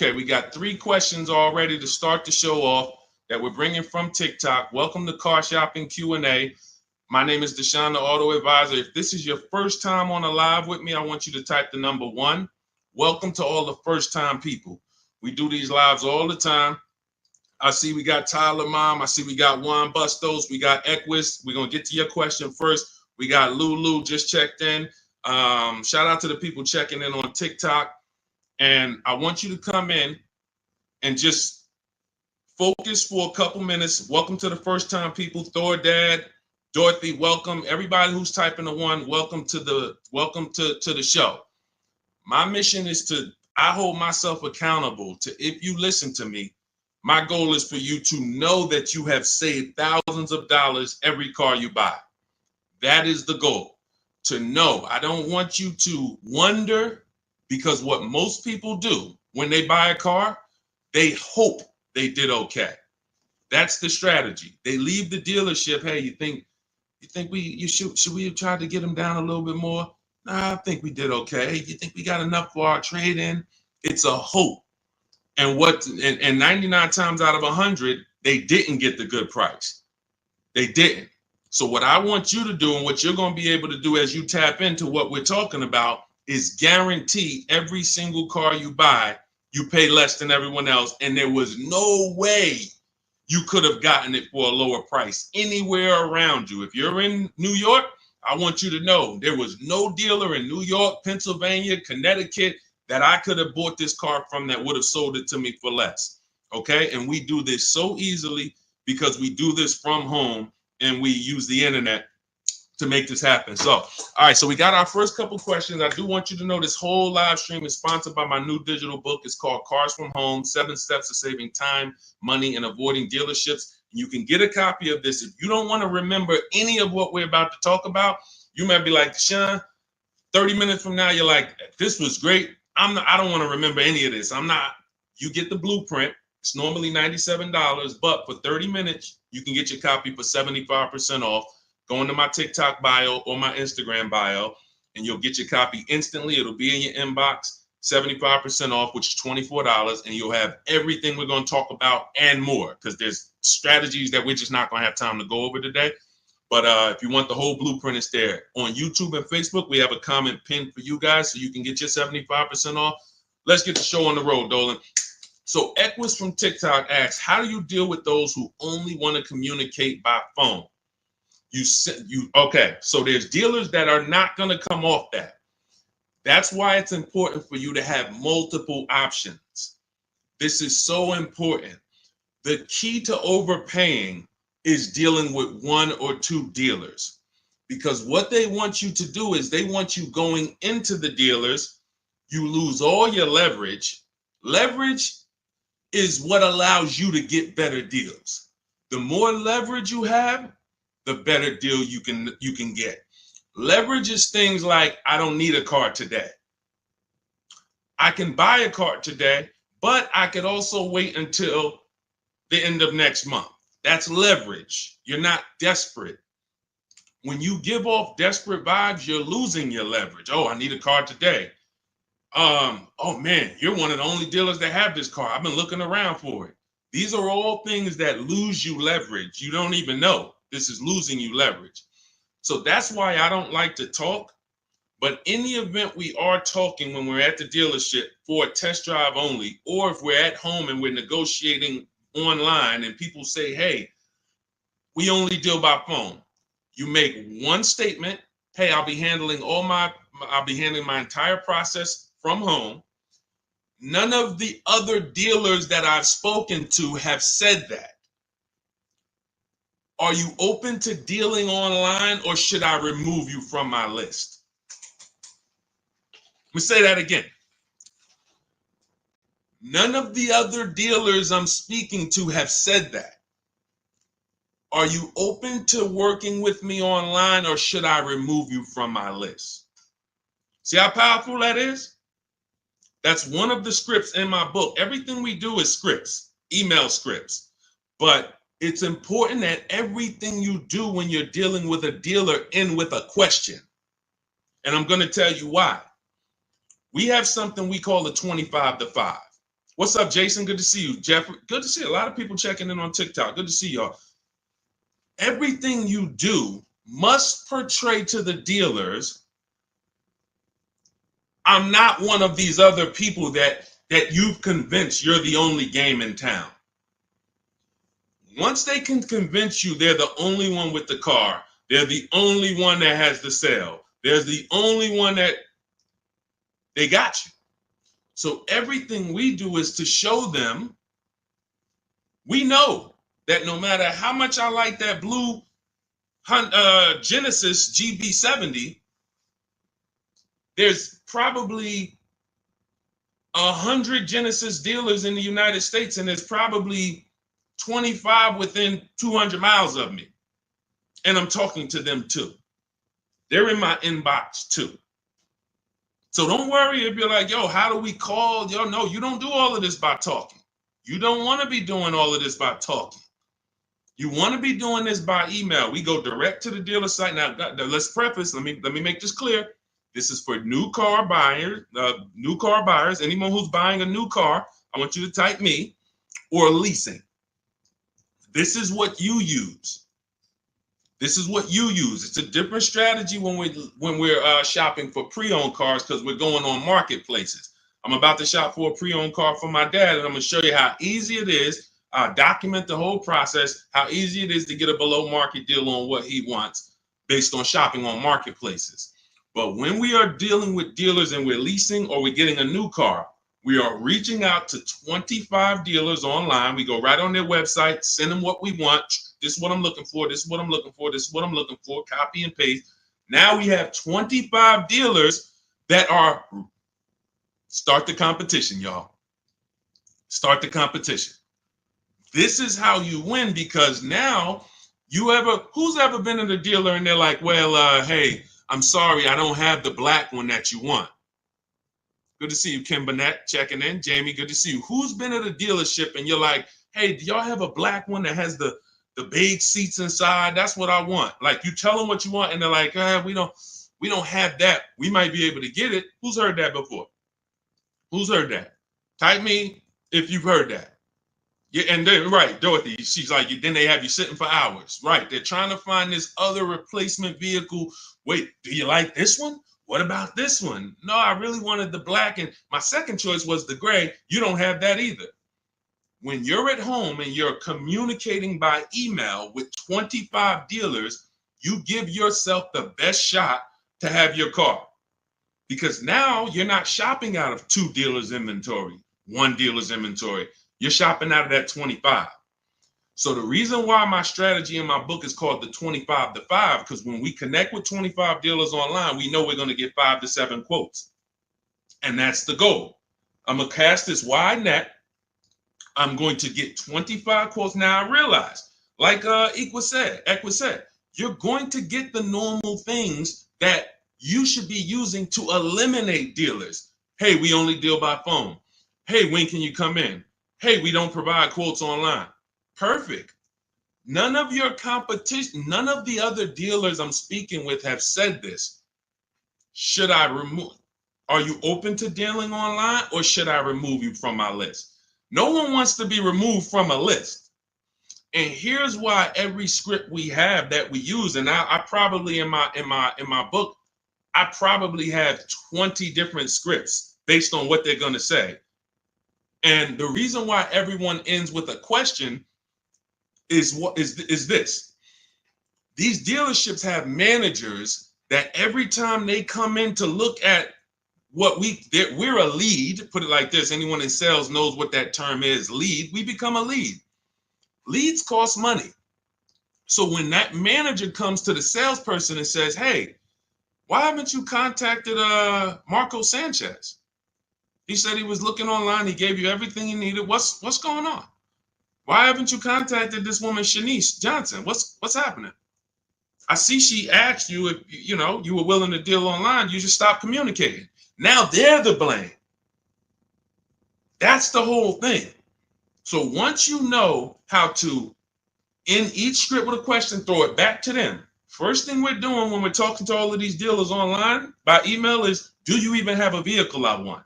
Okay, we got 3 questions already to start the show off that we're bringing from TikTok. Welcome to Car Shopping Q&A. My name is Deshone the Auto Advisor. If this is your first time on a live with me, I want you to type the number 1. Welcome to all the first-time people. We do these lives all the time. I see we got Tyler Mom. I see we got Juan Bustos. We got Equus. We're going to get to your question first. We got Lulu just checked in. Shout out to the people checking in on TikTok. And I want you to come in and just focus for a couple minutes. Welcome to the first-time people. Thor Dad, Dorothy, welcome. Everybody who's typing the 1, welcome to the show. My mission is I hold myself accountable to, if you listen to me, my goal is for you to know that you have saved thousands of dollars every car you buy. That is the goal, to know. I don't want you to wonder, because what most people do when they buy a car, they hope they did okay. That's the strategy. They leave the dealership. Hey, you think should we have tried to get them down a little bit more? Nah, I think we did okay. You think we got enough for our trade-in? It's a hope. And 99 times out of 100, they didn't get the good price. They didn't. So what I want you to do, and what you're going to be able to do as you tap into what we're talking about, is guarantee every single car you buy, you pay less than everyone else. And there was no way you could have gotten it for a lower price anywhere around you. If you're in New York, I want you to know there was no dealer in New York, Pennsylvania, Connecticut that I could have bought this car from that would have sold it to me for less. Okay. And we do this so easily because we do this from home and we use the internet to make this happen. So, all right, so we got our first couple questions. I do want you to know this whole live stream is sponsored by my new digital book. It's called Cars from Home, 7 Steps to Saving Time, Money, and Avoiding Dealerships. You can get a copy of this. If you don't want to remember any of what we're about to talk about, you might be like, Sean, 30 minutes from now, you're like, this was great. I don't want to remember any of this. You get the blueprint. It's normally $97, but for 30 minutes, you can get your copy for 75% off. Go into my TikTok bio or my Instagram bio, and you'll get your copy instantly. It'll be in your inbox, 75% off, which is $24, and you'll have everything we're going to talk about and more, because there's strategies that we're just not going to have time to go over today. But if you want the whole blueprint, it's there. On YouTube and Facebook, we have a comment pinned for you guys so you can get your 75% off. Let's get the show on the road, Dolan. So Equus from TikTok asks, how do you deal with those who only want to communicate by phone? Okay, so there's dealers that are not going to come off that. That's why it's important for you to have multiple options. This is so important. The key to overpaying is dealing with 1 or 2 dealers, because what they want you to do is they want you going into the dealers. You lose all your leverage. Leverage is what allows you to get better deals. The more leverage you have, the better deal you can get. Leverage is things like, I don't need a car today. I can buy a car today, but I could also wait until the end of next month. That's leverage. You're not desperate. When you give off desperate vibes, you're losing your leverage. Oh, I need a car today. Oh man, you're one of the only dealers that have this car. I've been looking around for it. These are all things that lose you leverage. You don't even know. This is losing you leverage. So that's why I don't like to talk. But in the event we are talking when we're at the dealership for a test drive only, or if we're at home and we're negotiating online and people say, hey, we only deal by phone. You make one statement. Hey, I'll be handling my entire process from home. None of the other dealers that I've spoken to have said that. Are you open to dealing online, or should I remove you from my list? Let me say that again. None of the other dealers I'm speaking to have said that. Are you open to working with me online, or should I remove you from my list? See how powerful that is? That's one of the scripts in my book. Everything we do is scripts, email scripts. But it's important that everything you do when you're dealing with a dealer end with a question. And I'm going to tell you why. We have something we call the 25 to 5. What's up, Jason? Good to see you. Jeffrey, good to see a lot of people checking in on TikTok. Good to see y'all. Everything you do must portray to the dealers, I'm not one of these other people that you've convinced you're the only game in town. Once they can convince you they're the only one with the car, they're the only one that has the sale, they're the only one that they got you. So everything we do is to show them, we know that no matter how much I like that blue Genesis GB70, there's probably 100 Genesis dealers in the United States, and there's probably 25 within 200 miles of me. And I'm talking to them too. They're in my inbox too. So don't worry if you're like, yo, how do we call? Yo, no, you don't do all of this by talking. You don't want to be doing all of this by talking. You want to be doing this by email. We go direct to the dealer site. Now, let's preface, let me make this clear. This is for new car buyers, anyone who's buying a new car. I want you to type me, or leasing. This is what you use. This is what you use. It's a different strategy when we're shopping for pre-owned cars, because we're going on marketplaces. I'm about to shop for a pre-owned car for my dad, and I'm going to show you how easy it is. Document the whole process, how easy it is to get a below market deal on what he wants based on shopping on marketplaces. But when we are dealing with dealers and we're leasing or we're getting a new car, we are reaching out to 25 dealers online. We go right on their website, send them what we want. This is what I'm looking for. This is what I'm looking for. This is what I'm looking for. Copy and paste. Now we have 25 dealers that are, start the competition, y'all. Start the competition. This is how you win, because now who's ever been at a dealer and they're like, well, hey, I'm sorry, I don't have the black one that you want. Good to see you, Kim Burnett, checking in. Jamie, good to see you. Who's been at a dealership and you're like, hey, do y'all have a black one that has the big seats inside? That's what I want. Like, you tell them what you want and they're like, we don't have that. We might be able to get it. Who's heard that before? Who's heard that? Type me if you've heard that. Yeah, and then right, Dorothy, she's like, then they have you sitting for hours. Right, they're trying to find this other replacement vehicle. Wait, do you like this one? What about this one? No, I really wanted the black, and my second choice was the gray. You don't have that either. When you're at home and you're communicating by email with 25 dealers, you give yourself the best shot to have your car. Because now you're not shopping out of 2 dealers' inventory, 1 dealer's inventory. You're shopping out of that 25. So the reason why my strategy in my book is called the 25 to 5, because when we connect with 25 dealers online, we know we're going to get 5 to 7 quotes. And that's the goal. I'm going to cast this wide net. I'm going to get 25 quotes. Now I realize, like Equa said, you're going to get the normal things that you should be using to eliminate dealers. Hey, we only deal by phone. Hey, when can you come in? Hey, we don't provide quotes online. Perfect. None of your competition, none of the other dealers I'm speaking with have said this. Should I remove? Are you open to dealing online, or should I remove you from my list? No one wants to be removed from a list. And here's why every script we have that we use, and I probably in my book, I probably have 20 different scripts based on what they're going to say. And the reason why everyone ends with a question is this. These dealerships have managers that every time they come in to look at what we're a lead, put it like this, anyone in sales knows what that term is, lead, we become a lead. Leads cost money. So when that manager comes to the salesperson and says, hey, why haven't you contacted Marco Sanchez? He said he was looking online. He gave you everything you needed. What's going on? Why haven't you contacted this woman, Shanice Johnson? What's happening? I see she asked you if you were willing to deal online. You just stopped communicating. Now they're the blame. That's the whole thing. So once you know how to, in each script with a question, throw it back to them. First thing we're doing when we're talking to all of these dealers online by email is, do you even have a vehicle I want?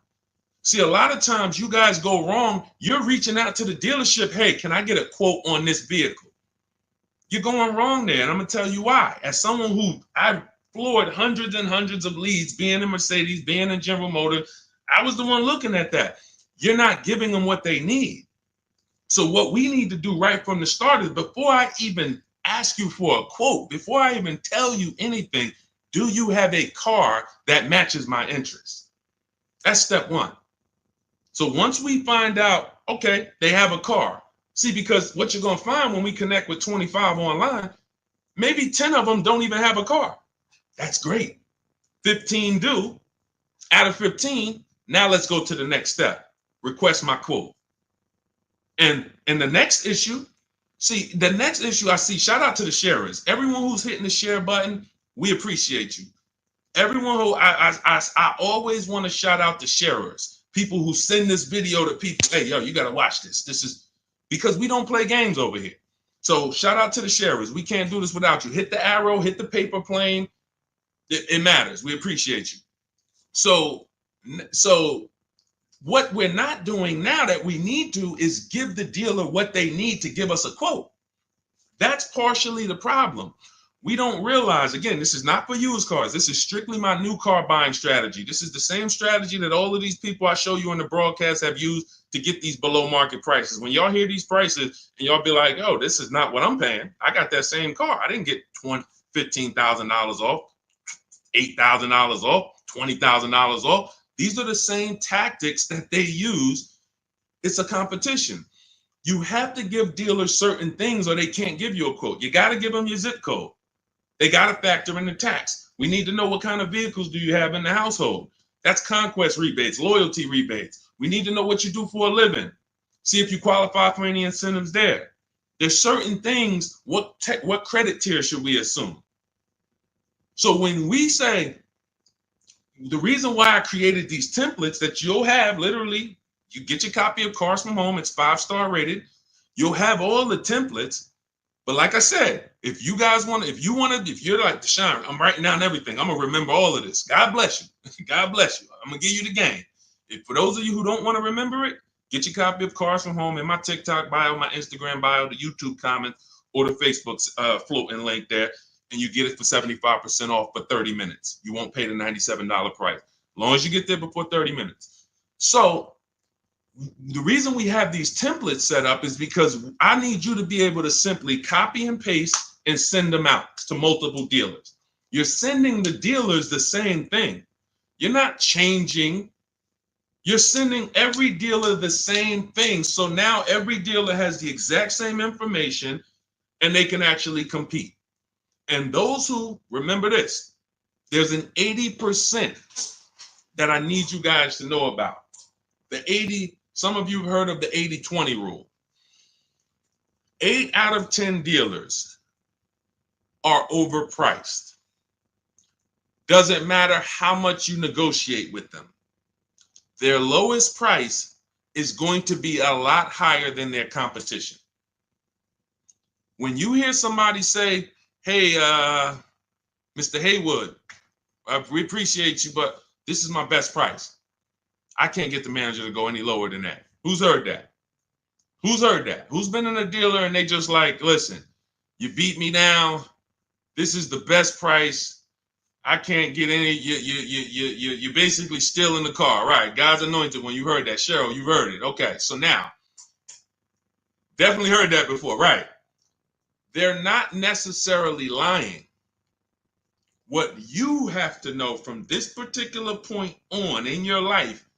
See, a lot of times you guys go wrong. You're reaching out to the dealership. Hey, can I get a quote on this vehicle? You're going wrong there. And I'm going to tell you why. As someone who I've floored hundreds and hundreds of leads, being in Mercedes, being in General Motors, I was the one looking at that. You're not giving them what they need. So what we need to do right from the start is, before I even ask you for a quote, before I even tell you anything, do you have a car that matches my interests? That's step one. So once we find out, okay, they have a car. See, because what you're going to find when we connect with 25 online, maybe 10 of them don't even have a car. That's great. 15 do. Out of 15, now let's go to the next step. Request my quote. And the next issue, I see, shout out to the sharers. Everyone who's hitting the share button, we appreciate you. Everyone who, I always want to shout out the sharers. People who send this video to people, hey, yo, you got to watch this. This is because we don't play games over here. So shout out to the sharers. We can't do this without you. Hit the arrow, hit the paper plane. It matters. We appreciate you. So what we're not doing now that we need to is give the dealer what they need to give us a quote. That's partially the problem. We don't realize, again, this is not for used cars. This is strictly my new car buying strategy. This is the same strategy that all of these people I show you in the broadcast have used to get these below market prices. When y'all hear these prices and y'all be like, oh, this is not what I'm paying. I got that same car. I didn't get $15,000 off, $8,000 off, $20,000 off. These are the same tactics that they use. It's a competition. You have to give dealers certain things or they can't give you a quote. You got to give them your zip code. They got to factor in the tax. We need to know what kind of vehicles do you have in the household. That's conquest rebates, loyalty rebates. We need to know what you do for a living. See if you qualify for any incentives there. There's certain things, what credit tier should we assume? So when we say, the reason why I created these templates that you'll have, literally, you get your copy of Cars from Home, it's 5-star rated. You'll have all the templates. But like I said, if you're like, Deshone, I'm writing down everything. I'm going to remember all of this. God bless you. God bless you. I'm going to give you the game. For those of you who don't want to remember it, get your copy of Cars from Home in my TikTok bio, my Instagram bio, the YouTube comment, or the Facebook floating link there. And you get it for 75% off for 30 minutes. You won't pay the $97 price, as long as you get there before 30 minutes. So the reason we have these templates set up is because I need you to be able to simply copy and paste and send them out to multiple dealers. You're sending the dealers the same thing. You're not changing. You're sending every dealer the same thing. So now every dealer has the exact same information and they can actually compete. And those who, remember this, there's an 80% that I need you guys to know about. The 80, some of you have heard of the 80-20 rule. 8 out of 10 dealers are overpriced. Doesn't matter how much you negotiate with them. Their lowest price is going to be a lot higher than their competition. When you hear somebody say, hey, Mr. Haywood, we appreciate you, but this is my best price. I can't get the manager to go any lower than that. Who's heard that? Who's heard that? Who's been in a dealer and they just like, listen, you beat me down. This is the best price. I can't get any. You basically still in the car, right? God's anointed. When you heard that, Cheryl, you heard it. Okay, so now, definitely heard that before, right? They're not necessarily lying. What you have to know from this particular point on in your life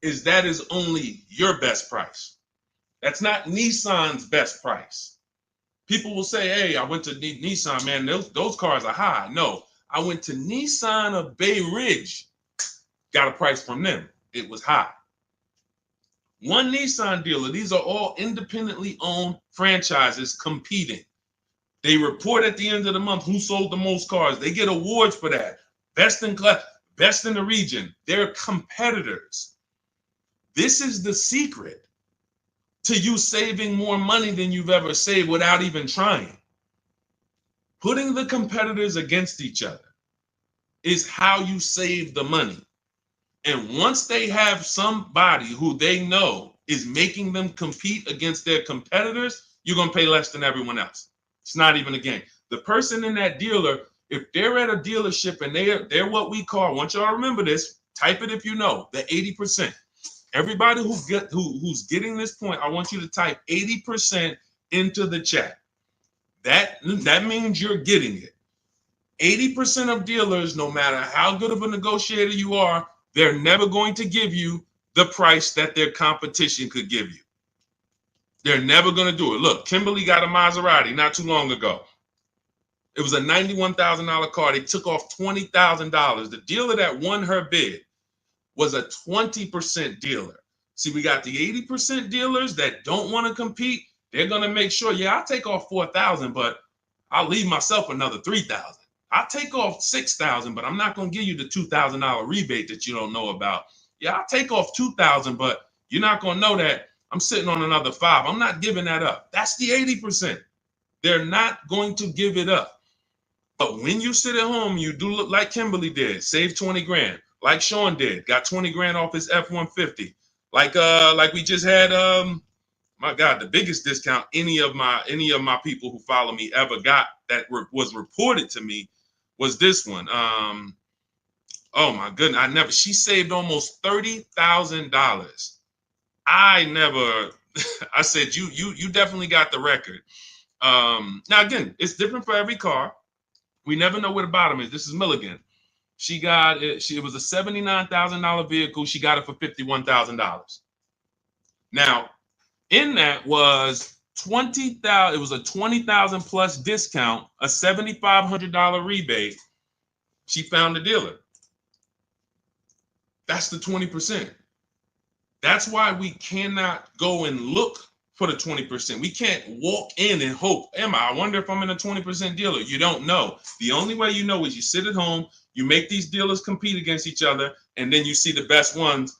is that is only your best price. That's not Nissan's best price. People will say, hey, I went to Nissan, man, those cars are high. No, I went to Nissan of Bay Ridge, got a price from them. It was high. One Nissan dealer, these are all independently owned franchises competing. They report at the end of the month who sold the most cars. They get awards for that. Best in class, best in the region. They're competitors. This is the secret to you saving more money than you've ever saved without even trying. Putting the competitors against each other is how you save the money. And once they have somebody who they know is making them compete against their competitors, you're going to pay less than everyone else. It's not even a game. The person in that dealer, if they're at a dealership and they're what we call, I want y'all to remember this, type it if you know, the 80%. Everybody who's getting this point, I want you to type 80% into the chat. That means you're getting it. 80% of dealers, no matter how good of a negotiator you are, they're never going to give you the price that their competition could give you. They're never going to do it. Look, Kimberly got a Maserati not too long ago. It was a $91,000 car. They took off $20,000. The dealer that won her bid was a 20% dealer. See, we got the 80% dealers that don't want to compete. They're going to make sure, yeah, I'll take off $4,000, but I'll leave myself another $3,000. I'll take off $6,000, but I'm not going to give you the $2,000 rebate that you don't know about. Yeah, I'll take off $2,000, but you're not going to know that I'm sitting on another $5,000. I'm not giving that up. That's the 80%. They're not going to give it up. But when you sit at home, you do look like Kimberly did, save 20 grand, like Sean did, got 20 grand off his F-150. Like we just had, my God, the biggest discount any of my people who follow me ever got that was reported to me was this one. Oh my goodness, she saved almost $30,000. I said, you definitely got the record. Now again, it's different for every car. We never know where the bottom is. This is Milligan. She got it. It was a $79,000 vehicle. She got it for $51,000. Now, in that was $20,000. It was a $20,000 plus discount, a $7,500 rebate. She found a dealer. That's the 20%. That's why we cannot go and look for the 20%. We can't walk in and hope, I wonder if I'm in a 20% dealer. You don't know. The only way you know is you sit at home, you make these dealers compete against each other, and then you see the best ones.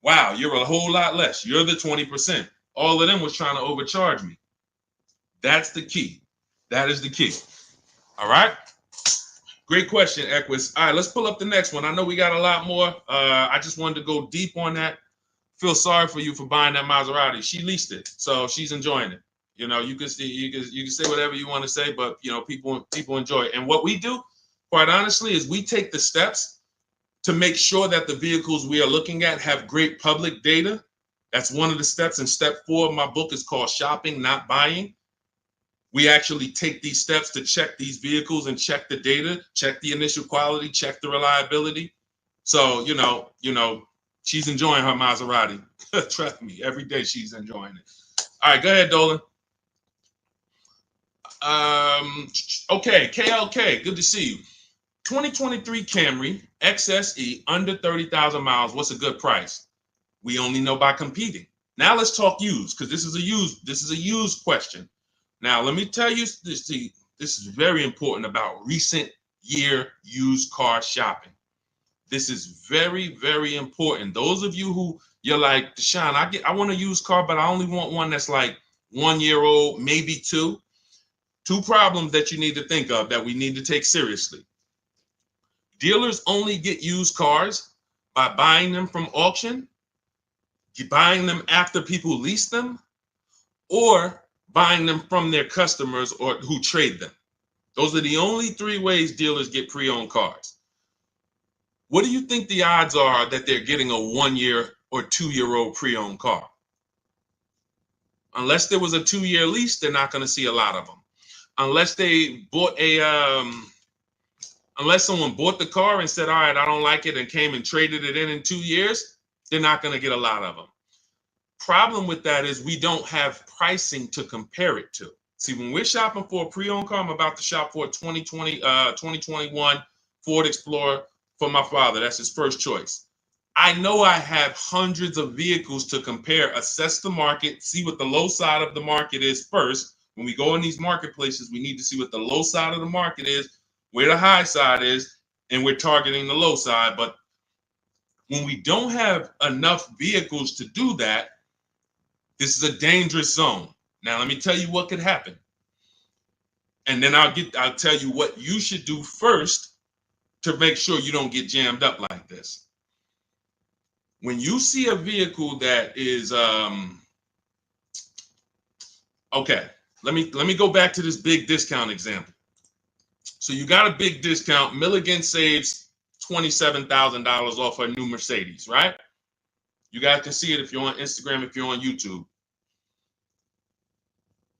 Wow, you're a whole lot less. You're the 20%. All of them was trying to overcharge me. That's the key. That is the key. All right. Great question, Equus. All right, let's pull up the next one. I know we got a lot more. I just wanted to go deep on that. Feel sorry for you for buying that Maserati. She leased it, so she's enjoying it. You know, you can say whatever you want to say, but you know, people enjoy it. And what we do, quite honestly, is we take the steps to make sure that the vehicles we are looking at have great public data. That's one of the steps. And step 4 of my book is called Shopping, Not Buying. We actually take these steps to check these vehicles and check the data, check the initial quality, check the reliability. So, you know, she's enjoying her Maserati. Trust me, every day she's enjoying it. All right, go ahead, Dolan. Okay, KLK, good to see you. 2023 Camry XSE under 30,000 miles. What's a good price? We only know by competing. Now let's talk used, because this is a used question. Now let me tell you this. This is very important about recent year used car shopping. This is very, very important. Those of you who you're like, Deshaun, I want a used car, but I only want one that's like 1 year old, maybe 2. 2 problems that you need to think of that we need to take seriously. Dealers only get used cars by buying them from auction, buying them after people lease them, or buying them from their customers or who trade them. Those are the only 3 ways dealers get pre-owned cars. What do you think the odds are that they're getting a 1 year or 2 year old pre-owned car? Unless there was a 2-year lease, they're not going to see a lot of them. Unless they bought unless someone bought the car and said, all right, I don't like it, and came and traded it in 2 years, they're not going to get a lot of them. Problem with that is we don't have pricing to compare it to. See, when we're shopping for a pre-owned car, I'm about to shop for a 2021 Ford Explorer for my father. That's his first choice. I know I have hundreds of vehicles to compare, assess the market, see what the low side of the market is first. When we go in these marketplaces, we need to see what the low side of the market is, where the high side is, and we're targeting the low side. But when we don't have enough vehicles to do that, this is a dangerous zone. Now, let me tell you what could happen. And then I'll tell you what you should do first to make sure you don't get jammed up like this. When you see a vehicle that is okay, let me go back to this big discount example. So you got a big discount. Milligan saves $27,000 off a new Mercedes, right? You guys can see it if you're on Instagram, if you're on YouTube.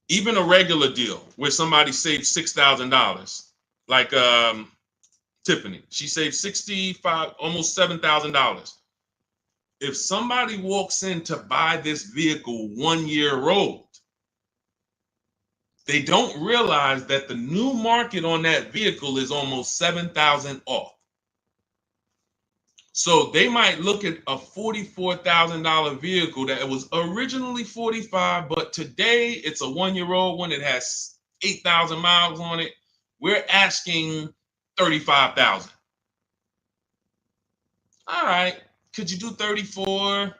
Even a regular deal where somebody saves $6,000, like Tiffany, she saved $65, almost $7,000. If somebody walks in to buy this vehicle 1 year old, they don't realize that the new market on that vehicle is almost $7,000 off. So they might look at a $44,000 vehicle that was originally $45,000, but today it's a 1 year old one. It has 8,000 miles on it. We're asking $35,000. All right, could you do 34?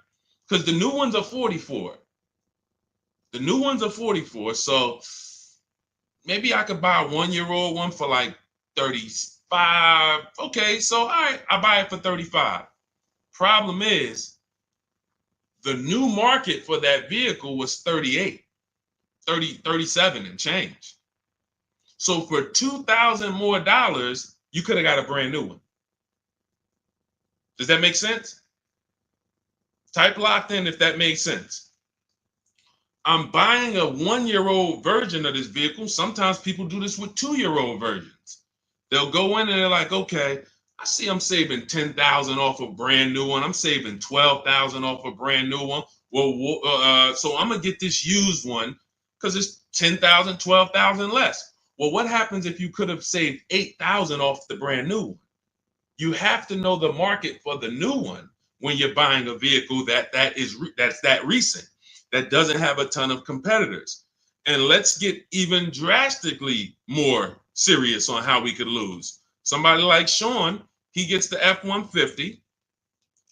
Because the new ones are 44. The new ones are 44. So maybe I could buy a 1 year old one for like 35. Okay, so all right, I buy it for 35. Problem is, the new market for that vehicle was 37 and change. So for $2,000 more, you could have got a brand new one. Does that make sense? Type locked in if that makes sense. I'm buying a 1 year old version of this vehicle. Sometimes people do this with 2 year old versions. They'll go in and they're like, okay, I see I'm saving $10,000 off a brand new one. I'm saving $12,000 off a brand new one. Well, so I'm gonna get this used one because it's $10,000, $12,000 less. Well, what happens if you could have saved $8,000 off the brand new one? You have to know the market for the new one when you're buying a vehicle that's that recent, that doesn't have a ton of competitors. And let's get even drastically more serious on how we could lose. Somebody like Sean, he gets the F-150.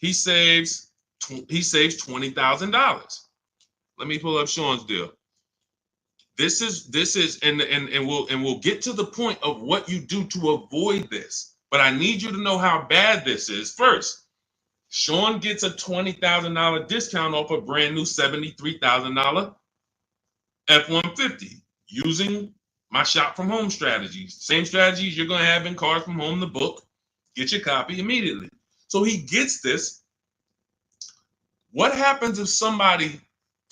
He saves $20,000. Let me pull up Sean's deal. This is and we'll get to the point of what you do to avoid this. But I need you to know how bad this is first. Sean gets a $20,000 discount off a brand new $73,000 F-150 using my shop from home strategies. Same strategies you're going to have in Cars from Home, the book. Get your copy immediately. So he gets this. What happens if somebody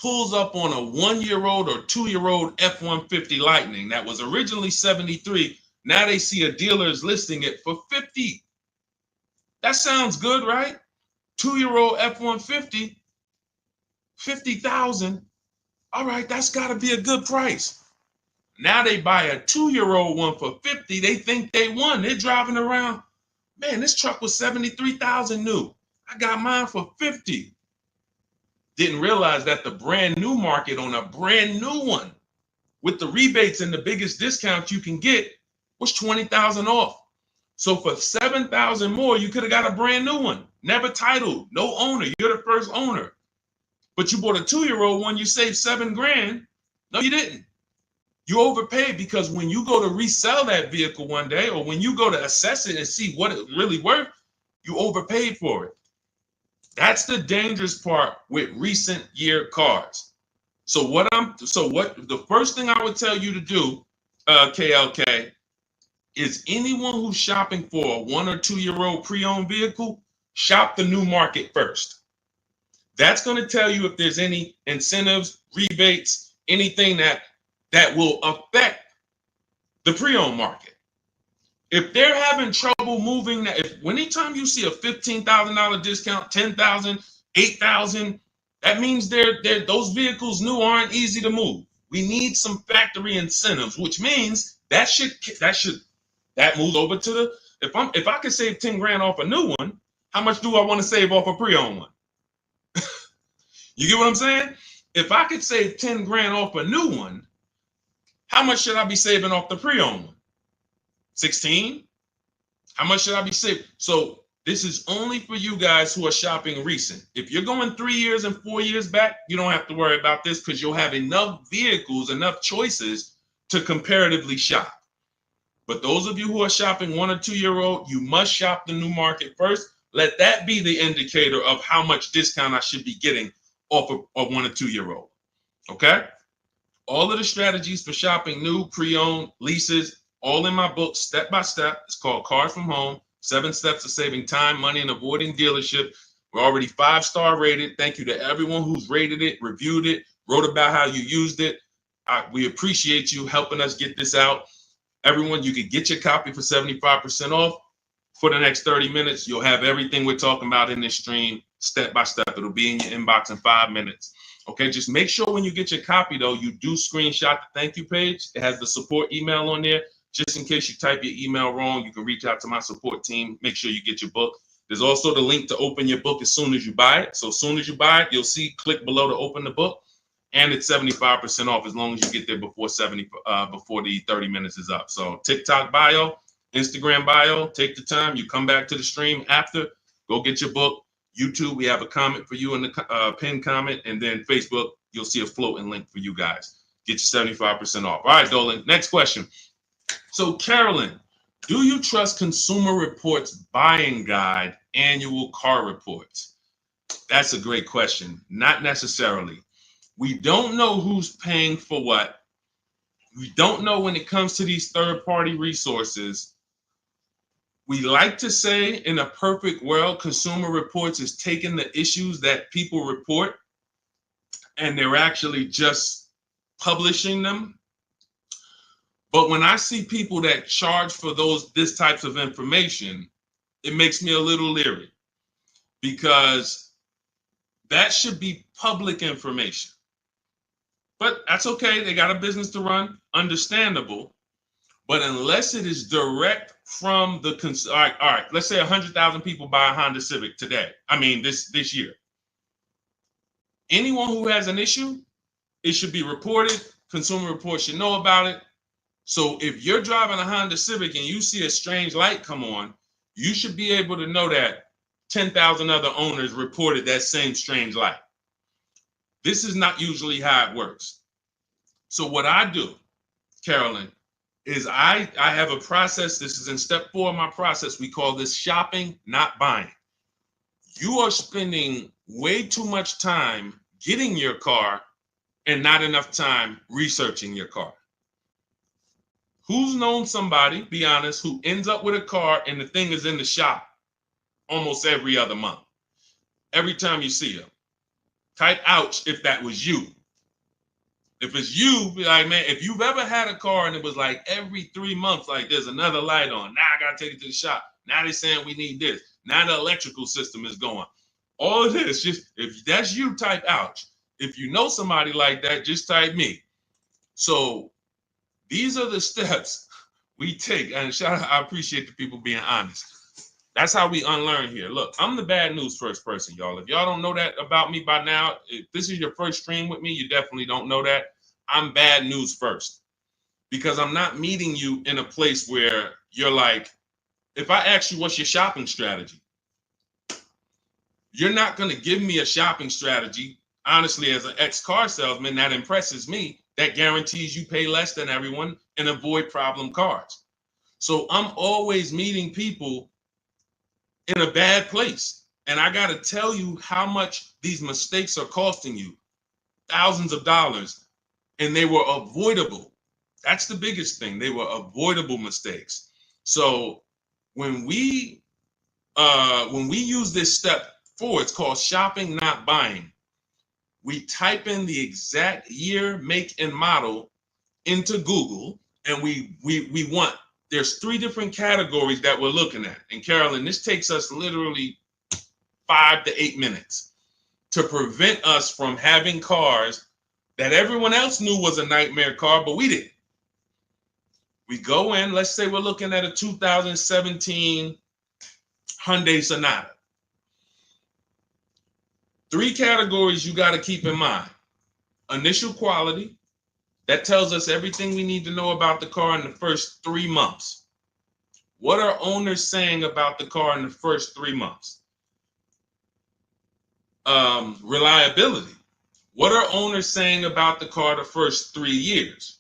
pulls up on a 1 year old or 2 year old F-150 Lightning that was originally 73? Now they see a dealer is listing it for 50. That sounds good, right? 2 year old F-150, 50,000. All right, that's got to be a good price. Now they buy a 2 year old one for 50. They think they won. They're driving around. Man, this truck was 73,000 new. I got mine for 50. Didn't realize that the brand new market on a brand new one with the rebates and the biggest discount you can get was 20,000 off. So for 7,000 more, you could have got a brand new one. Never titled, no owner. You're the first owner. But you bought a 2 year old one, you saved $7,000. No, you didn't. You overpaid because when you go to resell that vehicle one day, or when you go to assess it and see what it really worth, you overpaid for it. That's the dangerous part with recent year cars. So the first thing I would tell you to do, KLK, is anyone who's shopping for a 1 or 2 year old pre-owned vehicle, shop the new market first. That's going to tell you if there's any incentives, rebates, anything that will affect the pre-owned market. If they're having trouble moving, anytime you see a $15,000 discount, $10,000, $8,000, that means those vehicles new aren't easy to move. We need some factory incentives, which means that moves over to the, if I could save 10 grand off a new one, how much do I want to save off a pre-owned one? You get what I'm saying? If I could save 10 grand off a new one, how much should I be saving off the pre-owned one? 16? How much should I be saving? So this is only for you guys who are shopping recent. If you're going 3 years and 4 years back, you don't have to worry about this because you'll have enough vehicles, enough choices to comparatively shop. But those of you who are shopping 1 or 2 year old, you must shop the new market first. let that be the indicator of how much discount I should be getting off of a 1 or 2 year old. Okay? All of the strategies for shopping new, pre-owned, leases, all in my book, step by step. It's called Cars from Home, 7 Steps of Saving Time, Money, and Avoiding Dealership. We're already 5-star rated. Thank you to everyone who's rated it, reviewed it, wrote about how you used it. We appreciate you helping us get this out. Everyone, you can get your copy for 75% off. For the next 30 minutes, you'll have everything we're talking about in this stream, step by step. It'll be in your inbox in 5 minutes. Okay, just make sure when you get your copy, though, you do screenshot the thank you page. It has the support email on there. Just in case you type your email wrong, you can reach out to my support team. Make sure you get your book. There's also the link to open your book as soon as you buy it. So as soon as you buy it, you'll see click below to open the book. And it's 75% off as long as you get there before the 30 minutes is up. So TikTok bio, Instagram bio, take the time. You come back to the stream after, go get your book. YouTube, we have a comment for you in the pinned comment. And then Facebook, you'll see a floating link for you guys. Get you 75% off. All right, Dolan, next question. So Carolyn, do you trust Consumer Reports Buying Guide annual car reports? That's a great question. Not necessarily. We don't know who's paying for what. We don't know when it comes to these third-party resources. We like to say in a perfect world, Consumer Reports is taking the issues that people report and they're actually just publishing them. But when I see people that charge for this types of information, it makes me a little leery because that should be public information. But that's okay. They got a business to run. Understandable. But unless it is direct from the all right, let's say 100,000 people buy a Honda Civic today. I mean, this year. Anyone who has an issue, it should be reported. Consumer Reports should know about it. So if you're driving a Honda Civic and you see a strange light come on, you should be able to know that 10,000 other owners reported that same strange light. This is not usually how it works. So what I do, Carolyn, is I have a process. This is in step 4 of my process. We call this shopping, not buying. You are spending way too much time getting your car and not enough time researching your car. Who's known somebody, be honest, who ends up with a car and the thing is in the shop almost every other month? Every time you see them. Type ouch if that was you. If it's you, be like, man, if you've ever had a car and it was like every 3 months, like there's another light on. Now I got to take it to the shop. Now they're saying we need this. Now the electrical system is going. All of this, just if that's you, type ouch. If you know somebody like that, just type me. So these are the steps we take. And I appreciate the people being honest. That's how we unlearn here. Look, I'm the bad news first person, y'all. If y'all don't know that about me by now, if this is your first stream with me, you definitely don't know that. I'm bad news first because I'm not meeting you in a place where you're like, if I ask you what's your shopping strategy, you're not going to give me a shopping strategy. Honestly, as an ex-car salesman, that impresses me. That guarantees you pay less than everyone and avoid problem cars. So I'm always meeting people in a bad place. And I got to tell you how much these mistakes are costing you. Thousands of dollars. And they were avoidable. That's the biggest thing. They were avoidable mistakes. So when we use this step 4, it's called shopping, not buying. We type in the exact year, make, and model into Google, and we want, there's 3 different categories that we're looking at. And Carolyn, this takes us literally 5 to 8 minutes to prevent us from having cars that everyone else knew was a nightmare car, but we didn't. We go in, let's say we're looking at a 2017 Hyundai Sonata. 3 categories you got to keep in mind. Initial quality, that tells us everything we need to know about the car in the first 3 months. What are owners saying about the car in the first 3 months? Reliability. What are owners saying about the car the first 3 years?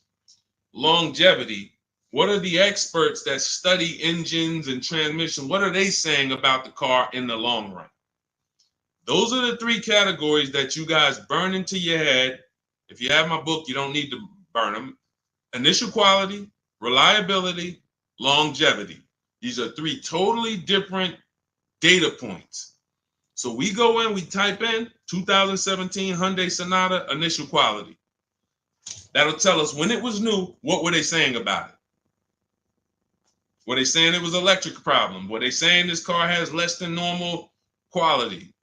Longevity. What are the experts that study engines and transmission? What are they saying about the car in the long run? Those are the three categories that you guys burn into your head. If you have my book, you don't need to burn them. Initial quality, reliability, longevity. These are three totally different data points. So we go in, we type in 2017 Hyundai Sonata initial quality. That'll tell us when it was new, what were they saying about it? Were they saying it was an electric problem? Were they saying this car has less than normal quality?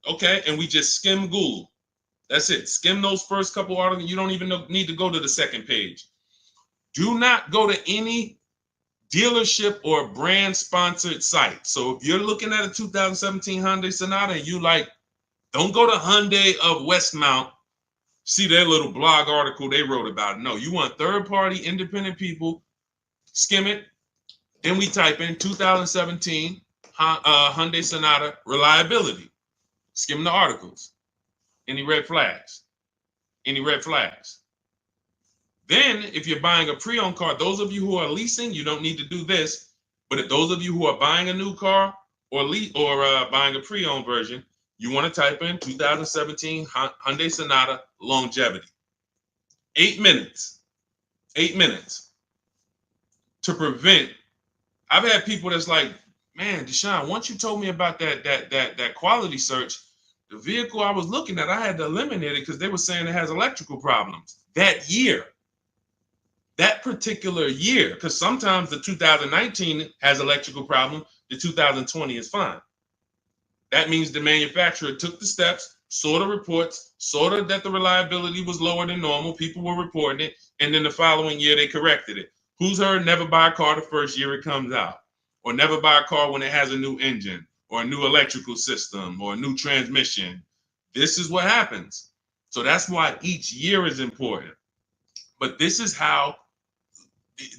Okay, and we just skim Google. That's it. Skim those first couple articles. You don't even need to go to the second page. Do not go to any dealership or brand sponsored site. So if you're looking at a 2017 Hyundai Sonata and you like, don't go to Hyundai of Westmount, see their little blog article they wrote about it. No, you want third party independent people, skim it. Then we type in 2017 Hyundai Sonata reliability. Skim the articles. Any red flags? Any red flags? Then, if you're buying a pre-owned car, those of you who are leasing, you don't need to do this. But if those of you who are buying a new car or buying a pre-owned version, you want to type in 2017 Hyundai Sonata longevity. 8 minutes. 8 minutes. To prevent. I've had people that's like, man, Deshone, once you told me about that quality search, the vehicle I was looking at, I had to eliminate it because they were saying it has electrical problems that year. That particular year, because sometimes the 2019 has electrical problem, the 2020 is fine. That means the manufacturer took the steps, saw the reports, saw that the reliability was lower than normal, people were reporting it, and then the following year they corrected it. Who's heard never buy a car the first year it comes out, or never buy a car when it has a new engine, or a new electrical system, or a new transmission? This is what happens. So that's why each year is important. But this is how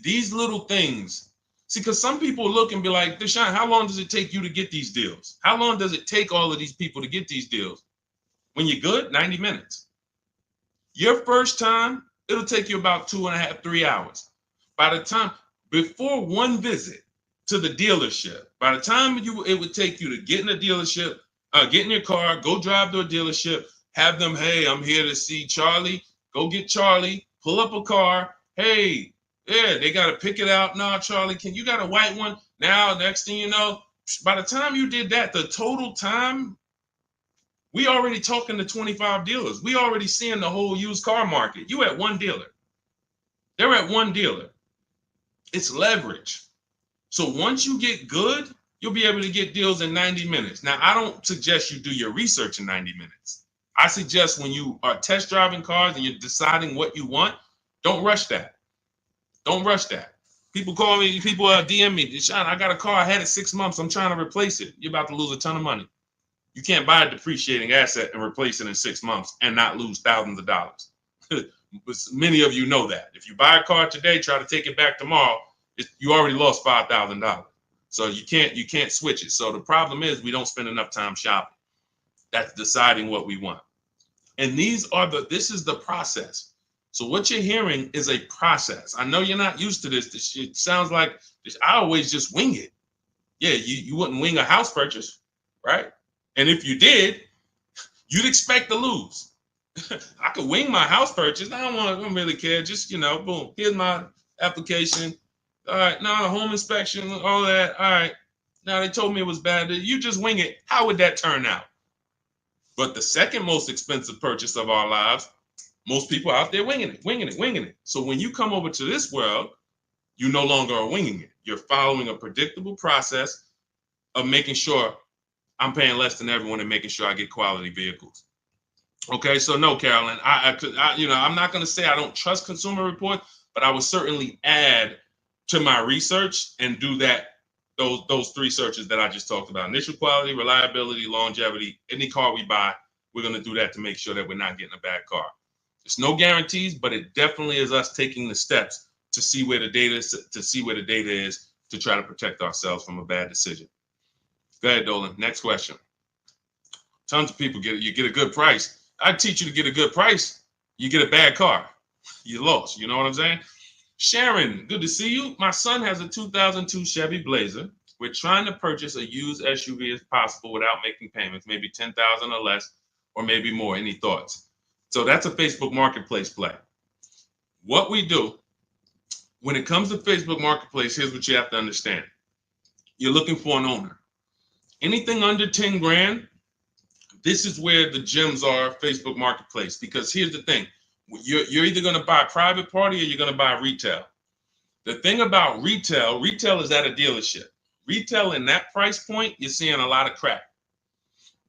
these little things, see, because some people look and be like, Deshone, how long does it take you to get these deals? How long does it take all of these people to get these deals? When you're good, 90 minutes. Your first time, it'll take you about 2.5, 3 hours. By the time, before one visit to the dealership, by the time it would take you to get in a dealership, get in your car, go drive to a dealership, have them, hey, I'm here to see Charlie. Go get Charlie, pull up a car. Hey, yeah, they got to pick it out. No, Charlie, you got a white one? Now, next thing you know, by the time you did that, the total time, we already talking to 25 dealers. We already seeing the whole used car market. You at one dealer. They're at one dealer. It's leverage. So once you get good, you'll be able to get deals in 90 minutes. Now, I don't suggest you do your research in 90 minutes. I suggest when you are test driving cars and you're deciding what you want, don't rush that. Don't rush that. People call me, people DM me, Deshone, I got a car, I had it 6 months, I'm trying to replace it. You're about to lose a ton of money. You can't buy a depreciating asset and replace it in 6 months and not lose thousands of dollars. Many of you know that. If you buy a car today, try to take it back tomorrow, you already lost $5,000. So you can't switch it. So the problem is we don't spend enough time shopping. That's deciding what we want. And this is the process. So what you're hearing is a process. I know you're not used to this. It sounds like I always just wing it. Yeah, you wouldn't wing a house purchase, right? And if you did, you'd expect to lose. I could wing my house purchase. I don't really care. Just, boom, here's my application. All right, now the home inspection, all that. All right, now they told me it was bad. You just wing it. How would that turn out? But the second most expensive purchase of our lives, most people out there winging it. So when you come over to this world, you no longer are winging it. You're following a predictable process of making sure I'm paying less than everyone and making sure I get quality vehicles. Okay, so no, Carolyn, I'm not going to say I don't trust Consumer Report, but I would certainly add to my research and do those three searches that I just talked about: initial quality, reliability, longevity. Any car we buy, we're going to do that to make sure that we're not getting a bad car. There's no guarantees, but it definitely is us taking the steps to see where the data is to try to protect ourselves from a bad decision. Go ahead, Dolan. Next question. Tons of people you get a good price. I teach you to get a good price. You get a bad car. You lost. You know what I'm saying? Sharon, good to see you. My son has a 2002 Chevy Blazer. We're trying to purchase a used SUV as possible without making payments, maybe 10,000 or less, or maybe more. Any thoughts? So that's a Facebook Marketplace play. What we do when it comes to Facebook Marketplace, here's what you have to understand. You're looking for an owner. Anything under 10 grand, this is where the gems are, Facebook Marketplace. Because here's the thing. You're either going to buy private party or you're going to buy retail. The thing about retail is at a dealership. Retail in that price point, you're seeing a lot of crap.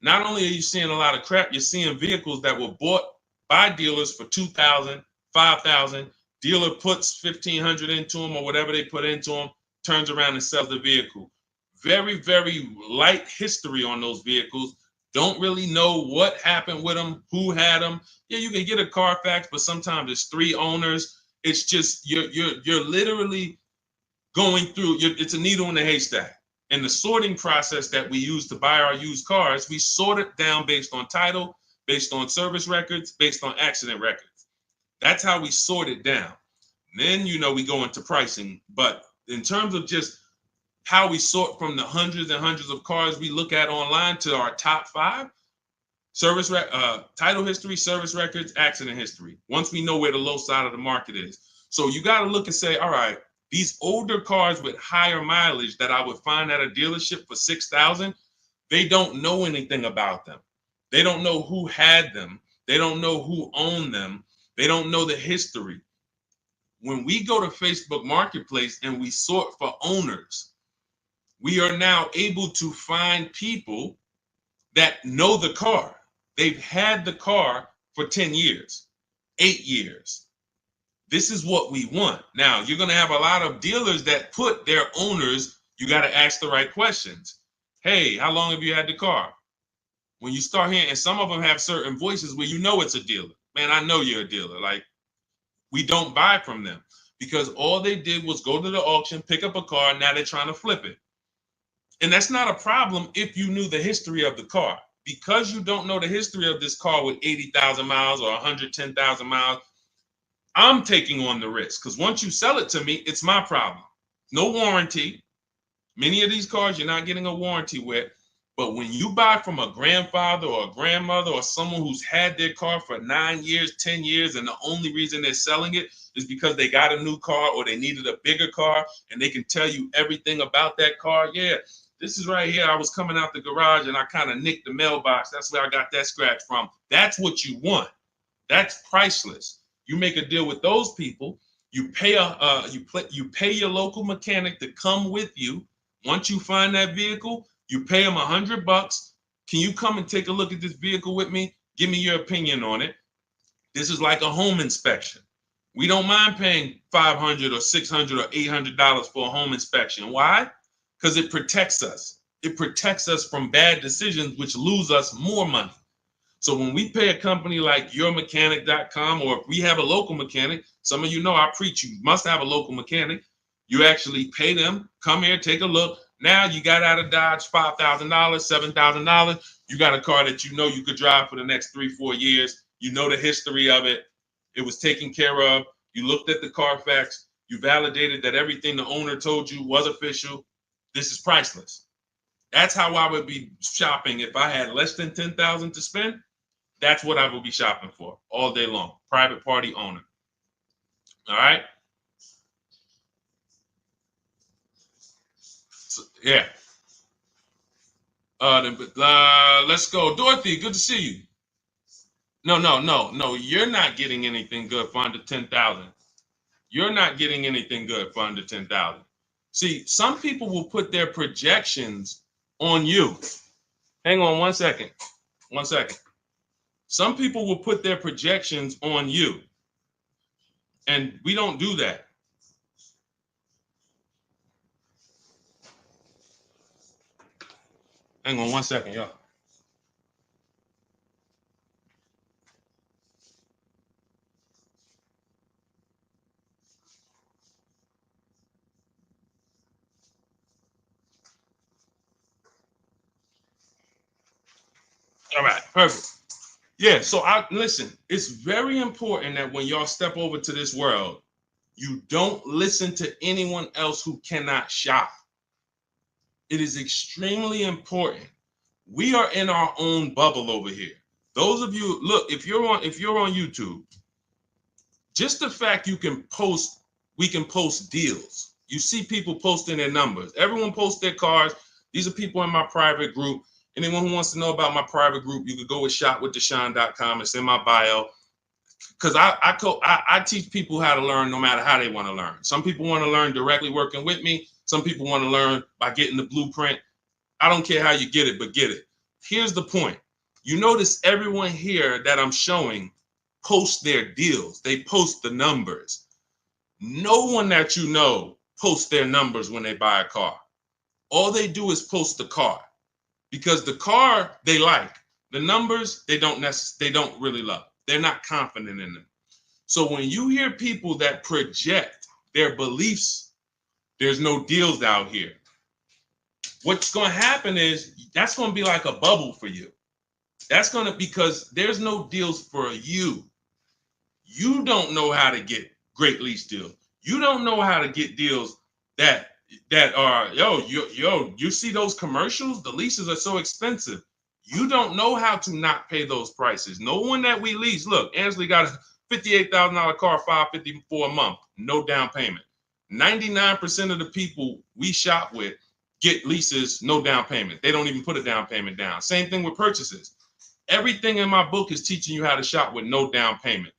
Not only are you seeing a lot of crap, you're seeing vehicles that were bought by dealers for $2,000, $5,000. Dealer puts $1,500 into them or whatever they put into them, turns around and sells the vehicle. Very, very light history on those vehicles. Don't really know what happened with them, who had them. Yeah, you can get a Carfax, but sometimes it's 3 owners. It's just you're literally going through. It's a needle in a haystack. And the sorting process that we use to buy our used cars, we sort it down based on title, based on service records, based on accident records. That's how we sort it down. Then we go into pricing. But in terms of just how we sort from the hundreds and hundreds of cars we look at online to our top 5, title history, service records, accident history. Once we know where the low side of the market is. So you got to look and say, all right, these older cars with higher mileage that I would find at a dealership for $6,000, they don't know anything about them. They don't know who had them. They don't know who owned them. They don't know the history. When we go to Facebook Marketplace and we sort for owners, we are now able to find people that know the car. They've had the car for 10 years, 8 years. This is what we want. Now, you're going to have a lot of dealers that put their owners, you got to ask the right questions. Hey, how long have you had the car? When you start hearing, and some of them have certain voices where it's a dealer. Man, I know you're a dealer. Like, we don't buy from them because all they did was go to the auction, pick up a car, and now they're trying to flip it. And that's not a problem if you knew the history of the car. Because you don't know the history of this car with 80,000 miles or 110,000 miles, I'm taking on the risk. Because once you sell it to me, it's my problem. No warranty. Many of these cars you're not getting a warranty with. But when you buy from a grandfather or a grandmother or someone who's had their car for 9 years, 10 years, and the only reason they're selling it is because they got a new car or they needed a bigger car and they can tell you everything about that car. Yeah. This is right here. I was coming out the garage and I kind of nicked the mailbox. That's where I got that scratch from. That's what you want. That's priceless. You make a deal with those people. You pay you pay your local mechanic to come with you. Once you find that vehicle, you pay him $100. Can you come and take a look at this vehicle with me? Give me your opinion on it. This is like a home inspection. We don't mind paying $500 or $600 or $800 for a home inspection. Why? Because it protects us. It protects us from bad decisions, which lose us more money. So when we pay a company like yourmechanic.com, or if we have a local mechanic, some of you know I preach, you must have a local mechanic. You actually pay them, come here, take a look. Now you got out of Dodge $5,000, $7,000. You got a car that you could drive for the next 3-4 years. You know the history of it. It was taken care of. You looked at the Carfax. You validated that everything the owner told you was official. This is priceless. That's how I would be shopping if I had less than $10,000 to spend. That's what I would be shopping for all day long. Private party owner. All right. So, yeah. Let's go, Dorothy. Good to see you. No. You're not getting anything good for under 10,000. You're not getting anything good for under 10,000. See, some people will put their projections on you. Hang on 1 second. 1 second. Some people will put their projections on you. And we don't do that. Hang on 1 second, y'all. All right, perfect. Yeah, so listen, it's very important that when y'all step over to this world, You don't listen to anyone else who cannot shop. It is extremely important. We are in our own bubble over here. Those of you, look, if you're on YouTube, just the fact we can post deals. You see people posting their numbers. Everyone posts their cars. These are people in my private group. Anyone who wants to know about my private group, you could go with shopwithdeshone.com. It's in my bio. Because I teach people how to learn no matter how they want to learn. Some people want to learn directly working with me. Some people want to learn by getting the blueprint. I don't care how you get it, but get it. Here's the point. You notice everyone here that I'm showing post their deals. They post the numbers. No one that you know posts their numbers when they buy a car. All they do is post the car, because the car they like. The numbers they don't really love. They're not confident in them. So when you hear people that project their beliefs, there's no deals out here. What's going to happen is that's going to be like a bubble for you. That's going to, because there's no deals for you. You don't know how to get great lease deals. You don't know how to get deals that are, you see those commercials? The leases are so expensive. You don't know how to not pay those prices. No one that we lease, look, Ansley got a $58,000 car, $554 a month, no down payment. 99% of the people we shop with get leases, no down payment. They don't even put a down payment down. Same thing with purchases. Everything in my book is teaching you how to shop with no down payment,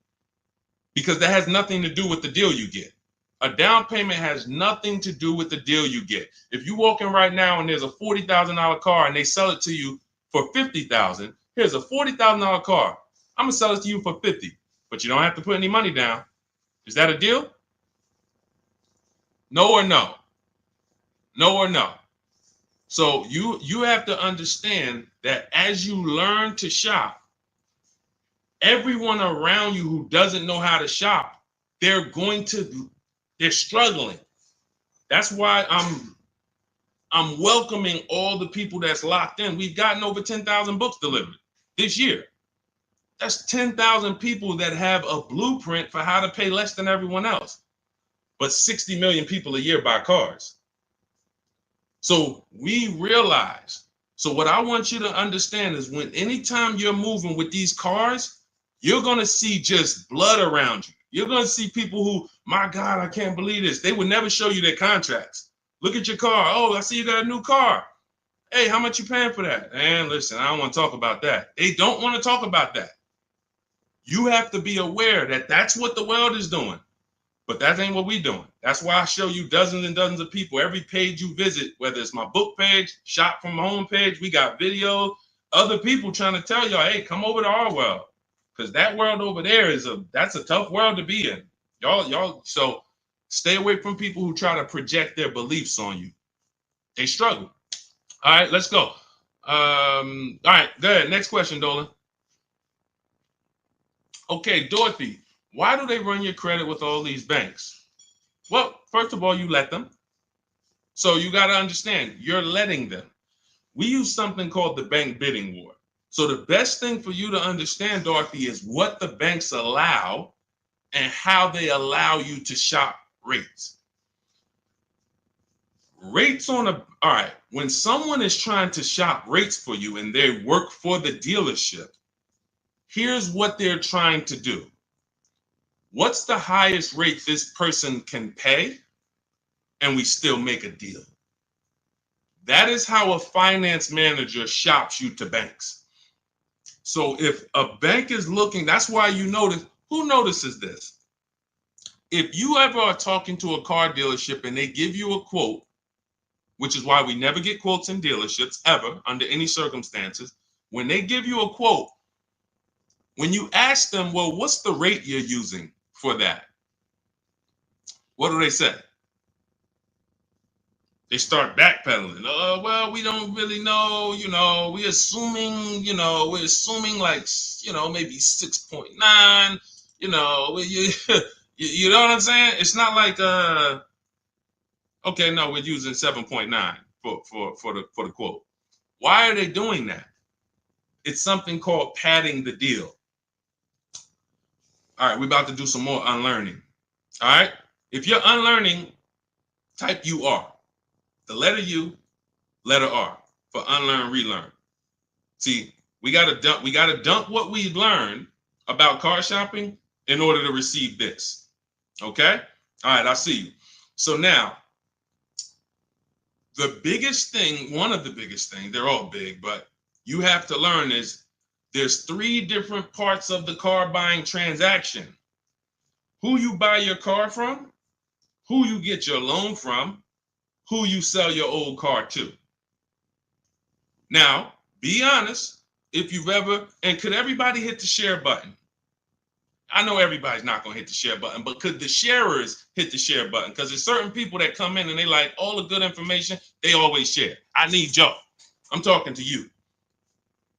because that has nothing to do with the deal you get. A down payment has nothing to do with the deal you get. If you walk in right now and there's a $40,000 car and they sell it to you for $50,000, here's a $40,000 car. I'm gonna sell it to you for $50,000, but you don't have to put any money down. Is that a deal? No or no? No or no? So you have to understand that as you learn to shop, everyone around you who doesn't know how to shop, they're struggling. That's why I'm welcoming all the people that's locked in. We've gotten over 10,000 books delivered this year. That's 10,000 people that have a blueprint for how to pay less than everyone else. But 60 million people a year buy cars. So we realize. So what I want you to understand is, anytime you're moving with these cars, you're going to see just blood around you. You're going to see people who, my God, I can't believe this. They would never show you their contracts. Look at your car. Oh, I see you got a new car. Hey, how much you paying for that? And listen, I don't want to talk about that. They don't want to talk about that. You have to be aware that that's what the world is doing. But that ain't what we doing. That's why I show you dozens and dozens of people. Every page you visit, whether it's my book page, shop from home page, we got videos, other people trying to tell y'all, hey, come over to our world. Because that world over there that's a tough world to be in. Y'all, so stay away from people who try to project their beliefs on you. They struggle. All right, let's go. All right, go ahead. Next question, Dolan. Okay, Dorothy, why do they run your credit with all these banks? Well, first of all, you let them. So you got to understand, you're letting them. We use something called the bank bidding war. So the best thing for you to understand, Dorothy, is what the banks allow and how they allow you to shop rates. All right, when someone is trying to shop rates for you and they work for the dealership, here's what they're trying to do. What's the highest rate this person can pay? And we still make a deal. That is how a finance manager shops you to banks. So if a bank is looking, that's why you notice, who notices this? If you ever are talking to a car dealership and they give you a quote, which is why we never get quotes in dealerships ever under any circumstances, when they give you a quote, when you ask them, well, what's the rate you're using for that? What do they say? They start backpedaling. Oh, well, we don't really know, we're assuming like, maybe 6.9, you know what I'm saying? It's not like, okay, no, we're using 7.9 for the quote. Why are they doing that? It's something called padding the deal. All right, we're about to do some more unlearning. All right. If you're unlearning, type UR. The letter U, letter R for unlearn, relearn. See, we gotta dump what we've learned about car shopping in order to receive this. Okay? All right, I see you. So now, the biggest thing, one of the biggest things, they're all big, but you have to learn is there's 3 different parts of the car buying transaction. Who you buy your car from, who you get your loan from, who you sell your old car to. Now, be honest, if you've ever, and could everybody hit the share button? I know everybody's not going to hit the share button, but could the sharers hit the share button? Because there's certain people that come in and they like all the good information, they always share. I need y'all. I'm talking to you.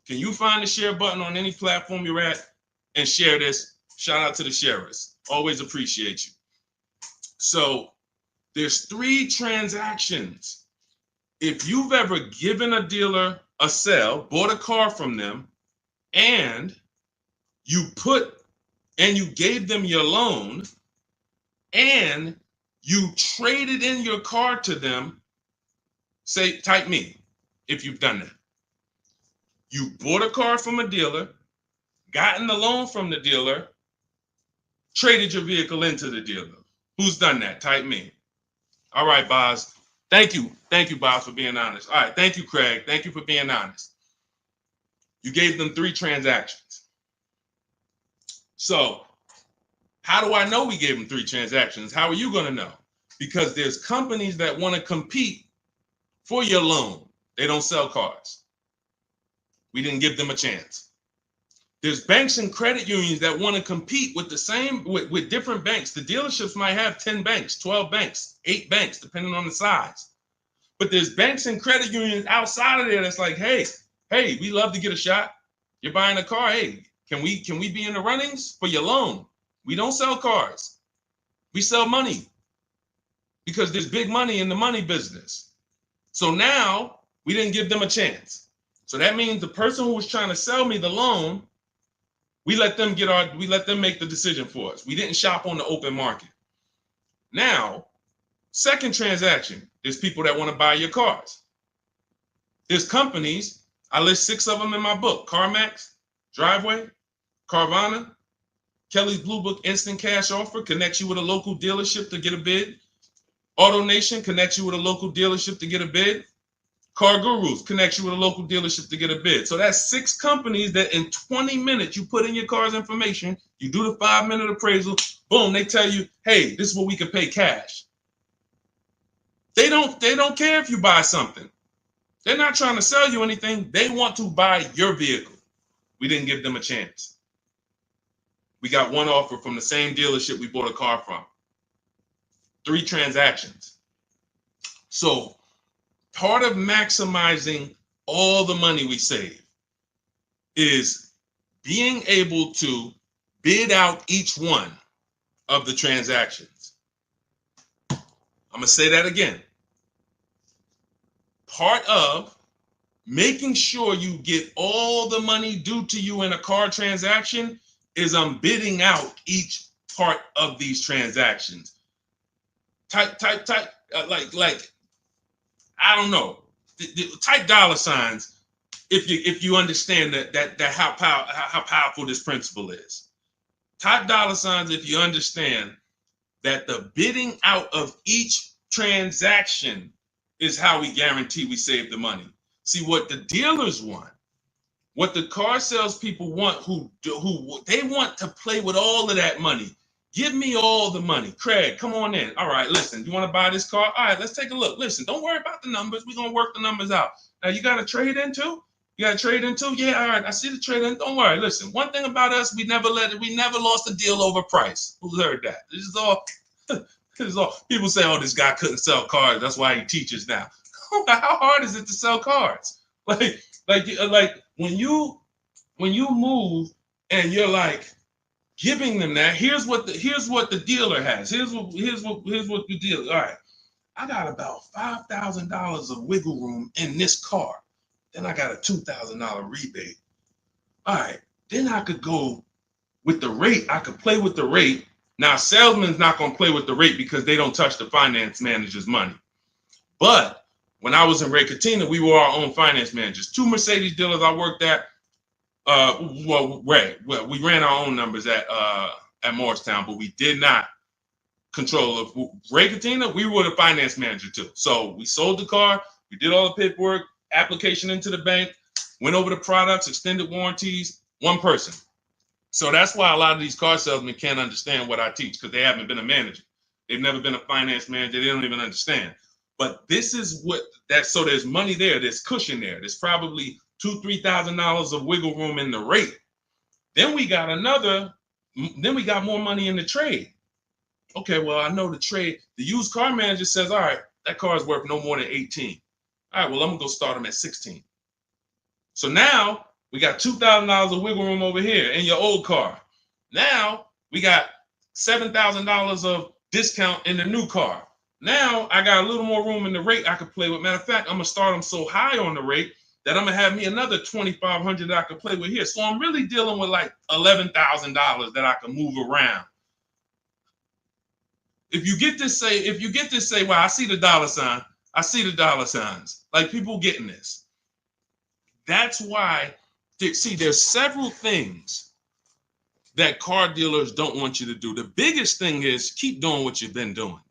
Can you find the share button on any platform you're at and share this? Shout out to the sharers. Always appreciate you. So there's 3 transactions. If you've ever given a dealer a sale, bought a car from them, and you gave them your loan, and you traded in your car to them, say, type me if you've done that. You bought a car from a dealer, gotten the loan from the dealer, traded your vehicle into the dealer. Who's done that? Type me. All right, Boz. Thank you. Thank you, Boz, for being honest. All right. Thank you, Craig. Thank you for being honest. You gave them 3 transactions. So how do I know we gave them 3 transactions? How are you going to know? Because there's companies that want to compete for your loan. They don't sell cars. We didn't give them a chance. There's banks and credit unions that want to compete with the same, with different banks. The dealerships might have 10 banks, 12 banks, 8 banks, depending on the size. But there's banks and credit unions outside of there that's like, hey, we love to get a shot. You're buying a car. Hey, can we be in the runnings for your loan? We don't sell cars. We sell money because there's big money in the money business. So now we didn't give them a chance. So that means the person who was trying to sell me the loan, we let them make the decision for us. We didn't shop on the open market. Now, second transaction, there's people that want to buy your cars. There's companies, I list 6 of them in my book: CarMax, Driveway, Carvana, Kelly's Blue Book Instant Cash Offer connects you with a local dealership to get a bid. AutoNation connects you with a local dealership to get a bid. Car Gurus connects you with a local dealership to get a bid. So that's 6 companies that in 20 minutes you put in your car's information, you do the 5-minute appraisal, boom, they tell you, hey, this is what we can pay cash. They don't care if you buy something. They're not trying to sell you anything. They want to buy your vehicle. We didn't give them a chance. We got 1 offer from the same dealership we bought a car from. 3 transactions. So part of maximizing all the money we save is being able to bid out each one of the transactions. I'm going to say that again. Part of making sure you get all the money due to you in a car transaction is I'm bidding out each part of these transactions. Type, like, I don't know. Type $signs if you understand that how powerful this principle is. Type $signs if you understand that the bidding out of each transaction is how we guarantee we save the money. See, what the dealers want, what the car salespeople want, who they want to play with all of that money. Give me all the money. Craig, come on in. All right, listen, you want to buy this car? All right, let's take a look. Listen, don't worry about the numbers. We're going to work the numbers out. Now, you got a trade in too? You got a trade in too? Yeah, all right, I see the trade in. Don't worry. Listen, one thing about us, we never lost a deal over price. Who's heard that? This is all people say, oh, this guy couldn't sell cars. That's why he teaches now. How hard is it to sell cars? Like when you move and you're like giving them that, here's what the dealer has. Here's what the dealer. All right, I got about $5,000 of wiggle room in this car. Then I got a $2,000 rebate. All right, then I could go with the rate. I could play with the rate Now, salesman's not going to play with the rate because they don't touch the finance manager's money. But when I was in Ray Katina, we were our own finance managers. 2 Mercedes dealers I worked at. We ran our own numbers at Morristown, but we did not control of Ray Katina. We were the finance manager too. So we sold the car, we did all the paperwork, application into the bank, went over the products, extended warranties, one person. So that's why a lot of these car salesmen can't understand what I teach, because they haven't been a manager. They've never been a finance manager. They don't even understand. But this is what that. So there's money there. There's cushion there. There's probably $2,000-$3,000 of wiggle room in the rate. Then we got more money in the trade. Okay, well, I know the trade. The used car manager says, all right, that car is worth no more than 18. All right, well, I'm gonna go start them at 16. So now we got $2,000 of wiggle room over here in your old car. Now we got $7,000 of discount in the new car. Now I got a little more room in the rate I could play with. Matter of fact, I'm gonna start them so high on the rate that I'm gonna have me another $2,500 that I could play with here. So I'm really dealing with like $11,000 that I can move around. If you get this, say, well, I see the dollar sign. I see the dollar signs. Like, people getting this. That's why, see, there's several things that car dealers don't want you to do. The biggest thing is keep doing what you've been doing.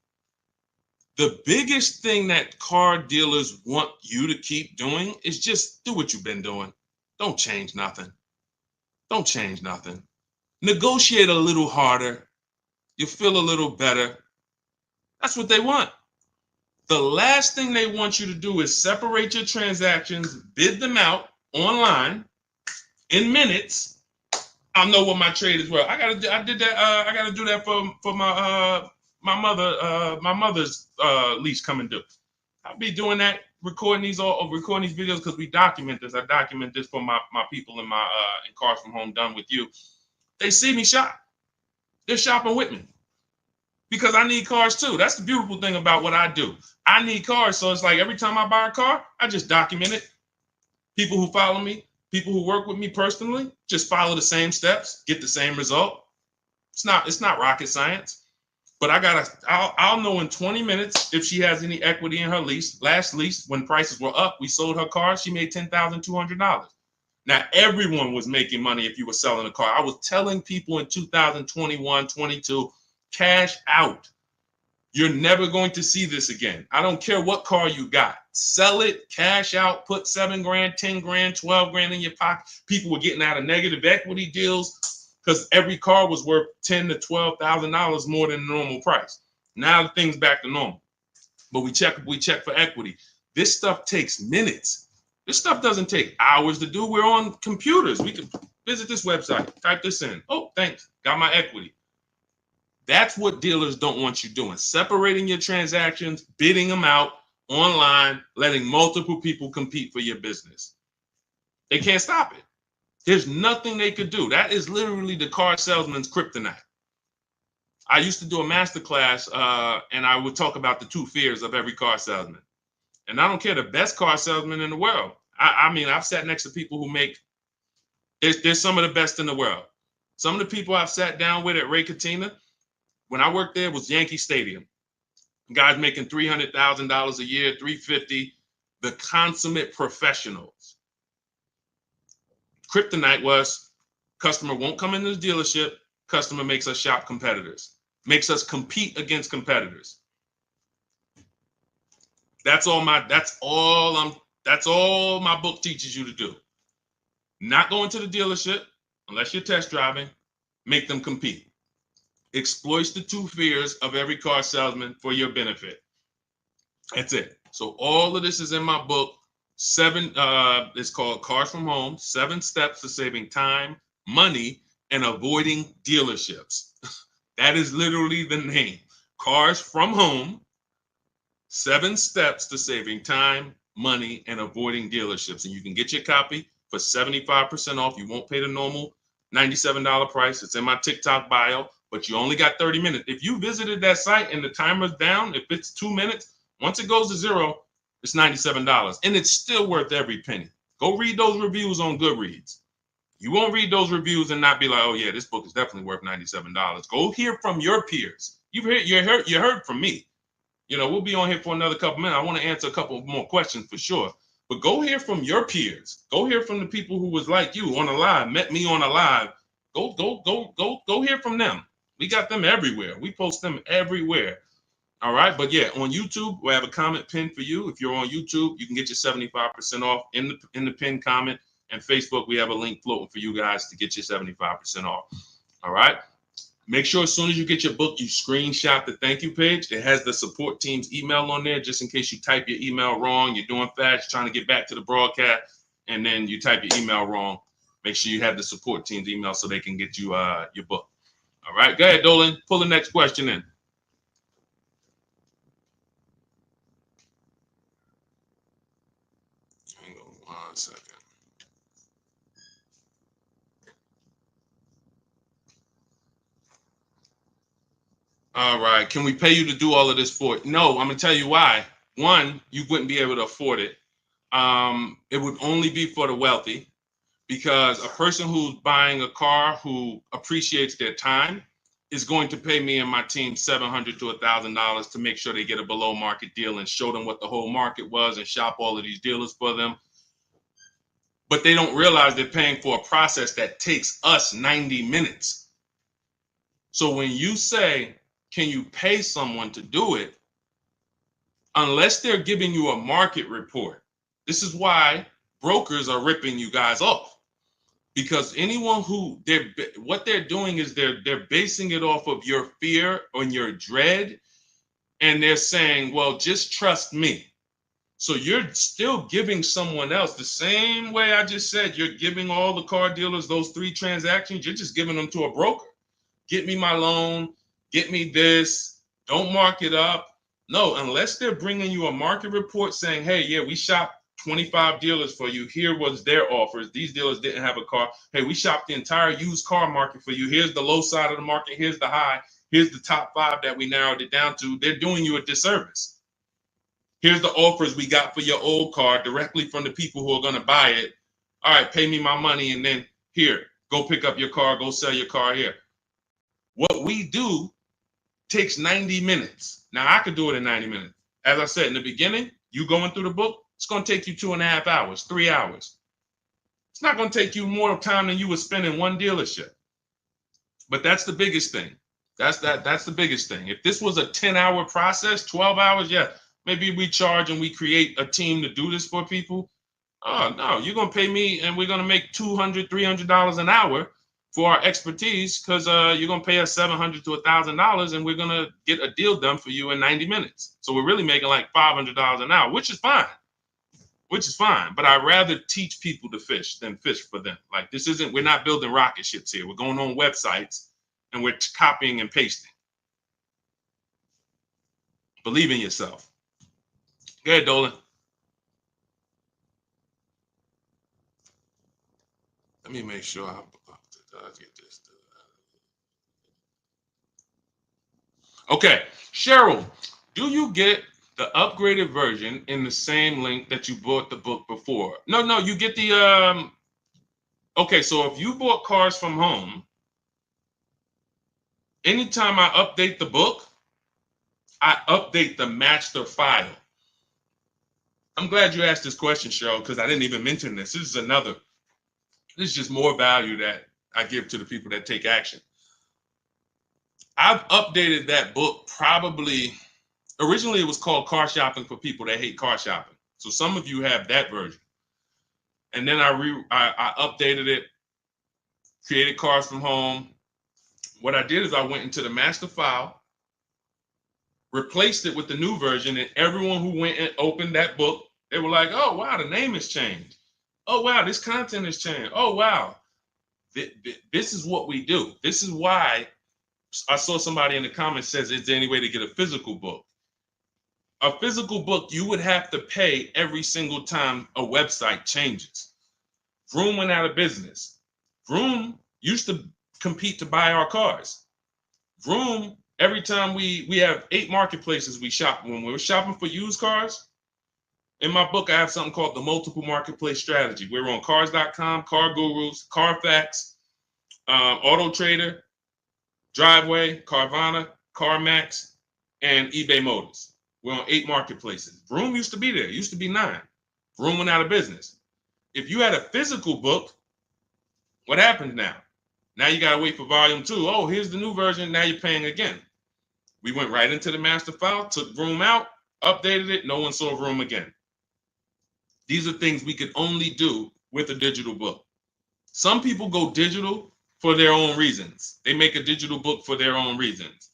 The biggest thing that car dealers want you to keep doing is just do what you've been doing. Don't change nothing. Don't change nothing. Negotiate a little harder. You feel a little better. That's what they want. The last thing they want you to do is separate your transactions, bid them out online in minutes. I know what my trade is worth. I gotta do that for my mother's lease coming due. I'll be doing that, recording these videos because we document this. I document this for my people in Cars from Home Done With You. They see me shop. They're shopping with me because I need cars too. That's the beautiful thing about what I do. I need cars, so it's like every time I buy a car, I just document it. People who follow me, people who work with me personally, just follow the same steps, get the same result. It's not rocket science. But I'll know in 20 minutes if she has any equity in her lease. Last lease, when prices were up, we sold her car. She made $10,200. Now, everyone was making money if you were selling a car. I was telling people in 2021, 22, cash out. You're never going to see this again. I don't care what car you got. Sell it, cash out, put $7 grand, 10 grand, 12 grand in your pocket. People were getting out of negative equity deals because every car was worth $10,000 to $12,000 more than the normal price. Now the thing's back to normal. But we check for equity. This stuff takes minutes. This stuff doesn't take hours to do. We're on computers. We can visit this website, type this in. Oh, thanks. Got my equity. That's what dealers don't want you doing. Separating your transactions, bidding them out online, letting multiple people compete for your business. They can't stop it. There's nothing they could do. That is literally the car salesman's kryptonite. I used to do a masterclass and I would talk about the 2 fears of every car salesman. And I don't care, the best car salesman in the world. I mean, I've sat next to people who make, there's some of the best in the world. Some of the people I've sat down with at Ray Katina, when I worked there, was Yankee Stadium. Guys making $300,000 a year, $350,000, the consummate professionals. Kryptonite was customer won't come into the dealership. Customer makes us shop competitors, makes us compete against competitors. That's all my book teaches you to do. Not going to the dealership unless you're test driving, make them compete. Exploits the 2 fears of every car salesman for your benefit. That's it. So all of this is in my book. 7, it's called Cars from Home, 7 Steps to Saving Time, Money, and Avoiding Dealerships. That is literally the name. Cars from Home, 7 Steps to Saving Time, Money, and Avoiding Dealerships. And you can get your copy for 75% off. You won't pay the normal $97 price. It's in my TikTok bio, but you only got 30 minutes. If you visited that site and the timer's down, if it's 2 minutes, once it goes to 0, it's $97. And it's still worth every penny. Go read those reviews on Goodreads. You won't read those reviews and not be like, oh yeah, this book is definitely worth $97. Go hear from your peers. You heard from me. You know, we'll be on here for another couple minutes. I want to answer a couple more questions for sure. But go hear from your peers. Go hear from the people who was like you on a live, met me on a live. Go hear from them. We got them everywhere. We post them everywhere. All right. But yeah, on YouTube, we have a comment pinned for you. If you're on YouTube, you can get your 75% off in the pinned comment. And Facebook, we have a link floating for you guys to get your 75% off. All right. Make sure as soon as you get your book, you screenshot the thank you page. It has the support team's email on there, just in case you type your email wrong. You're doing fast, trying to get back to the broadcast, and then you type your email wrong. Make sure you have the support team's email so they can get you your book. All right, go ahead, Dolan. Pull the next question in. Hang on 1 second. All right. Can we pay you to do all of this for it? No, I'm gonna tell you why. One, you wouldn't be able to afford it. It would only be for the wealthy, because a person who's buying a car who appreciates their time is going to pay me and my team $700 to $1,000 to make sure they get a below market deal and show them what the whole market was and shop all of these dealers for them. But they don't realize they're paying for a process that takes us 90 minutes. So when you say, can you pay someone to do it? Unless they're giving you a market report. This is why brokers are ripping you guys off, because anyone who what they're doing is they're basing it off of your fear and your dread, and they're saying, well, just trust me. So you're still giving someone else the same way I just said. You're giving all the car dealers those 3 transactions. You're just giving them to a broker. Get me my loan. Get me this, don't mark it up. No, unless they're bringing you a market report saying, hey, yeah, we shopped 25 dealers for you. Here was their offers. These dealers didn't have a car. Hey, we shopped the entire used car market for you. Here's the low side of the market. Here's the high. Here's the top 5 that we narrowed it down to. They're doing you a disservice. Here's the offers we got for your old car directly from the people who are going to buy it. All right, pay me my money, and then here, go pick up your car, go sell your car here. What we do takes 90 minutes. Now, I could do it in 90 minutes. As I said in the beginning, you going through the book, it's going to take you 2.5 hours, 3 hours. It's not going to take you more time than you would spend in one dealership. But that's the biggest thing. That's the biggest thing. If this was a 10-hour process, 12 hours, yeah, maybe we charge and we create a team to do this for people. Oh, no, you're going to pay me and we're going to make $200, $300 an hour for our expertise, because you're going to pay us $700 to $1,000 and we're going to get a deal done for you in 90 minutes. So we're really making like $500 an hour, which is fine. But I'd rather teach people to fish than fish for them. Like, we're not building rocket ships here. We're going on websites and we're copying and pasting. Believe in yourself. Go ahead, Dolan. Let me make sure I get this. Okay, Cheryl, do you get the upgraded version in the same link that you bought the book before? No, you get the okay, so if you bought Cars from Home, anytime I update the book, I update the master file. I'm glad you asked this question, Cheryl, because I didn't even mention this. This is just more value that I give to the people that take action. I've updated that book probably, originally it was called Car Shopping for People That Hate Car Shopping. So some of you have that version. And then I updated it, created Cars from Home. What I did is I went into the master file, replaced it with the new version, and everyone who went and opened that book, they were like, oh, wow, the name has changed. Oh, wow, this content has changed. Oh, wow. This is what we do. This is why I saw somebody in the comments says, is there any way to get a physical book? A physical book, you would have to pay every single time a website changes. Vroom went out of business. Vroom used to compete to buy our cars. Vroom, every time we have 8 marketplaces we shop. When we were shopping for used cars, In my book, I have something called the multiple marketplace strategy. We're on cars.com, Car Gurus, Carfax, Auto Trader, Driveway, Carvana, CarMax, and eBay Motors. We're on 8 marketplaces. Vroom used to be there. It used to be 9. Vroom went out of business. If you had a physical book, what happens now? Now you got to wait for volume 2. Oh, here's the new version. Now you're paying again. We went right into the master file, took Vroom out, updated it. No one saw Vroom again. These are things we could only do with a digital book. Some people go digital for their own reasons. They make a digital book for their own reasons.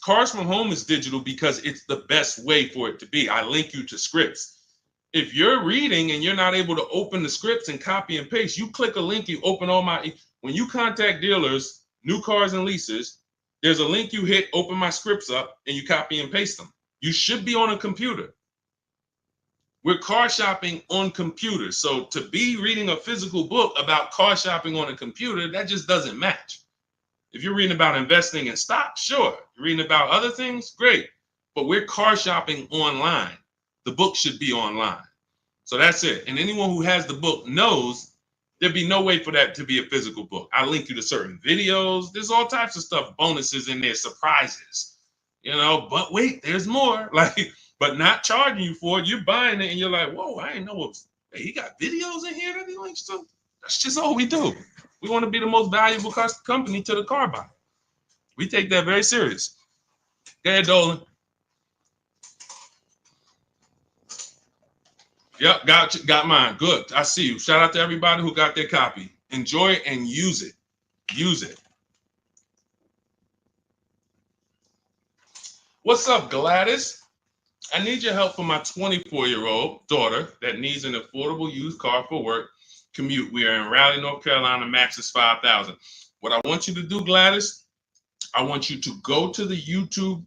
Cars from Home is digital because it's the best way for it to be. I link you to scripts. If you're reading and you're not able to open the scripts and copy and paste, you click a link, you open all my, when you contact dealers, new cars and leases, there's a link you hit, open my scripts up, and you copy and paste them. You should be on a computer. We're car shopping on computers. So to be reading a physical book about car shopping on a computer, that just doesn't match. If you're reading about investing in stocks, sure. You're reading about other things, great. But we're car shopping online. The book should be online. So that's it. And anyone who has the book knows there'd be no way for that to be a physical book. I link you to certain videos. There's all types of stuff, bonuses in there, surprises, but wait, there's more. But not charging you for it. You're buying it and you're like, whoa, I didn't know he got videos in here that he likes to. That's just all we do. We want to be the most valuable company to the car buyer. We take that very serious. Go ahead, Dolan. Yep, got mine. Good. I see you. Shout out to everybody who got their copy. Enjoy it and use it. Use it. What's up, Gladys? I need your help for my 24-year-old daughter that needs an affordable used car for work commute. We are in Raleigh, North Carolina. Max is $5,000. What I want you to do, Gladys, I want you to go to the YouTube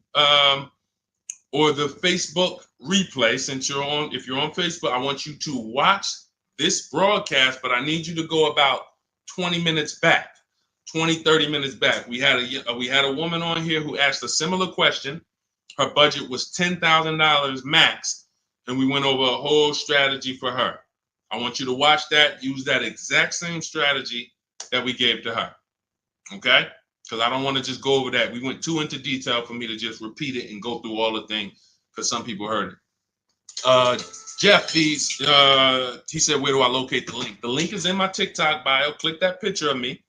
or the Facebook replay. If you're on Facebook, I want you to watch this broadcast, but I need you to go about 20 minutes back, 30 minutes back. We had a woman on here who asked a similar question. Her budget was $10,000 max, and we went over a whole strategy for her. I want you to watch that, use that exact same strategy that we gave to her, okay? Because I don't want to just go over that. We went too into detail for me to just repeat it and go through all the things because some people heard it. Jeff, he said, where do I locate the link? The link is in my TikTok bio. Click that picture of me.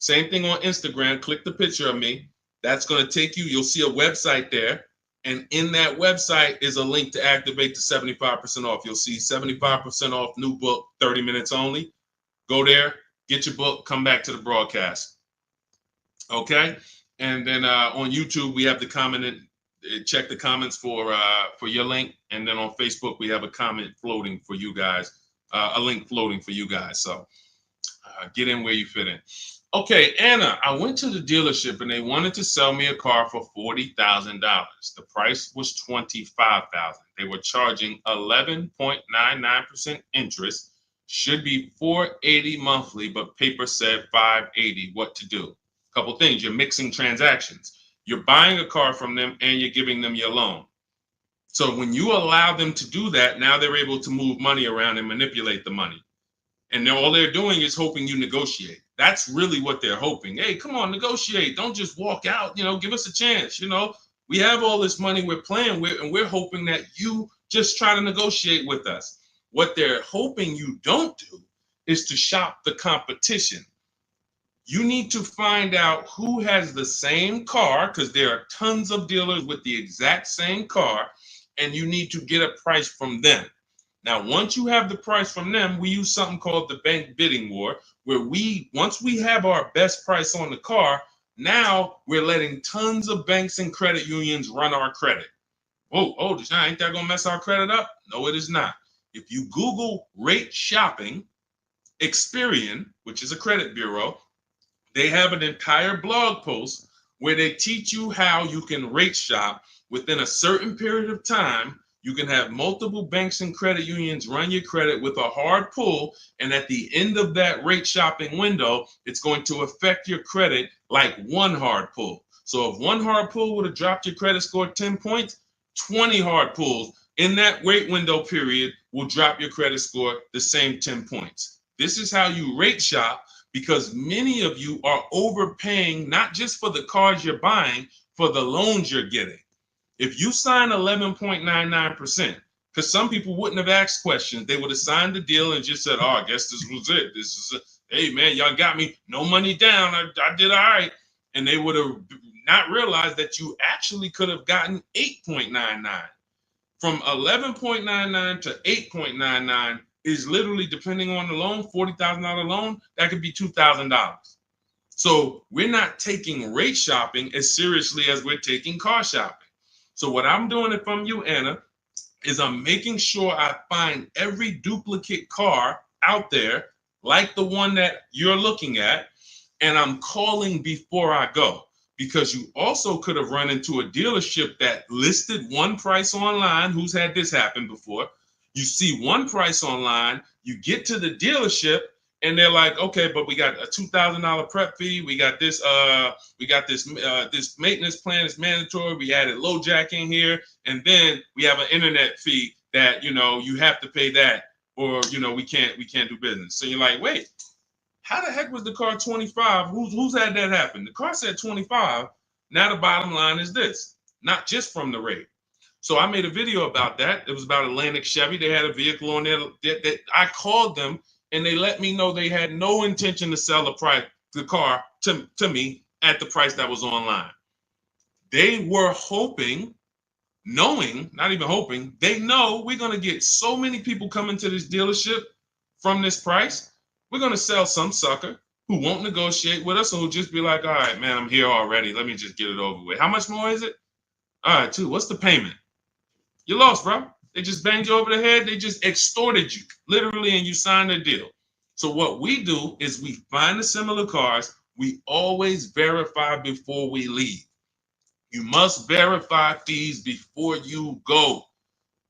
Same thing on Instagram. Click the picture of me. That's going to take you. You'll see a website there. And in that website is a link to activate the 75% off. You'll see 75% off new book, 30 minutes only. Go there, get your book, come back to the broadcast. Okay? And then on YouTube, we have the comment. Check the comments for your link. And then on Facebook, we have a comment floating for you guys, a link floating for you guys. So get in where you fit in. Okay, Anna, I went to the dealership and they wanted to sell me a car for $40,000. The price was $25,000. They were charging 11.99% interest. Should be $480 monthly, but paper said $580. What to do? A couple things. You're mixing transactions. You're buying a car from them and you're giving them your loan. So when you allow them to do that, now they're able to move money around and manipulate the money. And all they're doing is hoping you negotiate. That's really what they're hoping. Hey, come on, negotiate. Don't just walk out. Give us a chance. We have all this money we're playing with, and we're hoping that you just try to negotiate with us. What they're hoping you don't do is to shop the competition. You need to find out who has the same car, because there are tons of dealers with the exact same car, and you need to get a price from them. Now, once you have the price from them, we use something called the bank bidding war, where once we have our best price on the car, now we're letting tons of banks and credit unions run our credit. Oh, Deshone, ain't that gonna mess our credit up? No, it is not. If you Google rate shopping, Experian, which is a credit bureau, they have an entire blog post where they teach you how you can rate shop within a certain period of time. You can have multiple banks and credit unions run your credit with a hard pull, and at the end of that rate shopping window, it's going to affect your credit like one hard pull. So if one hard pull would have dropped your credit score 10 points, 20 hard pulls in that wait window period will drop your credit score the same 10 points. This is how you rate shop, because many of you are overpaying, not just for the cars you're buying, for the loans you're getting. If you sign 11.99%, because some people wouldn't have asked questions, they would have signed the deal and just said, oh, I guess this was it. This is hey man, y'all got me, no money down. I did all right. And they would have not realized that you actually could have gotten 8.99. From 11.99 to 8.99 is literally, depending on the loan, $40,000 loan, that could be $2,000. So we're not taking rate shopping as seriously as we're taking car shopping. So what I'm doing it from you, Anna, is I'm making sure I find every duplicate car out there, like the one that you're looking at, and I'm calling before I go. Because you also could have run into a dealership that listed one price online. Who's had this happen before? You see one price online, you get to the dealership, and they're like, okay, but we got a $2,000 prep fee. We got this this maintenance plan is mandatory. We added low jack in here, and then we have an internet fee that you have to pay that, or we can't do business. So you're like, wait, how the heck was the car 25? Who's had that happen? The car said 25. Now the bottom line is this, not just from the rate. So I made a video about that. It was about Atlantic Chevy. They had a vehicle on there that I called them, and they let me know they had no intention to sell the car to me at the price that was online. They were hoping, knowing, not even hoping, they know we're going to get so many people coming to this dealership from this price. We're going to sell some sucker who won't negotiate with us, and who'll just be like, all right, man, I'm here already. Let me just get it over with. How much more is it? All right, two. What's the payment? You lost, bro. They just banged you over the head. They just extorted you, literally, and you signed a deal. So what we do is we find the similar cars. We always verify before we leave. You must verify fees before you go,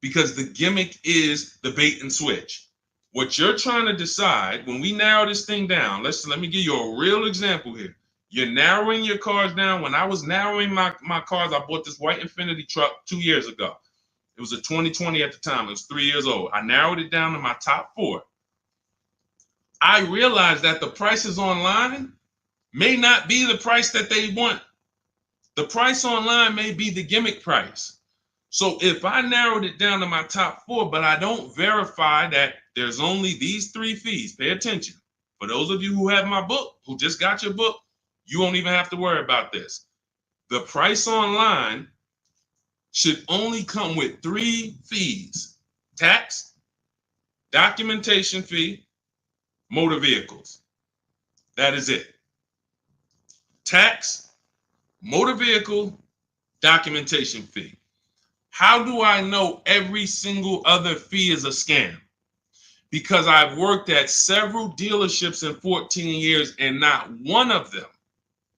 because the gimmick is the bait and switch. What you're trying to decide, when we narrow this thing down, let me give you a real example here. You're narrowing your cars down. When I was narrowing my cars, I bought this white Infiniti truck 2 years ago. It was a 2020 at the time. It was 3 years old. I narrowed it down to my top 4. I realized that the prices online may not be the price that they want. The price online may be the gimmick price. So if I narrowed it down to my top 4, but I don't verify that there's only these 3 fees, pay attention. For those of you who have my book, who just got your book, you won't even have to worry about this. The price online should only come with 3 fees: tax, documentation fee, motor vehicles. That is it. Tax, motor vehicle, documentation fee. How do I know every single other fee is a scam? Because I've worked at several dealerships in 14 years, and not one of them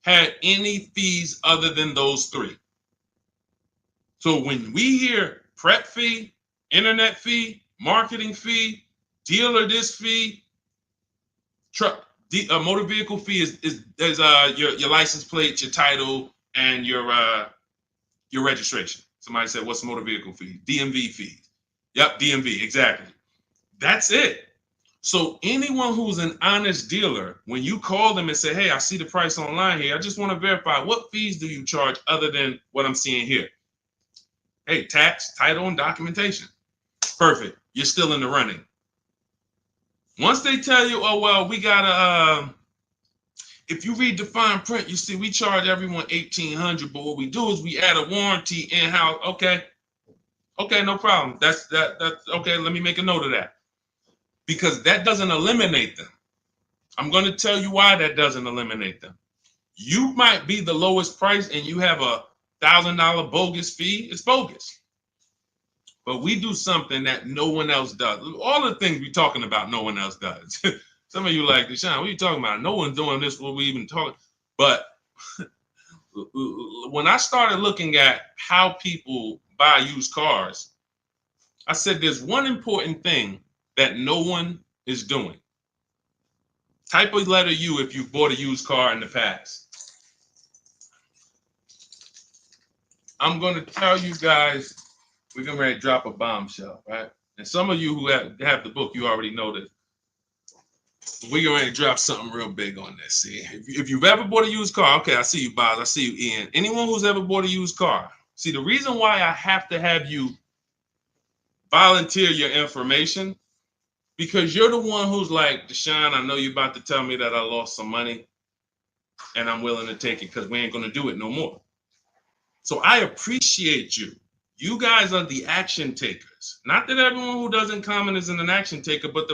had any fees other than those 3. So when we hear prep fee, internet fee, marketing fee, dealer this fee, motor vehicle fee is your license plate, your title, and your registration. Somebody said, what's motor vehicle fee? DMV fee. Yep, DMV, exactly. That's it. So anyone who's an honest dealer, when you call them and say, hey, I see the price online here, I just want to verify, what fees do you charge other than what I'm seeing here? Hey, tax, title, and documentation. Perfect. You're still in the running. Once they tell you, oh, well, we got to, if you read the fine print, you see we charge everyone $1,800, but what we do is we add a warranty in-house. Okay, no problem. That's okay. Let me make a note of that, because that doesn't eliminate them. I'm going to tell you why that doesn't eliminate them. You might be the lowest price and you have a $1,000 bogus fee. It's bogus. But we do something that no one else does. All the things we're talking about, no one else does. Some of you like, Deshone, what are you talking about? No one's doing this, what we even talking. But when I started looking at how people buy used cars, I said there's one important thing that no one is doing. Type a letter U if you've bought a used car in the past. I'm going to tell you guys we're getting ready to drop a bombshell, right? And some of you who have the book, you already know this. We're going to drop something real big on this. See, if you've ever bought a used car, okay, I see you, Boz. I see you, Ian. Anyone who's ever bought a used car, see, the reason why I have to have you volunteer your information, because you're the one who's like, Deshone, I know you're about to tell me that I lost some money, and I'm willing to take it because we ain't going to do it no more. So I appreciate you. You guys are the action takers. Not that everyone who doesn't comment is an action taker, but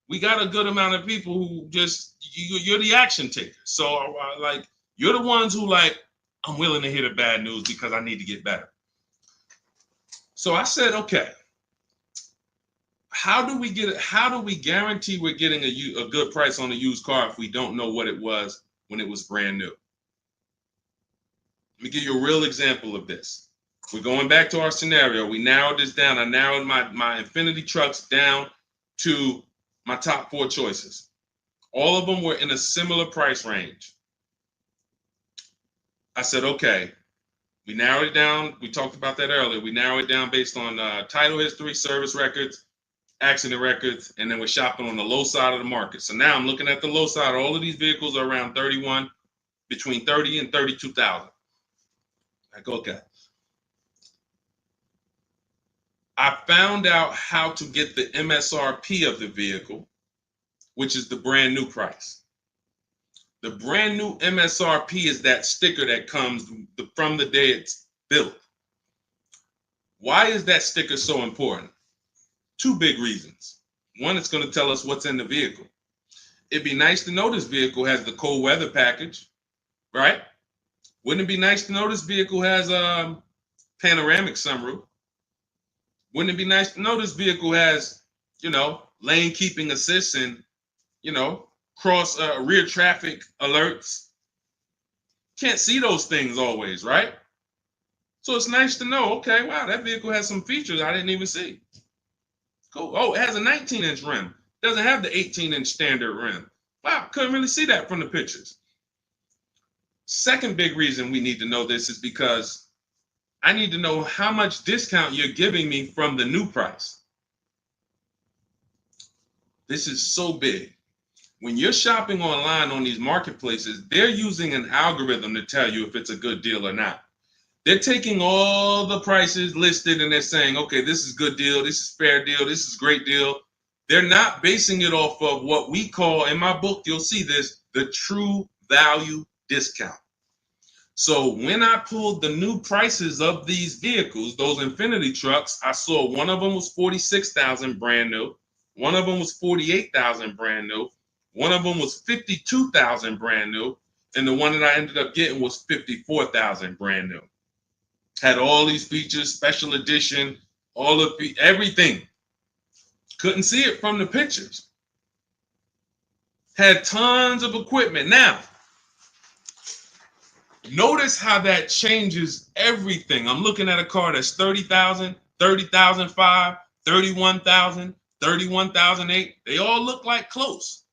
we got a good amount of people who just, you're the action takers. So like, you're the ones who like, I'm willing to hear the bad news because I need to get better. So I said, okay, how do we guarantee we're getting a good price on a used car if we don't know what it was when it was brand new? Let me give you a real example of this. We're going back to our scenario. We narrowed this down. I narrowed my Infinity trucks down to my top 4 choices. All of them were in a similar price range. I said, okay, we narrowed it down. We talked about that earlier. We narrowed it down based on title history, service records, accident records, and then we're shopping on the low side of the market. So now I'm looking at the low side. All of these vehicles are around between 30 and 32,000. Like, okay. I found out how to get the MSRP of the vehicle, which is the brand new price. The brand new MSRP is that sticker that comes from the day it's built. Why is that sticker so important? 2 big reasons. One, it's going to tell us what's in the vehicle. It'd be nice to know this vehicle has the cold weather package, right? Wouldn't it be nice to know this vehicle has a panoramic sunroof? Wouldn't it be nice to know this vehicle has, lane keeping assist and, cross rear traffic alerts? Can't see those things always, right? So it's nice to know, okay, wow, that vehicle has some features I didn't even see. Cool. Oh, it has a 19-inch rim. Doesn't have the 18-inch standard rim. Wow, couldn't really see that from the pictures. Second big reason we need to know this is because I need to know how much discount you're giving me from the new price. This is so big. When you're shopping online on these marketplaces, they're using an algorithm to tell you if it's a good deal or not. They're taking all the prices listed and they're saying, okay, this is good deal, this is fair deal, this is great deal. They're not basing it off of what we call, in my book, you'll see this, the true value discount. So when I pulled the new prices of these vehicles, those Infinity trucks, I saw one of them was $46,000 brand new. One of them was $48,000 brand new. One of them was $52,000 brand new. And the one that I ended up getting was $54,000 brand new. Had all these features, special edition, everything. Couldn't see it from the pictures. Had tons of equipment. Now, notice how that changes everything. I'm looking at a car that's 30,000, 30,005, 31,000, 31,008. They all look like close.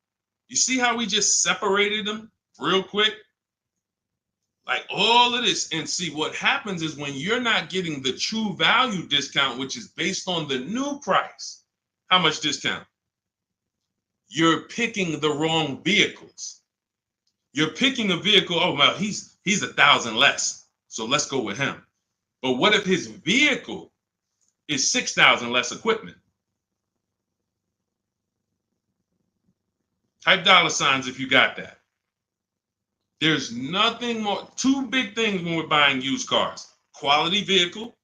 You see how we just separated them real quick? Like all of this. And see, what happens is when you're not getting the true value discount, which is based on the new price, how much discount? You're picking the wrong vehicles. You're picking a vehicle, oh, well, he's 1,000 less, so let's go with him. But what if his vehicle is 6,000 less equipment? Type $signs if you got that. There's nothing more. 2 big things when we're buying used cars. Quality vehicle.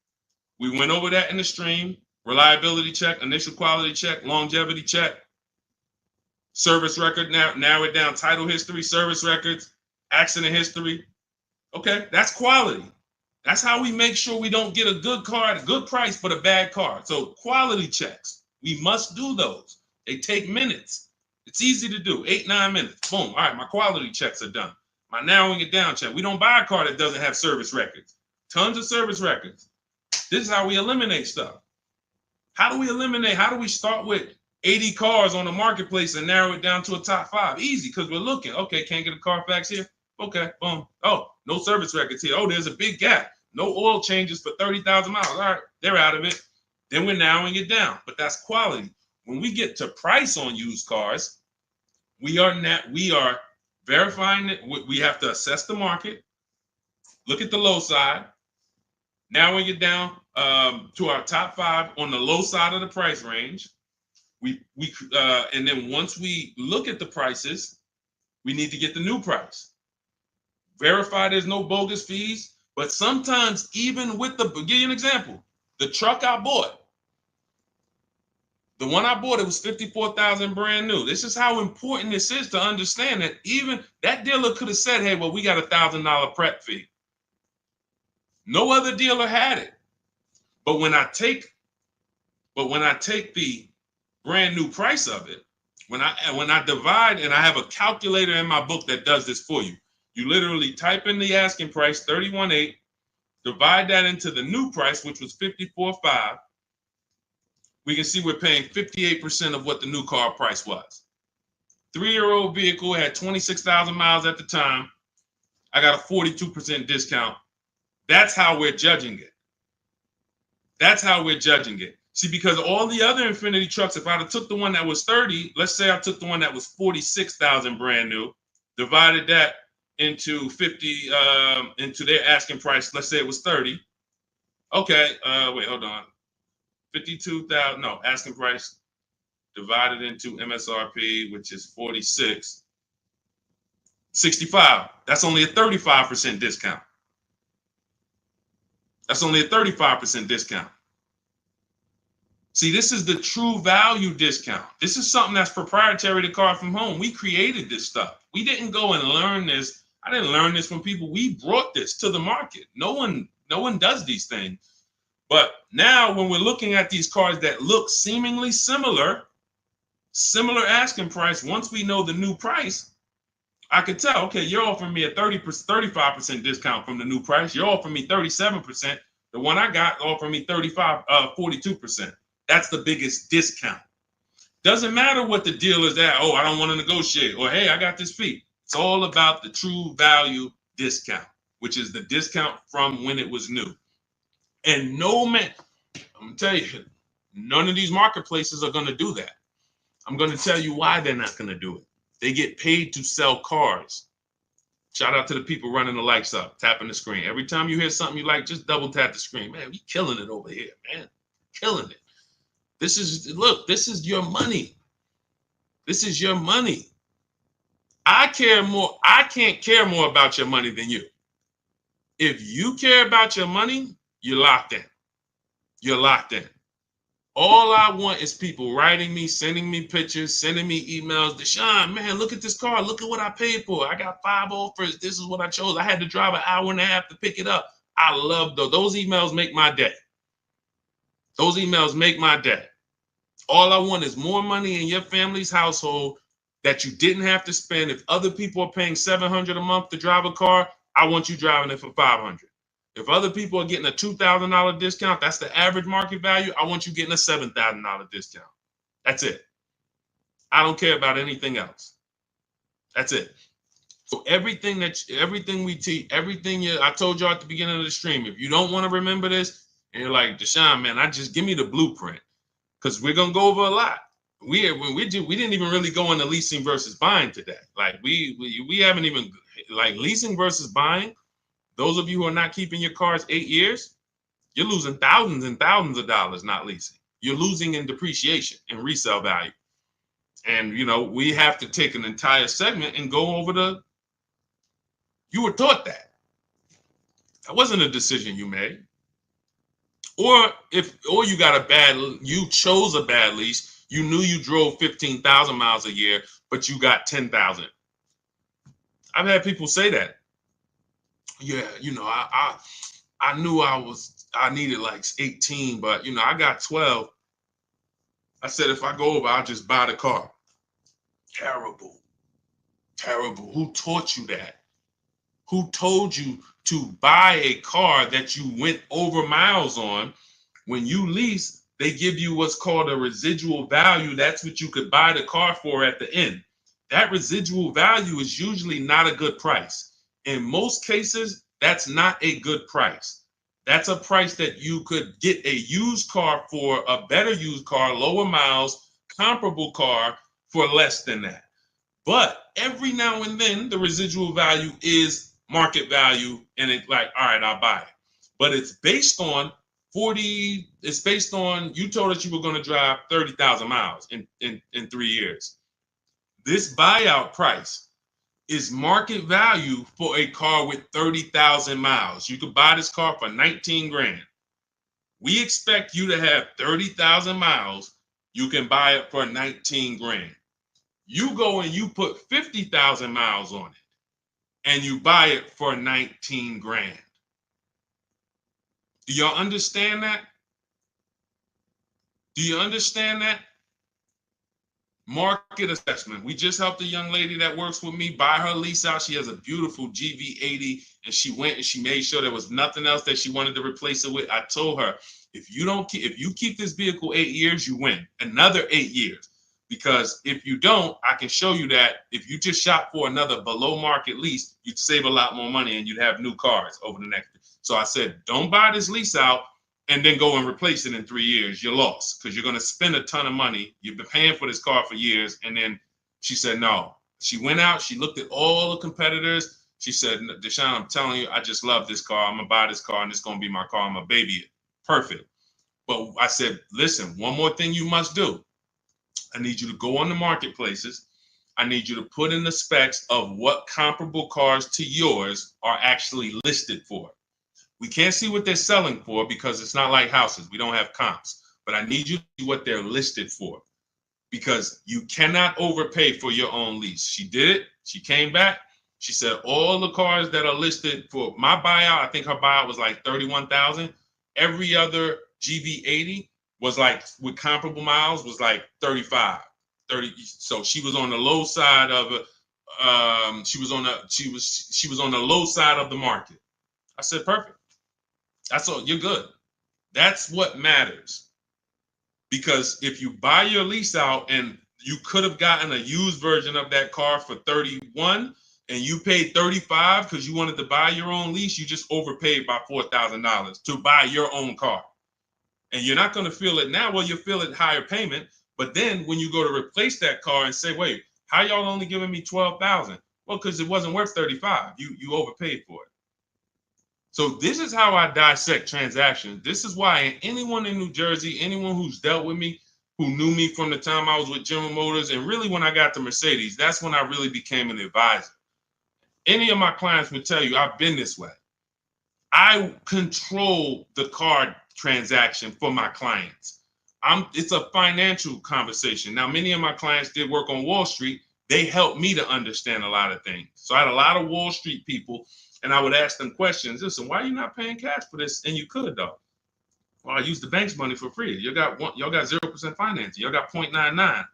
We went over that in the stream. Reliability check, initial quality check, longevity check. Service record, narrow it down. Title history, service records, accident history. Okay, that's quality. That's how we make sure we don't get a good car at a good price, but a bad car. So quality checks, we must do those. They take minutes. It's easy to do, 8-9 minutes. Boom, all right, my quality checks are done. My narrowing it down check. We don't buy a car that doesn't have service records. Tons of service records. This is how we eliminate stuff. How do we eliminate? How do we start with 80 cars on the marketplace and narrow it down to a top 5? Easy, because we're looking. Okay, can't get a Carfax here. Okay, boom. Oh, no service records here. Oh, there's a big gap. No oil changes for 30,000 miles. All right, they're out of it. Then we're narrowing it down, but that's quality. When we get to price on used cars, we are verifying it. We have to assess the market, look at the low side, narrowing it down to our top 5 on the low side of the price range. And then once we look at the prices, we need to get the new price. Verify there's no bogus fees, but sometimes even with give you an example, the truck I bought, the one I bought, it was 54,000 brand new. This is how important this is to understand that even that dealer could have said, hey, well, we got $1,000 prep fee. No other dealer had it. But when I take the brand new price of it, when I divide, and I have a calculator in my book that does this for you. You literally type in the asking price, 31.8, divide that into the new price, which was 54.5. We can see we're paying 58% of what the new car price was. 3-year-old vehicle had 26,000 miles at the time. I got a 42% discount. That's how we're judging it. That's how we're judging it. See, because all the other Infiniti trucks, if I'd have took the one that was 30, let's say I took the one that was 46,000 brand new, divided that into 50, into their asking price, let's say it was 30. Okay, wait, hold on. 52,000, no, asking price divided into MSRP, which is 46, 65. That's only a 35% discount. That's only a 35% discount. See, this is the true value discount. This is something that's proprietary to Car From Home. We created this stuff. We didn't go and learn this. I didn't learn this from people. We brought this to the market. No one does these things. But now when we're looking at these cars that look seemingly similar asking price, once we know the new price, I could tell, okay, you're offering me a 35% discount from the new price. You're offering me 37%. The one I got offered me 42%. That's the biggest discount. Doesn't matter what the deal is at. Oh, I don't want to negotiate. Or, hey, I got this fee. It's all about the true value discount, which is the discount from when it was new. And no man, I'm going to tell you, none of these marketplaces are going to do that. I'm going to tell you why they're not going to do it. They get paid to sell cars. Shout out to the people running the lights up, tapping the screen. Every time you hear something you like, just double tap the screen. Man, we killing it over here, man. Killing it. This is your money. This is your money. I can't care more about your money than you. If you care about your money, you're locked in. You're locked in. All I want is people writing me, sending me pictures, sending me emails. Deshone, man, look at this car. Look at what I paid for. I got 5 offers. This is what I chose. I had to drive an hour and a half to pick it up. I love those. Those emails make my day. Those emails make my day. All I want is more money in your family's household that you didn't have to spend. If other people are paying $700 a month to drive a car, I want you driving it for $500. If other people are getting a $2,000 discount, that's the average market value. I want you getting a $7,000 discount. That's it. I don't care about anything else. That's it. So everything we teach, I told you at the beginning of the stream, if you don't want to remember this, and you're like, Deshone, man, just give me the blueprint, because we're gonna go over a lot. We didn't even really go into leasing versus buying today. Like we haven't even, like, leasing versus buying. Those of you who are not keeping your cars 8 years, you're losing thousands and thousands of dollars not leasing. You're losing in depreciation and resale value. And, we have to take an entire segment and go over you were taught that. That wasn't a decision you made. Or you chose a bad lease. You knew you drove 15,000 miles a year, but you got 10,000. I've had people say that. Yeah, I knew I needed like 18, but I got 12. I said, if I go over, I'll just buy the car. Terrible. Who taught you that? Who told you to buy a car that you went over miles on? When you lease, they give you what's called a residual value. That's what you could buy the car for at the end. That residual value is usually not a good price. In most cases, that's not a good price. That's a price that you could get a used car for, a better used car, lower miles, comparable car for less than that. But every now and then the residual value is market value, and it's like, all right, I'll buy it. But it's based on it's based on, you told us you were going to drive 30,000 miles in 3 years. This buyout price is market value for a car with 30,000 miles. You could buy this car for 19 grand. We expect you to have 30,000 miles. You can buy it for 19 grand. You go and you put 50,000 miles on it and you buy it for 19 grand. Do y'all understand that? Do you understand that? Market assessment. We just helped a young lady that works with me buy her lease out. She has a beautiful GV80, and she went and she made sure there was nothing else that she wanted to replace it with. I told her, if you keep this vehicle 8 years, you win another 8 years. Because if you don't, I can show you that if you just shop for another below market lease, you'd save a lot more money and you'd have new cars over the next. So I said, don't buy this lease out and then go and replace it in 3 years. You're lost because you're going to spend a ton of money. You've been paying for this car for years. And then she said, no. She went out. She looked at all the competitors. She said, Deshone, I'm telling you, I just love this car. I'm going to buy this car and it's going to be my car. I'm going to baby it. Perfect. But I said, listen, one more thing you must do. I need you to go on the marketplaces. I need you to put in the specs of what comparable cars to yours are actually listed for. We can't see what they're selling for because it's not like houses. We don't have comps. But I need you to see what they're listed for because you cannot overpay for your own lease. She did it. She came back. She said all the cars that are listed for my buyout, I think her buyout was like 31,000. Every other GV80 was like with comparable miles was like 35, 30. So she was on the low side of it. She was on the low side of the market. I said, perfect. That's all. You're good. That's what matters. Because if you buy your lease out and you could have gotten a used version of that car for 31 and you paid 35 because you wanted to buy your own lease, you just overpaid by $4,000 to buy your own car. And you're not going to feel it now. Well, you'll feel it higher payment. But then when you go to replace that car and say, wait, how y'all only giving me 12,000? Well, because it wasn't worth 35. You overpaid for it. So this is how I dissect transactions. This is why anyone in New Jersey, anyone who's dealt with me, who knew me from the time I was with General Motors, and really when I got to Mercedes, that's when I really became an advisor. Any of my clients would tell you I've been this way. I control the car transaction for my clients. It's a financial conversation. Now, many of my clients did work on Wall Street. They helped me to understand a lot of things. So I had a lot of Wall Street people, and I would ask them questions. Listen, why are you not paying cash for this? And you could, though. Well, I use the bank's money for free. Y'all got 0% financing. Y'all got 0.99. I'm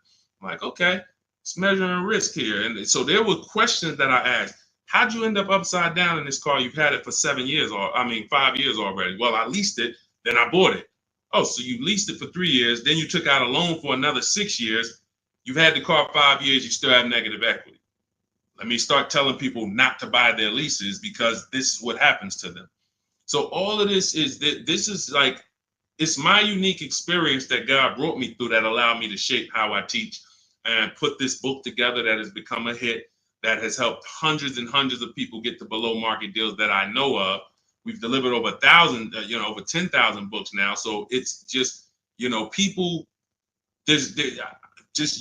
like, okay, it's measuring risk here. And so there were questions that I asked. How'd you end up upside down in this car? You've had it for 5 years already. Well, I leased it, then I bought it. Oh, so you leased it for 3 years, then you took out a loan for another 6 years. You've had the car 5 years, you still have negative equity. Let me start telling people not to buy their leases because this is what happens to them. So all of this is that this is like, it's my unique experience that God brought me through that allowed me to shape how I teach and put this book together that has become a hit, that has helped hundreds and hundreds of people get to below market deals that I know of. We've delivered over 1,000, over 10,000 books now. So it's just, people just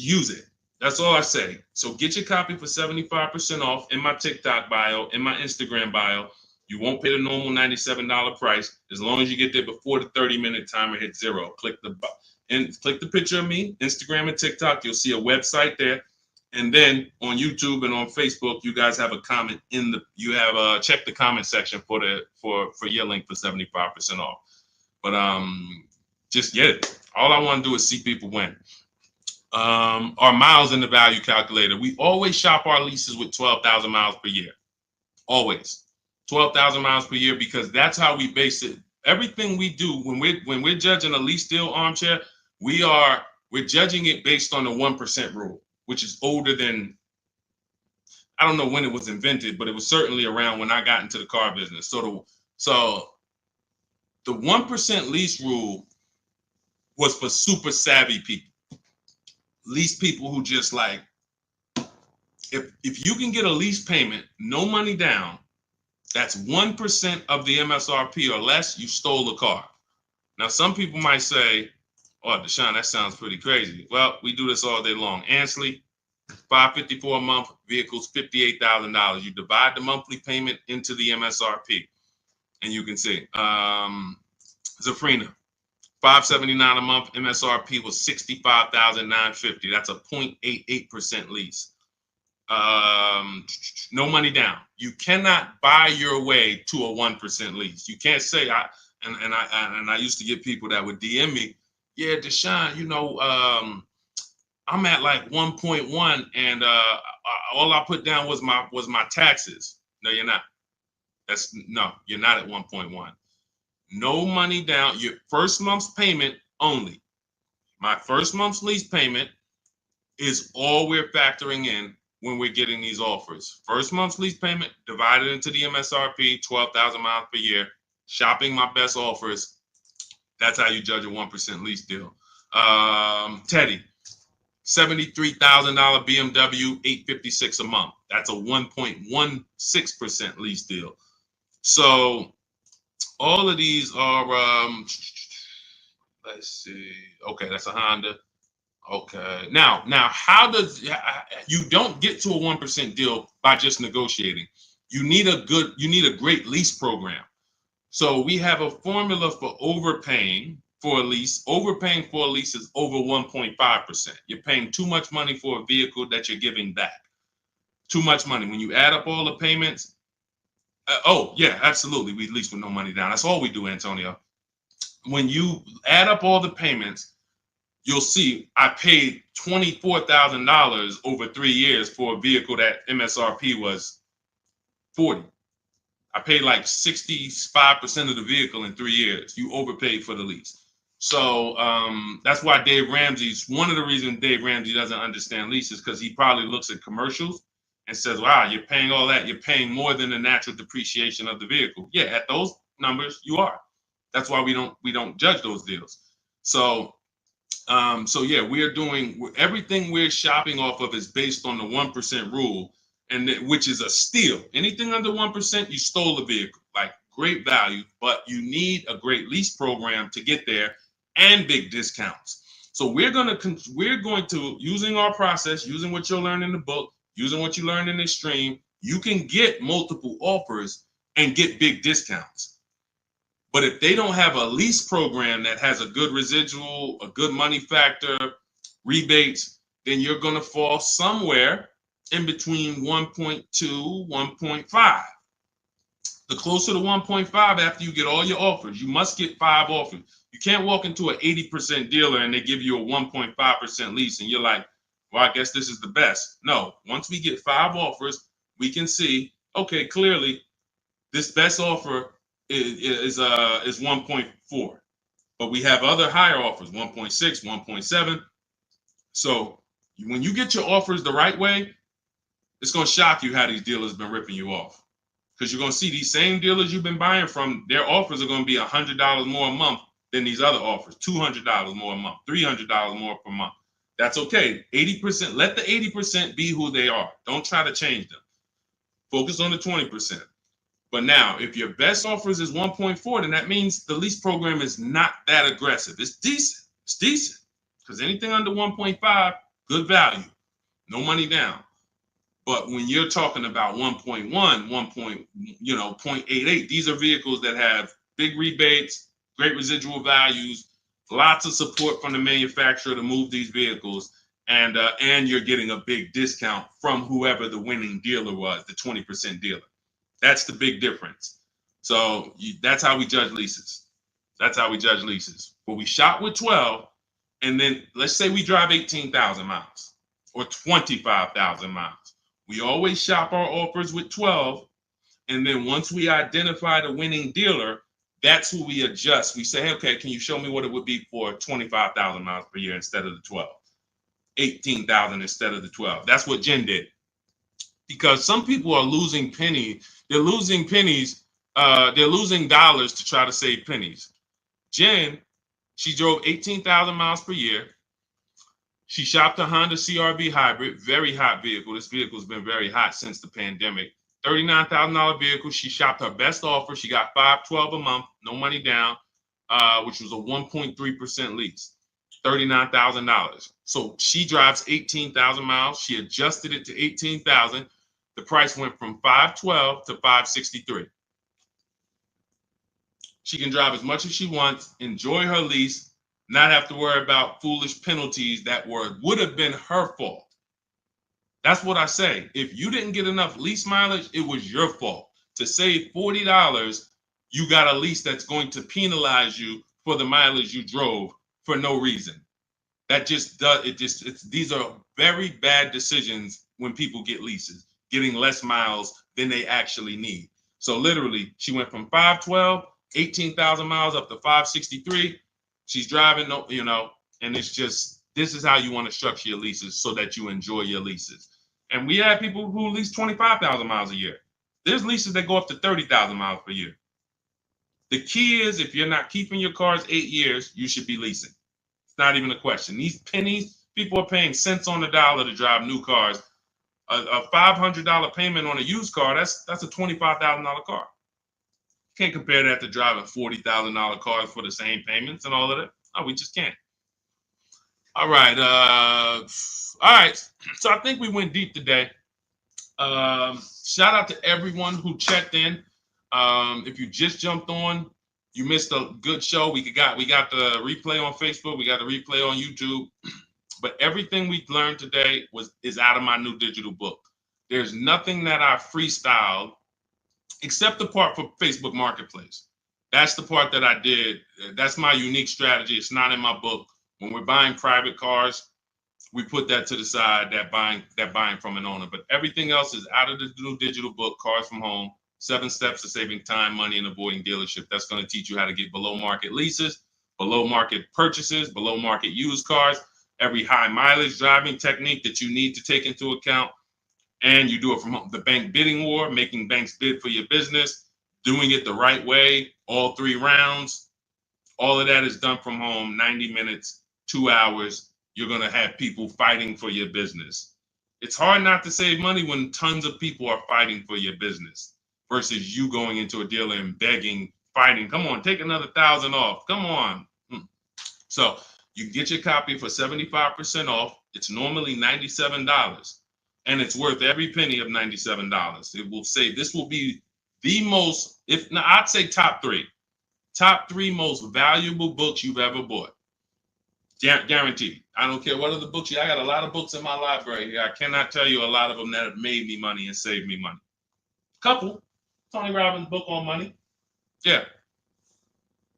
use it. That's all I say. So get your copy for 75% off in my TikTok bio, in my Instagram bio. You won't pay the normal $97 price as long as you get there before the 30-minute timer hits 0. Click the picture of me, Instagram and TikTok. You'll see a website there. And then on YouTube and on Facebook, you guys have a comment check the comment section for your link for 75% off. But just get it. All I want to do is see people win. Our miles in the value calculator. We always shop our leases with 12,000 miles per year. Always 12,000 miles per year, because that's how we base it. Everything we do when we're judging a lease deal, Armchair, we're judging it based on the 1% rule, which is older than, I don't know when it was invented, but it was certainly around when I got into the car business. So The 1% lease rule was for super savvy people. Lease people who just like, if you can get a lease payment, no money down, that's 1% of the MSRP or less, you stole a car. Now, some people might say, oh, Deshone, that sounds pretty crazy. Well, we do this all day long. Ansley, $554 a month, vehicles $58,000. You divide the monthly payment into the MSRP, and you can see. Zafrina, $579 a month, MSRP was $65,950. That's a 0.88% lease. No money down. You cannot buy your way to a 1% lease. You can't say I used to get people that would DM me, yeah, Deshone, you know, I'm at like 1.1 and all I put down was my taxes. No, you're not. You're not at 1.1. No money down. Your first month's payment only. My first month's lease payment is all we're factoring in when we're getting these offers. First month's lease payment divided into the MSRP, 12,000 miles per year. Shopping my best offers. That's how you judge a 1% lease deal. Teddy, $73,000 BMW, $856 a month. That's a 1.16% lease deal. So all of these are, let's see. Okay, that's a Honda. Okay. Now, how does you don't get to a 1% deal by just negotiating? You need a great lease program. So we have a formula for overpaying for a lease. Overpaying for a lease is over 1.5%. You're paying too much money for a vehicle that you're giving back. Too much money. When you add up all the payments, oh yeah, absolutely. We lease with no money down. That's all we do, Antonio. When you add up all the payments, you'll see I paid $24,000 over 3 years for a vehicle that MSRP was 40. I paid like 65% of the vehicle in 3 years. You overpaid for the lease. So that's why one of the reasons Dave Ramsey doesn't understand leases, because he probably looks at commercials and says, wow, you're paying all that. You're paying more than the natural depreciation of the vehicle. Yeah, at those numbers, you are. That's why we don't judge those deals. So yeah, we're doing everything we're shopping off of is based on the 1% rule, and which is a steal. Anything under 1%, you stole a vehicle, like great value, but you need a great lease program to get there and big discounts. So we're going to using our process, using what you'll learn in the book, using what you learn in this stream, you can get multiple offers and get big discounts. But if they don't have a lease program that has a good residual, a good money factor, rebates, then you're going to fall somewhere in between 1.2, 1.5. The closer to 1.5 after you get all your offers, you must get 5 offers. You can't walk into an 80% dealer and they give you a 1.5% lease and you're like, well, I guess this is the best. No, once we get 5 offers, we can see, okay, clearly this best offer is 1.4, but we have other higher offers, 1.6, 1.7. So when you get your offers the right way, it's going to shock you how these dealers been ripping you off, because you're going to see these same dealers you've been buying from, their offers are going to be $100 more a month than these other offers, $200 more a month, $300 more per month. That's okay. 80%, let the 80% be who they are. Don't try to change them. Focus on the 20%. But now, if your best offers is 1.4, then that means the lease program is not that aggressive. It's decent. It's decent. Because anything under 1.5, good value. No money down. But when you're talking about 1.1, 0.88, these are vehicles that have big rebates, great residual values, lots of support from the manufacturer to move these vehicles, and you're getting a big discount from whoever the winning dealer was, the 20% dealer. That's the big difference. So that's how we judge leases. That's how we judge leases. But we shop with 12, and then let's say we drive 18,000 miles or 25,000 miles. We always shop our offers with 12, and then once we identify the winning dealer, that's who we adjust. We say, hey, okay, can you show me what it would be for 25,000 miles per year instead of the 12? 18,000 instead of the 12. That's what Jen did. Because some people are losing pennies. They're losing pennies. They're losing dollars to try to save pennies. Jen, she drove 18,000 miles per year. She shopped a Honda CRV hybrid, very hot vehicle. This vehicle's been very hot since the pandemic. $39,000 vehicle. She shopped her best offer. She got $512 a month, no money down, which was a 1.3% lease. $39,000. So she drives 18,000 miles. She adjusted it to 18,000. The price went from 512 to 563. She can drive as much as she wants, enjoy her lease, not have to worry about foolish penalties that would have been her fault. That's what I say. If you didn't get enough lease mileage, it was your fault. To save $40, you got a lease that's going to penalize you for the mileage you drove for no reason. That just does it. These are very bad decisions when people get leases, getting less miles than they actually need. So literally, she went from 512, 18,000 miles up to 563. She's driving, and it's just, this is how you want to structure your leases so that you enjoy your leases. And we have people who lease 25,000 miles a year. There's leases that go up to 30,000 miles per year. The key is, if you're not keeping your cars 8 years, you should be leasing. It's not even a question. These pennies, people are paying cents on the dollar to drive new cars. A $500 payment on a used car, that's a $25,000 car. Can't compare that to driving $40,000 cars for the same payments and all of that. Oh, we just can't. All right. All right. So I think we went deep today. Shout out to everyone who checked in. If you just jumped on, you missed a good show. We got the replay on Facebook. We got the replay on YouTube. But everything we learned today is out of my new digital book. There's nothing that I freestyled except the part for Facebook Marketplace. That's the part that I did. That's my unique strategy. It's not in my book. When we're buying private cars, we put that to the side, that buying from an owner. But everything else is out of the new digital book, Cars from Home, 7 Steps to Saving Time, Money, and Avoiding Dealership. That's going to teach you how to get below market leases, below market purchases, below market used cars, every high mileage driving technique that you need to take into account. And you do it from home. The bank bidding war, making banks bid for your business, doing it the right way, all 3 rounds. All of that is done from home, 90 minutes, 2 hours. You're going to have people fighting for your business. It's hard not to save money when tons of people are fighting for your business versus you going into a dealer and begging, fighting. Come on, take another $1,000 off. Come on. So you can get your copy for 75% off. It's normally $97. And it's worth every penny of $97. It will say this will be the most, I'd say top 3 most valuable books you've ever bought. Guaranteed. I don't care what other books I got a lot of books in my library. I cannot tell you a lot of them that have made me money and saved me money. Couple. Tony Robbins' book on money. Yeah.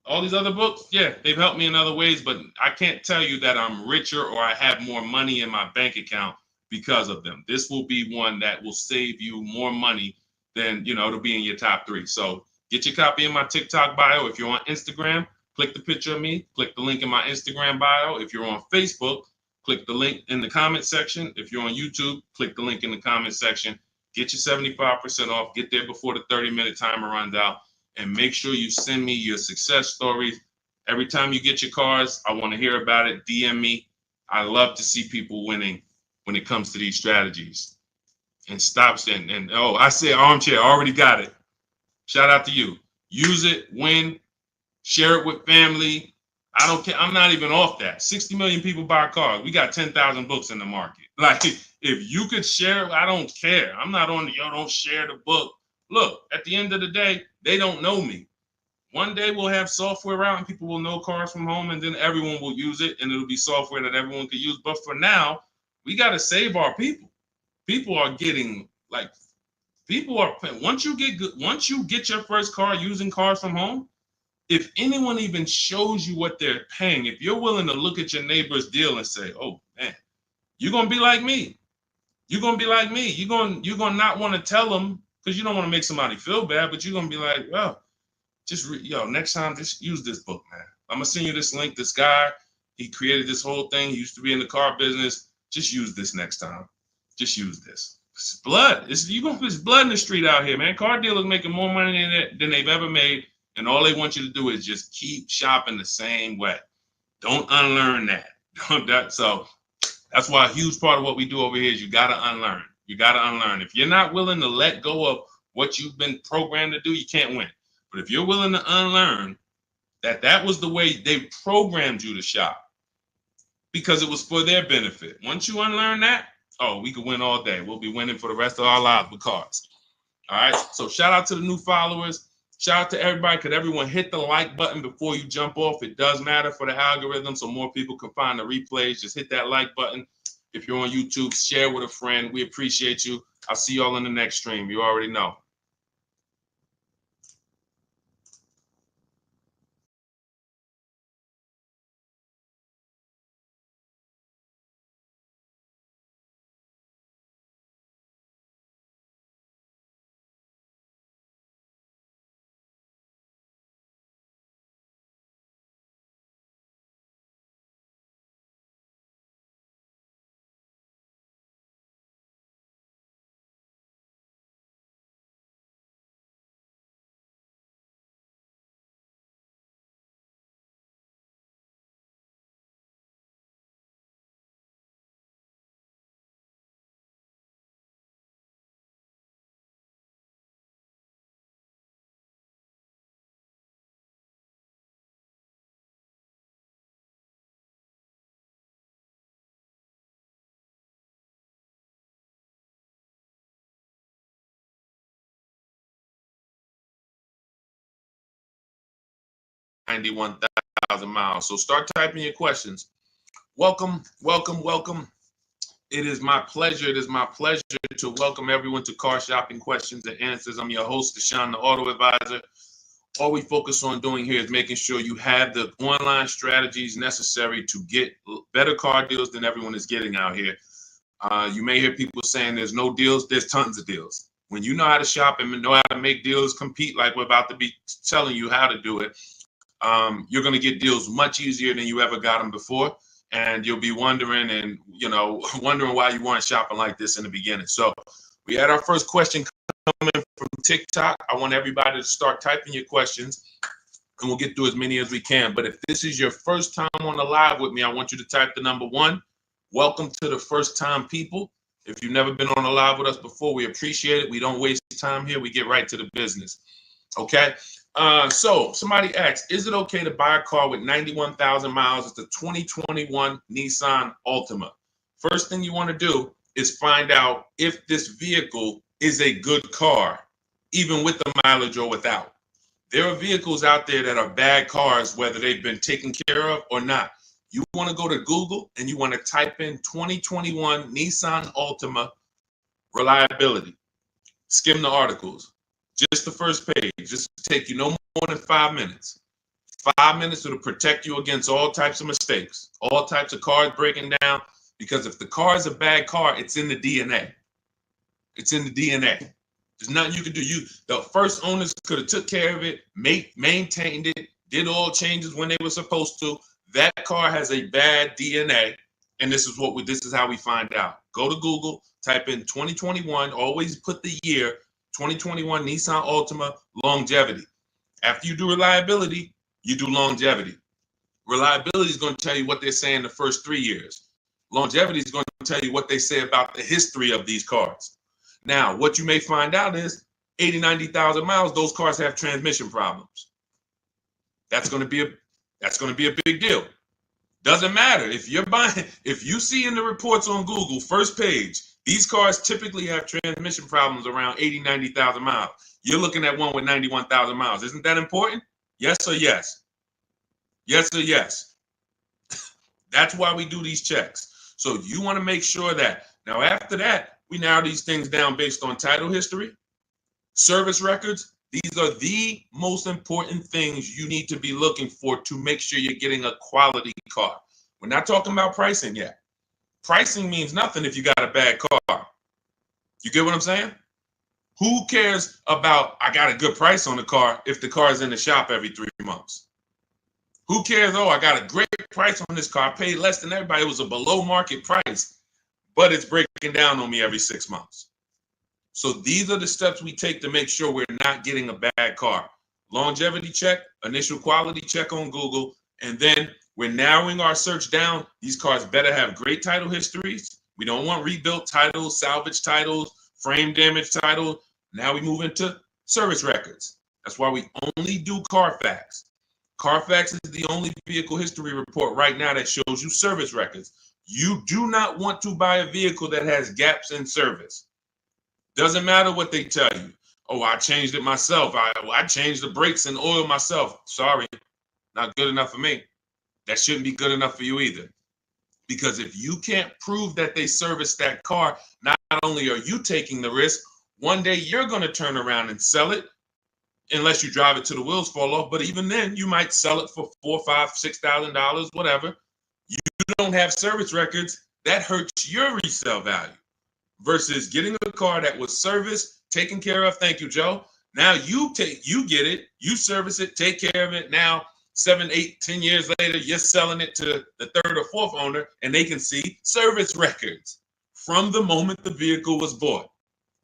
All these other books, yeah, they've helped me in other ways, but I can't tell you that I'm richer or I have more money in my bank account because of them. This will be one that will save you more money than, it'll be in your top 3. So get your copy in my TikTok bio. If you're on Instagram, click the picture of me, click the link in my Instagram bio. If you're on Facebook, click the link in the comment section. If you're on YouTube, click the link in the comment section. Get your 75% off. Get there before the 30-minute timer runs out. And make sure you send me your success stories. Every time you get your cars, I want to hear about it. DM me. I love to see people winning when it comes to these strategies. And stops and I say armchair, already got it. Shout out to you. Use it, win, share it with family. I don't care. I'm not even off that. 60 million people buy cars. We got 10,000 books in the market. Like, if you could share it, I don't care. I'm not on don't share the book. Look, at the end of the day, they don't know me. One day we'll have software out and people will know Cars from Home, and then everyone will use it and it'll be software that everyone can use. But for now, we got to save our people. People are getting once you get your first car using Cars from Home, if anyone even shows you what they're paying, if you're willing to look at your neighbor's deal and say, oh man, you're going to be like me. You're going to be like me. You're going to not want to tell them because you don't want to make somebody feel bad, but you're going to be like, well, next time, just use this book, man. I'm going to send you this link. This guy, he created this whole thing. He used to be in the car business. Just use this next time. Just use this. It's blood. It's blood in the street out here, man. Car dealers making more money than they've ever made. And all they want you to do is just keep shopping the same way. Don't unlearn that. So that's why a huge part of what we do over here is you got to unlearn. You got to unlearn. If you're not willing to let go of what you've been programmed to do, you can't win. But if you're willing to unlearn that was the way they programmed you to shop because it was for their benefit. Once you unlearn that, oh, we could win all day. We'll be winning for the rest of our lives with cars. All right. So shout out to the new followers. Shout out to everybody. Could everyone hit the like button before you jump off? It does matter for the algorithm, so more people can find the replays. Just hit that like button. If you're on YouTube, share with a friend. We appreciate you. I'll see y'all in the next stream. You already know. $91,000 So start typing your questions. Welcome, welcome, welcome. It is my pleasure. It is my pleasure to welcome everyone to Car Shopping Questions and Answers. I'm your host, Deshone the Auto Advisor. All we focus on doing here is making sure you have the online strategies necessary to get better car deals than everyone is getting out here. You may hear people saying there's no deals. There's tons of deals. When you know how to shop and know how to make deals compete like we're about to be telling you how to do it, you're going to get deals much easier than you ever got them before. And you'll be wondering wondering why you weren't shopping like this in the beginning. So we had our first question coming from TikTok. I want everybody to start typing your questions and we'll get through as many as we can. But if this is your first time on the live with me, I want you to type the number 1. Welcome to the first time people. If you've never been on a live with us before, we appreciate it. We don't waste time here. We get right to the business. Okay. So somebody asked, is it okay to buy a car with 91,000 miles? It's a 2021 Nissan Altima. First thing you want to do is find out if this vehicle is a good car, even with the mileage or without. There are vehicles out there that are bad cars, whether they've been taken care of or not. You want to go to Google and you want to type in 2021 Nissan Altima reliability. Skim the articles. Just the first page. Just take you no more than 5 minutes. 5 minutes will protect you against all types of mistakes, all types of cars breaking down. Because if the car is a bad car, it's in the DNA. It's in the DNA. There's nothing you can do. The first owners could have took care of it, maintained it, did all changes when they were supposed to. That car has a bad DNA, and this is how we find out. Go to Google, type in 2021. Always put the year 2021 Nissan Altima longevity. After you do reliability, you do longevity. Reliability is going to tell you what they're saying the first 3 years. Longevity is going to tell you what they say about the history of these cars. Now, what you may find out is 80, 90,000 miles, those cars have transmission problems. That's going to be a big deal. Doesn't matter if you see in the reports on Google, first page, these cars typically have transmission problems around 80, 90,000 miles. You're looking at one with 91,000 miles. Isn't that important? Yes or yes? Yes or yes? That's why we do these checks. So you want to make sure that. Now, after that, we narrow these things down based on title history, service records. These are the most important things you need to be looking for to make sure you're getting a quality car. We're not talking about pricing yet. Pricing means nothing if you got a bad car. You get what I'm saying? Who cares about, I got a good price on the car if the car is in the shop every 3 months? Who cares? Oh, I got a great price on this car. I paid less than everybody. It was a below market price, but it's breaking down on me every 6 months. So these are the steps we take to make sure we're not getting a bad car. longevity check, initial quality check on Google, and then we're narrowing our search down. These cars better have great title histories. We don't want rebuilt titles, salvage titles, frame damage titles. Now we move into service records. That's why we only do Carfax. Carfax is the only vehicle history report right now that shows you service records. You do not want to buy a vehicle that has gaps in service. Doesn't matter what they tell you. Oh, I changed it myself. I changed the brakes and oil myself. Sorry, not good enough for me. That shouldn't be good enough for you either. Because if you can't prove that they serviced that car, not only are you taking the risk, one day you're going to turn around and sell it, unless you drive it till the wheels fall off. But even then, you might sell it for $4,000, $5,000, $6,000, whatever. You don't have service records. That hurts your resale value. Versus getting a car that was serviced, taken care of. Thank you, Joe. Now you get it, you service it, take care of it. Now 7, 8, 10 years later, you're selling it to the third or fourth owner, and they can see service records from the moment the vehicle was bought.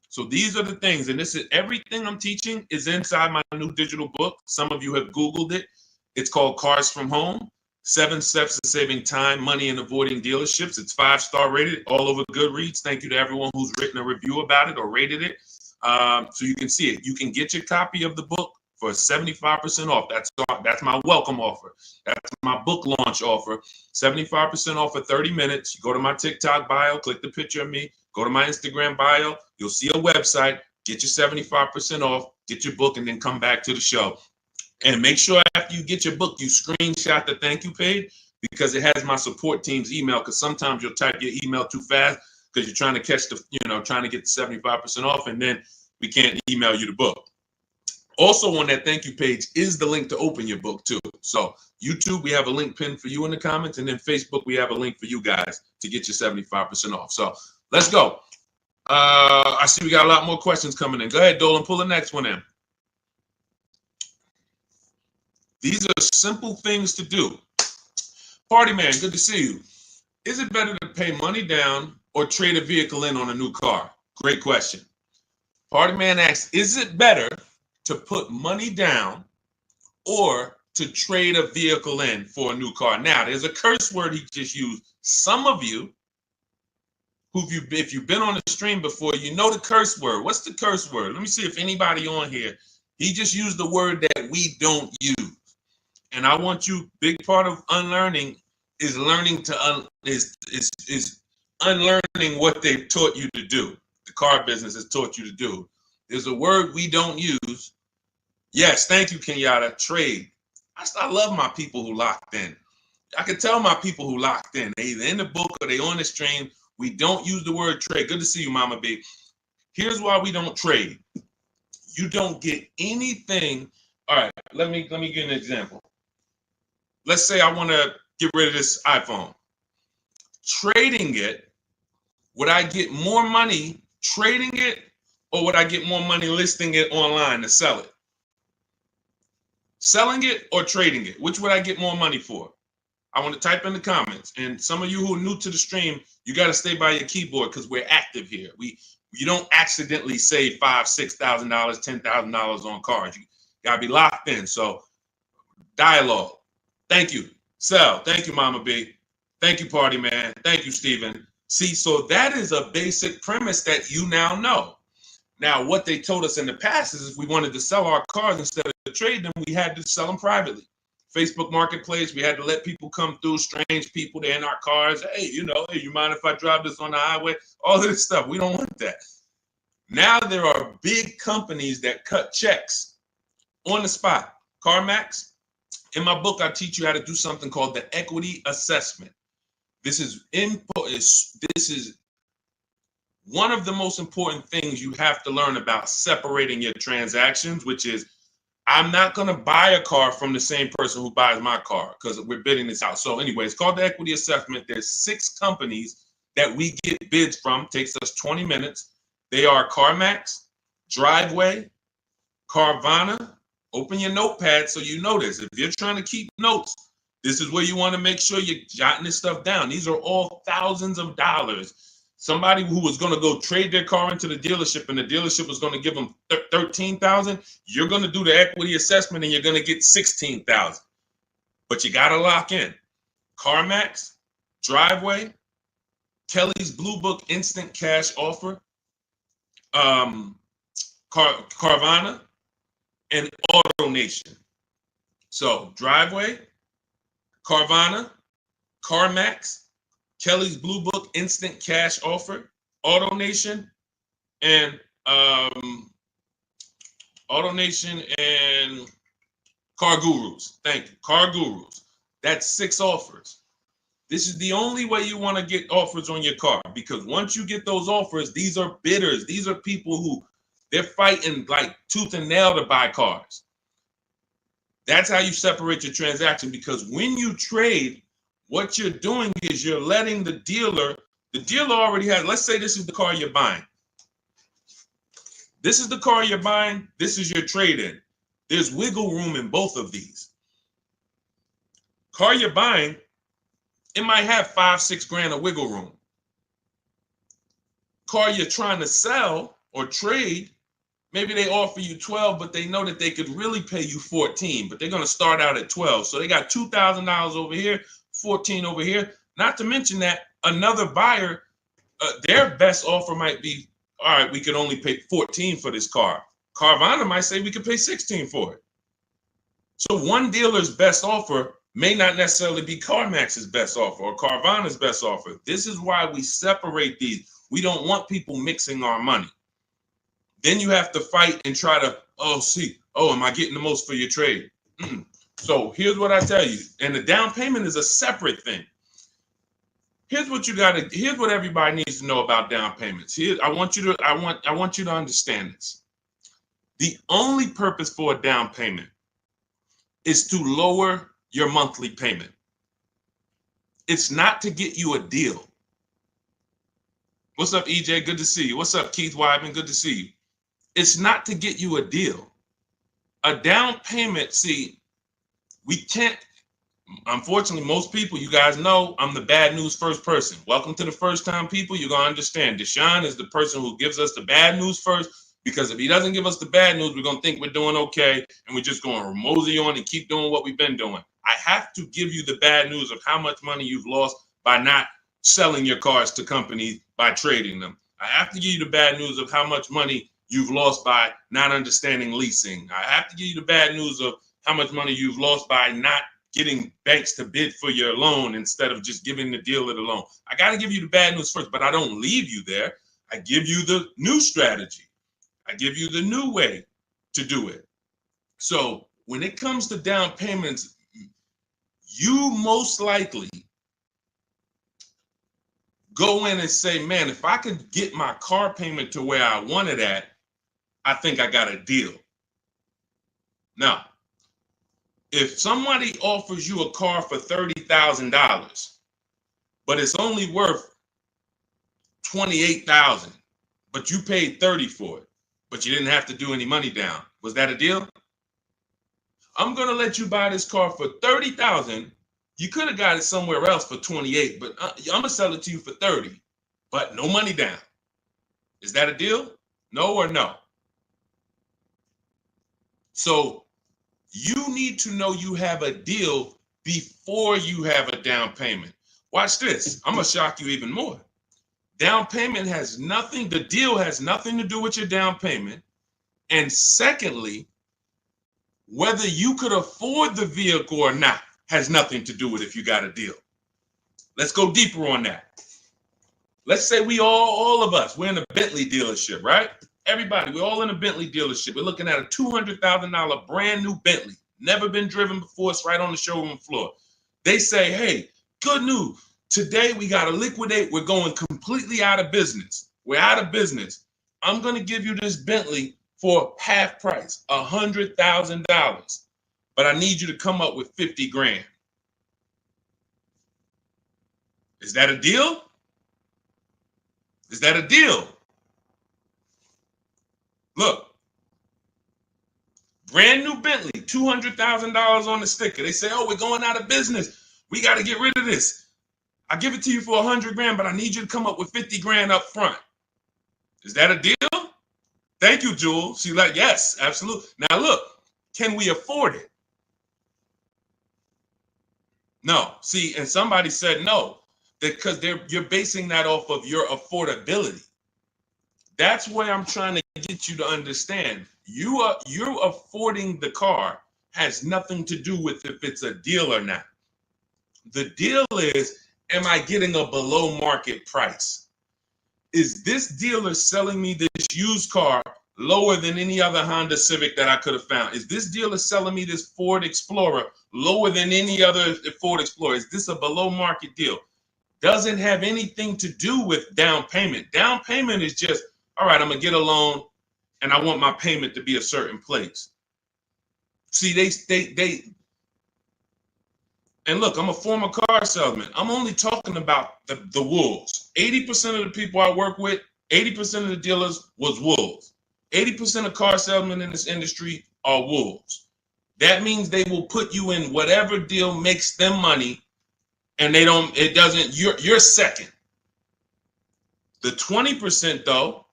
So these are the things, and this is everything I'm teaching is inside my new digital book. Some of you have Googled it. It's called Cars from Home, 7 Steps to Saving Time, Money, and Avoiding Dealerships. It's 5-star rated all over Goodreads. Thank you to everyone who's written a review about it or rated it. So you can see it. You can get your copy of the book for 75% off. That's my welcome offer. That's my book launch offer. 75% off for 30 minutes. You go to my TikTok bio, click the picture of me, go to my Instagram bio. You'll see a website. Get your 75% off, get your book, and then come back to the show. And make sure after you get your book, you screenshot the thank you page, because it has my support team's email, because sometimes you'll type your email too fast because you're trying to catch the, trying to get the 75% off, and then we can't email you the book. Also on that thank you page is the link to open your book too. So YouTube, we have a link pinned for you in the comments, and then Facebook, we have a link for you guys to get your 75% off. So let's go. I see we got a lot more questions coming in. Go ahead, Dolan, pull the next one in. These are simple things to do. Party man, good to see you. Is it better to pay money down or trade a vehicle in on a new car? Great question. Party man asks, is it better to put money down or to trade a vehicle in for a new car? Now, there's a curse word he just used. Some of you, if you've been on the stream before, you know the curse word. What's the curse word? Let me see if anybody on here, he just used the word that we don't use. And I want you, big part of unlearning is learning to is unlearning what they've taught you to do. The car business has taught you to do. There's a word we don't use. Yes, thank you, Kenyatta. Trade. I love my people who locked in. I can tell my people who locked in. They either in the book or they on the stream. We don't use the word trade. Good to see you, Mama B. Here's why we don't trade. You don't get anything. All right, let me give you an example. Let's say I want to get rid of this iPhone. Trading it, would I get more money trading it, or would I get more money listing it online to sell it? Selling it or trading it? Which would I get more money for? I want to type in the comments. And some of you who are new to the stream, you got to stay by your keyboard because we're active here. You don't accidentally save $5,000, $6,000, $10,000 on cars. You got to be locked in. So dialogue. Thank you. Sell. Thank you, Mama B. Thank you, Party Man. Thank you, Stephen. See, so that is a basic premise that you now know. Now, what they told us in the past is if we wanted to sell our cars instead of trade them, we had to sell them privately. Facebook Marketplace, we had to let people come through, strange people, they're in our cars. Hey, hey, you mind if I drive this on the highway? All of this stuff. We don't want that. Now there are big companies that cut checks on the spot. CarMax. In my book, I teach you how to do something called the equity assessment. This is one of the most important things you have to learn about separating your transactions, which is I'm not going to buy a car from the same person who buys my car because we're bidding this out. So anyway, it's called the equity assessment. There's 6 companies that we get bids from. Takes us 20 minutes. They are CarMax, Driveway, Carvana. Open your notepad so you know this. If you're trying to keep notes, this is where you want to make sure you're jotting this stuff down. These are all thousands of dollars Somebody who was going to go trade their car into the dealership and the dealership was going to give them $13,000, you're going to do the equity assessment and you're going to get $16,000. But you got to lock in. CarMax, Driveway, Kelly's Blue Book Instant Cash Offer, Carvana, and AutoNation. So Driveway, Carvana, CarMax, Kelly's Blue Book Instant Cash Offer, AutoNation, and Car Gurus. Thank you, Car Gurus. That's 6 offers. This is the only way you want to get offers on your car, because once you get those offers, these are bidders. These are people who they're fighting like tooth and nail to buy cars. That's how you separate your transaction, because when you trade, what you're doing is you're letting the dealer already has, let's say this is the car you're buying. This is the car you're buying. This is your trade-in. There's wiggle room in both of these. Car you're buying, it might have $5-6 grand of wiggle room. Car you're trying to sell or trade, maybe they offer you 12, but they know that they could really pay you 14, but they're going to start out at 12. So they got $2,000 over here, 14 over here. Not to mention that another buyer, their best offer might be, all right, we could only pay 14 for this car. Carvana might say we could pay 16 for it. So one dealer's best offer may not necessarily be CarMax's best offer or Carvana's best offer. This is why we separate these. We don't want people mixing our money. Then you have to fight and try to, am I getting the most for your trade? So here's what I tell you. And the down payment is a separate thing. Here's what here's what everybody needs to know about down payments. I want you to understand this. The only purpose for a down payment is to lower your monthly payment. It's not to get you a deal. What's up, EJ? Good to see you. What's up, Keith Wyman? Good to see you. It's not to get you a deal. A down payment, we can't, unfortunately, most people, you guys know, I'm the bad news first person. Welcome to the first time people. You're going to understand. Deshone is the person who gives us the bad news first, because if he doesn't give us the bad news, we're going to think we're doing okay, and we're just going to mosey on and keep doing what we've been doing. I have to give you the bad news of how much money you've lost by not selling your cars to companies by trading them. I have to give you the bad news of how much money you've lost by not understanding leasing. I have to give you the bad news of how much money you've lost by not getting banks to bid for your loan instead of just giving the dealer the loan. I got to give you the bad news first, but I don't leave you there. I give you the new strategy. I give you the new way to do it. So when it comes to down payments, you most likely go in and say, man, if I could get my car payment to where I want it at, I think I got a deal. Now, if somebody offers you a car for $30,000, but it's only worth $28,000, but you paid $30,000 for it, but you didn't have to do any money down, was that a deal? I'm going to let you buy this car for $30,000. You could have got it somewhere else for $28,000, but I'm going to sell it to you for $30,000, but no money down. Is that a deal? No or no? So you need to know you have a deal before you have a down payment. Watch this. I'm going to shock you even more. Down payment has nothing, the deal has nothing to do with your down payment. And secondly, whether you could afford the vehicle or not has nothing to do with if you got a deal. Let's go deeper on that. Let's say we all of us, we're in a Bentley dealership, right? Everybody, we're all in a Bentley dealership. We're looking at a $200,000 brand new Bentley, never been driven before. It's right on the showroom floor. They say, hey, good news. Today we got to liquidate. We're going completely out of business. We're out of business. I'm going to give you this Bentley for half price, $100,000. But I need you to come up with 50 grand. Is that a deal? Is that a deal? Look, brand new Bentley, $200,000 on the sticker. They say, oh, we're going out of business. We got to get rid of this. I give it to you for 100 grand, but I need you to come up with 50 grand up front. Is that a deal? Thank you, Jewel. She's like, yes, absolutely. Now look, can we afford it? No. See, and somebody said no, because you're basing that off of your affordability. That's where I'm trying to get you to understand. You're affording the car has nothing to do with if it's a deal or not. The deal is, am I getting a below market price? Is this dealer selling me this used car lower than any other Honda Civic that I could have found? Is this dealer selling me this Ford Explorer lower than any other Ford Explorer? Is this a below market deal? Doesn't have anything to do with down payment. Down payment is just, all right, I'm going to get a loan and I want my payment to be a certain place. See, they and look, I'm a former car salesman. I'm only talking about the wolves. 80% of the people I work with, 80% of the dealers was wolves. 80% of car salesmen in this industry are wolves. That means they will put you in whatever deal makes them money, and you're second. The 20% though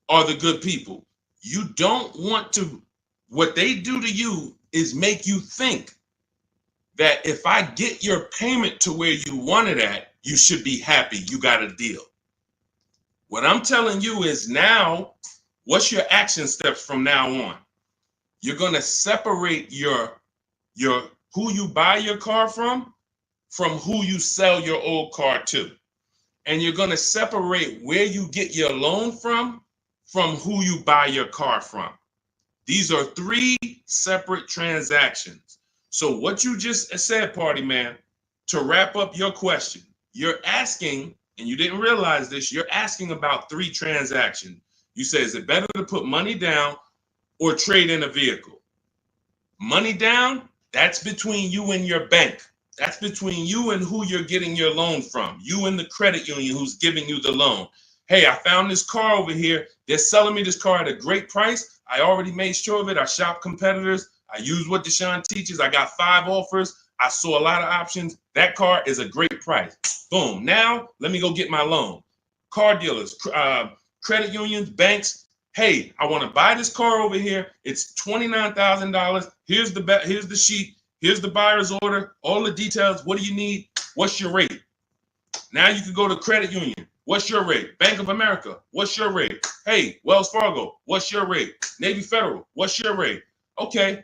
are the good people. You don't want to, what they do to you is make you think that if I get your payment to where you want it at, you should be happy. You got a deal. What I'm telling you is now, what's your action steps from now on? You're going to separate your who you buy your car from who you sell your old car to. And you're going to separate where you get your loan from who you buy your car from. These are three separate transactions. So what you just said, party man, to wrap up your question, you're asking, and you didn't realize this, you're asking about three transactions. You say, is it better to put money down or trade in a vehicle? Money down, that's between you and your bank. That's between you and who you're getting your loan from. You and the credit union who's giving you the loan. Hey, I found this car over here. They're selling me this car at a great price. I already made sure of it. I shop competitors. I use what Deshone teaches. I got 5 offers. I saw a lot of options. That car is a great price. Boom. Now, let me go get my loan. Car dealers, credit unions, banks. Hey, I want to buy this car over here. It's $29,000. Here's the sheet. Here's the buyer's order. All the details. What do you need? What's your rate? Now you can go to credit union. What's your rate? Bank of America. What's your rate? Hey, Wells Fargo. What's your rate? Navy Federal. What's your rate? Okay.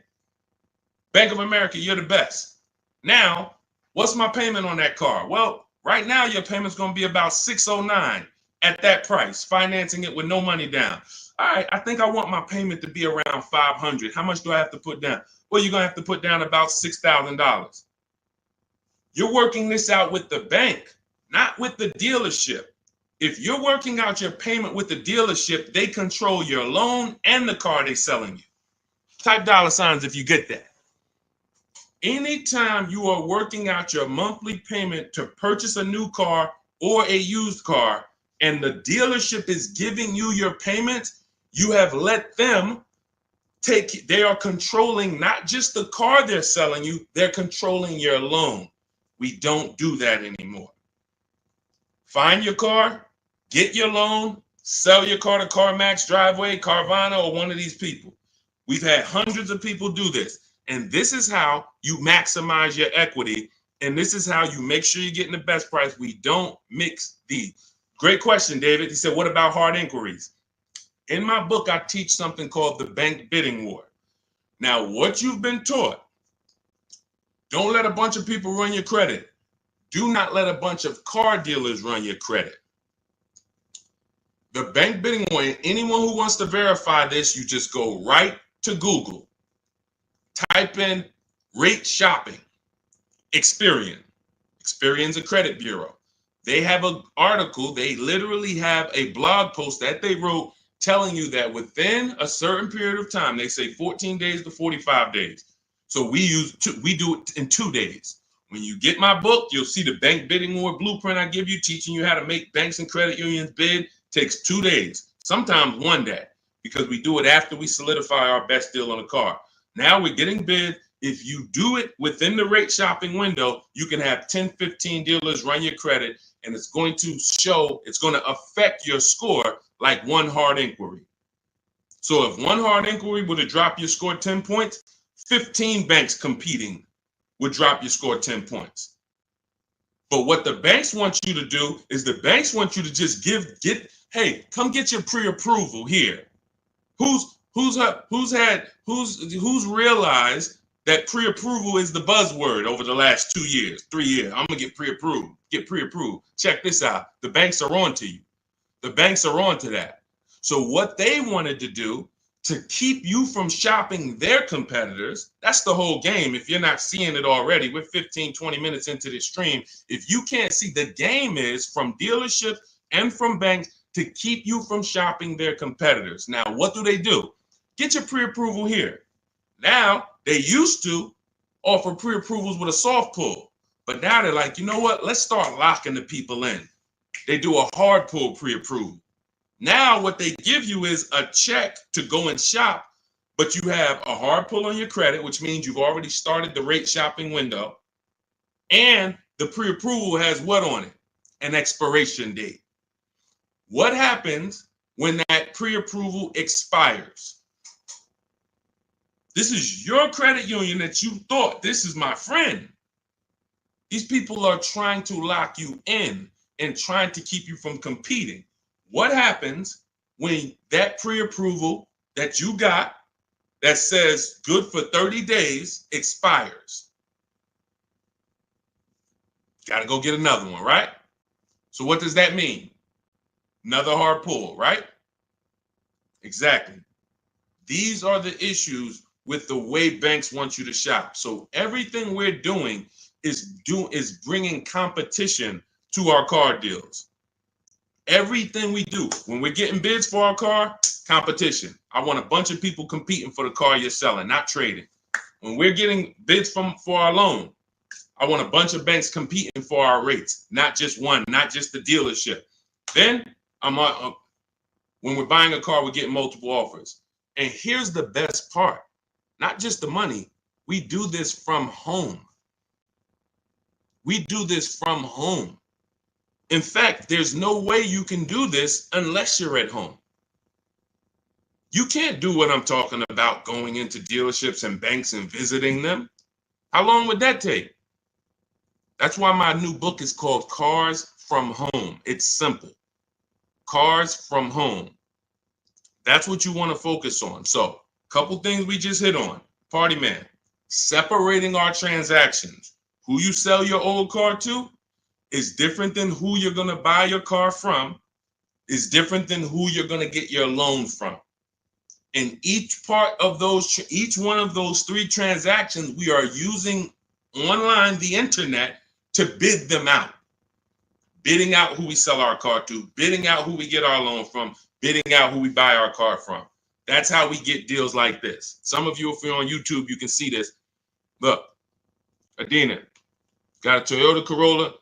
Bank of America, you're the best. Now, what's my payment on that car? Well, right now your payment's going to be about $609 at that price, financing it with no money down. All right, I think I want my payment to be around $500. How much do I have to put down? Well, you're going to have to put down about $6,000. You're working this out with the bank, not with the dealership. If you're working out your payment with the dealership, they control your loan and the car they're selling you. Type $signs if you get that. Anytime you are working out your monthly payment to purchase a new car or a used car, and the dealership is giving you your payments, you have let them they are controlling not just the car they're selling you, they're controlling your loan. We don't do that anymore. Find your car, get your loan, sell your car to CarMax, Driveway, Carvana, or one of these people. We've had hundreds of people do this. And this is how you maximize your equity. And this is how you make sure you're getting the best price. We don't mix these. Great question, David. He said, what about hard inquiries? In my book, I teach something called the bank bidding war. Now, what you've been taught, don't let a bunch of people run your credit. Do not let a bunch of car dealers run your credit. The bank bidding war, anyone who wants to verify this, you just go right to Google. Type in rate shopping, Experian. Experian's a credit bureau. They have an article, they literally have a blog post that they wrote telling you that within a certain period of time, they say 14 days to 45 days. So we do it in 2 days. When you get my book, you'll see the bank bidding war blueprint I give you, teaching you how to make banks and credit unions bid. Takes 2 days, sometimes 1 day, because we do it after we solidify our best deal on a car. Now we're getting bid. if you do it within the rate shopping window, you can have 10, 15 dealers run your credit, and it's going to affect your score like one hard inquiry. So if one hard inquiry would have dropped your score 10 points, 15 banks competing would drop your score 10 points. But what the banks want you to do is the banks want you to just hey, come get your pre-approval here. Who's realized that pre-approval is the buzzword over the last 2 years, 3 years? I'm gonna get pre-approved. Check this out. The banks are on to you. The banks are on to that. So what they wanted to do to keep you from shopping their competitors, that's the whole game. If you're not seeing it already, we're 15, 20 minutes into this stream. If you can't see, the game is from dealerships and from banks to keep you from shopping their competitors. Now, what do? Get your pre-approval here. Now, they used to offer pre-approvals with a soft pull, but now they're like, you know what? Let's start locking the people in. They do a hard pull pre-approval. Now what they give you is a check to go and shop, but you have a hard pull on your credit, which means you've already started the rate shopping window, and the pre-approval has what on it? An expiration date. What happens when that pre-approval expires? This is your credit union that you thought, this is my friend. These people are trying to lock you in and trying to keep you from competing. What happens when that pre-approval that you got that says good for 30 days expires? Got to go get another one, right? So what does that mean? Another hard pull, right? Exactly. These are the issues with the way banks want you to shop. So everything we're doing is bringing competition to our car deals. Everything we do, when we're getting bids for our car, competition. I want a bunch of people competing for the car you're selling, not trading. When we're getting bids for our loan, I want a bunch of banks competing for our rates, not just one, not just the dealership. Then when we're buying a car, we're getting multiple offers. And here's the best part, not just the money. We do this from home. We do this from home. In fact, there's no way you can do this unless you're at home. You can't do what I'm talking about, going into dealerships and banks and visiting them. How long would that take? That's why my new book is called Cars from Home. It's simple. Cars from Home. That's what you want to focus on. So, a couple things we just hit on. Party man, separating our transactions. Who you sell your old car to is different than who you're going to buy your car from, is different than who you're going to get your loan from. In each one of those three transactions, we are using online, the internet, to bid them out. Bidding out who we sell our car to, bidding out who we get our loan from, bidding out who we buy our car from. That's how we get deals like this. Some of you, if you're on YouTube, you can see this. Look, Adina got a Toyota Corolla.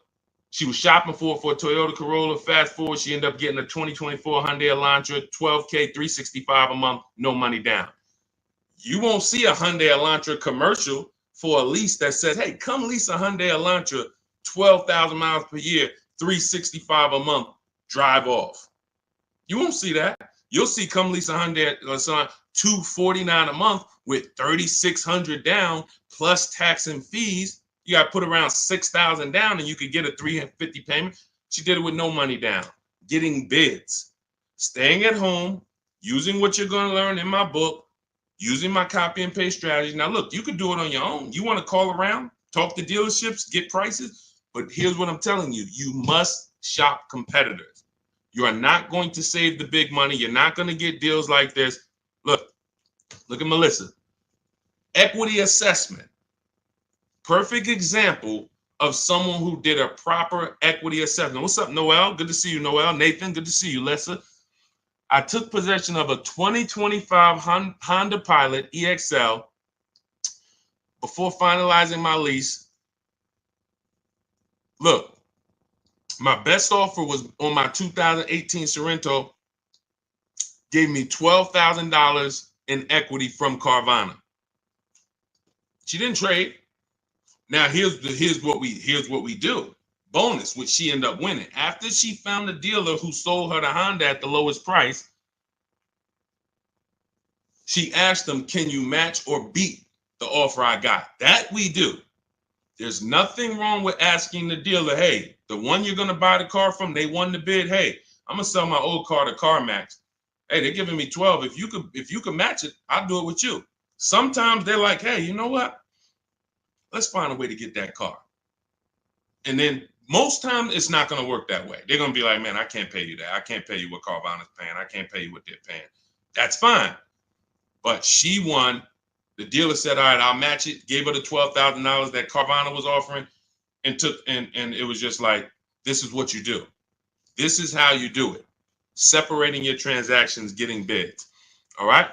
She was shopping for a Toyota Corolla. Fast forward, she ended up getting a 2024 Hyundai Elantra, $12K, $365 a month, no money down. You won't see a Hyundai Elantra commercial for a lease that says, hey, come lease a Hyundai Elantra, 12,000 miles per year, $365 a month, drive off. You won't see that. You'll see come lease a Hyundai Elantra, $249 a month with $3,600 down plus tax and fees. You got to put around $6,000 down and you could get a $350 payment. She did it with no money down, getting bids, staying at home, using what you're going to learn in my book, using my copy and paste strategy. Now, look, you could do it on your own. You want to call around, talk to dealerships, get prices. But here's what I'm telling you. You must shop competitors. You are not going to save the big money. You're not going to get deals like this. Look at Melissa. Equity assessment. Perfect example of someone who did a proper equity assessment. What's up, Noel? Good to see you, Noel. Nathan, good to see you, Lessa. I took possession of a 2025 Honda Pilot EXL before finalizing my lease. Look, my best offer was on my 2018 Sorento, gave me $12,000 in equity from Carvana. She didn't trade. Now here's what we do. Bonus, which she ended up winning. After she found the dealer who sold her the Honda at the lowest price, she asked them, "Can you match or beat the offer I got?" That we do. There's nothing wrong with asking the dealer, "Hey, the one you're gonna buy the car from, they won the bid. Hey, I'm gonna sell my old car to CarMax. Hey, they're giving me 12. If you could match it, I'll do it with you." Sometimes they're like, "Hey, you know what? Let's find a way to get that car." And then most times it's not going to work that way. They're going to be like, "Man, I can't pay you that. I can't pay you what Carvana's paying. I can't pay you what they're paying." That's fine. But she won. The dealer said, "All right, I'll match it." Gave her the $12,000 that Carvana was offering, and it was just like, this is what you do. This is how you do it. Separating your transactions, getting bids. All right.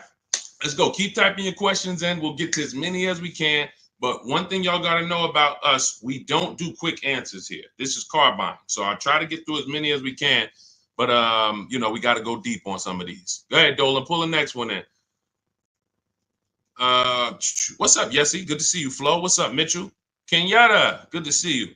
Let's go. Keep typing your questions in. We'll get to as many as we can. But one thing y'all got to know about us, we don't do quick answers here. This is car buying. So I'll try to get through as many as we can. But, we got to go deep on some of these. Go ahead, Dolan. Pull the next one in. What's up, Yessie? Good to see you. Flo, what's up, Mitchell? Kenyatta, good to see you.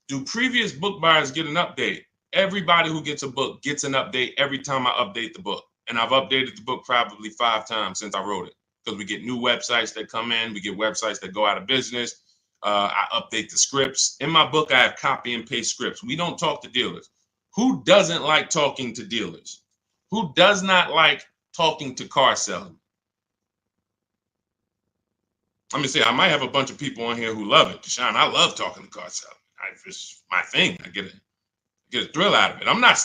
Do previous book buyers get an update? Everybody who gets a book gets an update every time I update the book. And I've updated the book probably 5 times since I wrote it, because we get new websites that come in. We get websites that go out of business. I update the scripts. In my book, I have copy and paste scripts. We don't talk to dealers. Who doesn't like talking to dealers? Who does not like talking to car salesmen? Let me say, I might have a bunch of people on here who love it. Deshone, I love talking to car salesmen. It's my thing. I get a thrill out of it. I'm not.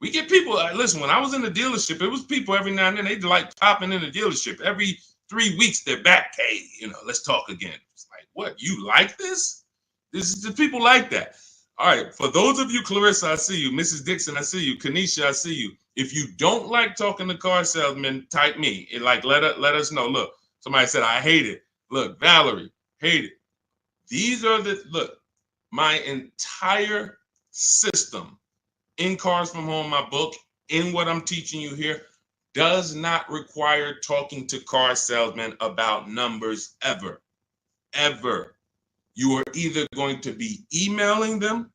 We get people. Listen, when I was in the dealership, it was people every now and then. They like popping in the dealership every 3 weeks. They're back. Hey, let's talk again. It's like, what? You like this? This is the people like that. All right. For those of you, Clarissa, I see you. Mrs. Dixon, I see you. Kanisha, I see you. If you don't like talking to car salesmen, type me. Let us know. Look, somebody said I hate it. Look, Valerie, hate it. These are my entire system in Cars from Home, my book, in what I'm teaching you here, does not require talking to car salesmen about numbers ever. Ever. You are either going to be emailing them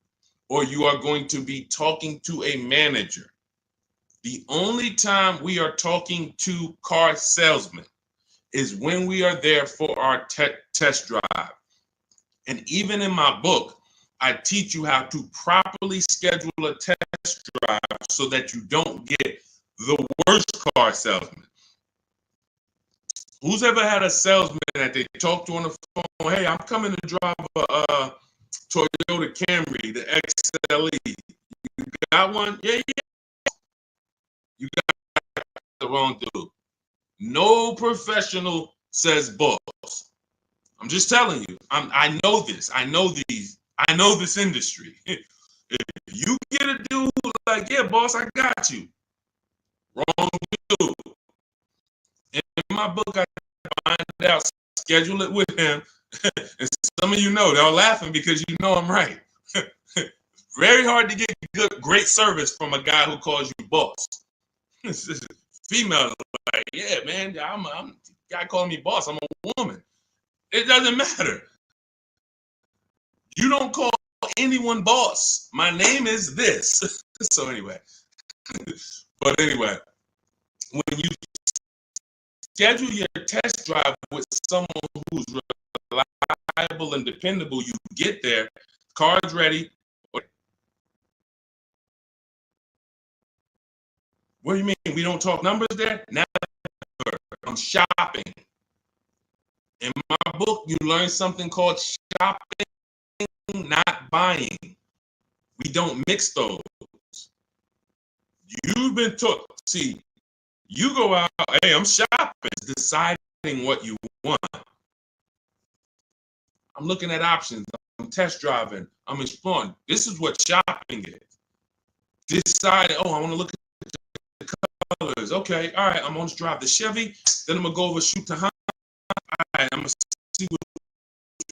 or you are going to be talking to a manager. The only time we are talking to car salesmen is when we are there for our test drive. And even in my book, I teach you how to properly schedule a test drive so that you don't get the worst car salesman. Who's ever had a salesman that they talk to on the phone? "Hey, I'm coming to drive a Toyota Camry, the XLE. You got one?" "Yeah, yeah." You got the wrong dude. No professional says boss. I'm just telling you. I know this. I know these. I know this industry. If you get a dude like, "Yeah, boss, I got you," wrong dude. In my book, I find out, schedule it with him. And some of you know, they're laughing because you know I'm right. Very hard to get great service from a guy who calls you boss. Female, like, "Yeah, man, I'm guy calling me boss. I'm a woman." It doesn't matter. You don't call anyone boss. My name is this. So anyway, when you schedule your test drive with someone who's reliable and dependable, you get there, car's ready. What do you mean? We don't talk numbers there? Never. I'm shopping. In my book, you learn something called shopping, not buying. We don't mix those. You've been taught. See, you go out, "Hey, I'm shopping," deciding what you want. I'm looking at options. I'm test driving. I'm exploring. This is what shopping is. Decide, "Oh, I want to look at the colors." Okay, all right, I'm going to drive the Chevy. Then I'm going to go over shoot the Honda. All right, I'm going to see which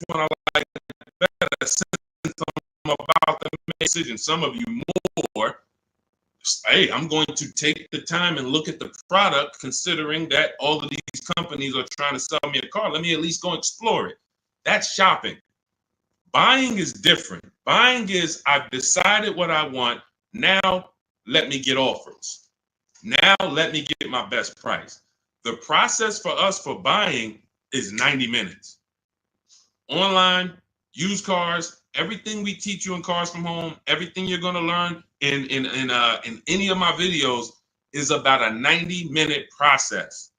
one I like better. Since I'm about to make a decision, some of you more. Hey, I'm going to take the time and look at the product, considering that all of these companies are trying to sell me a car. Let me at least go explore it. That's shopping. Buying is different. Buying is, I've decided what I want. Now let me get offers. Now let me get my best price. The process for us for buying is 90 minutes. Online, used cars, everything we teach you in Cars from Home, everything you're going to learn in any of my videos is about a 90-minute process.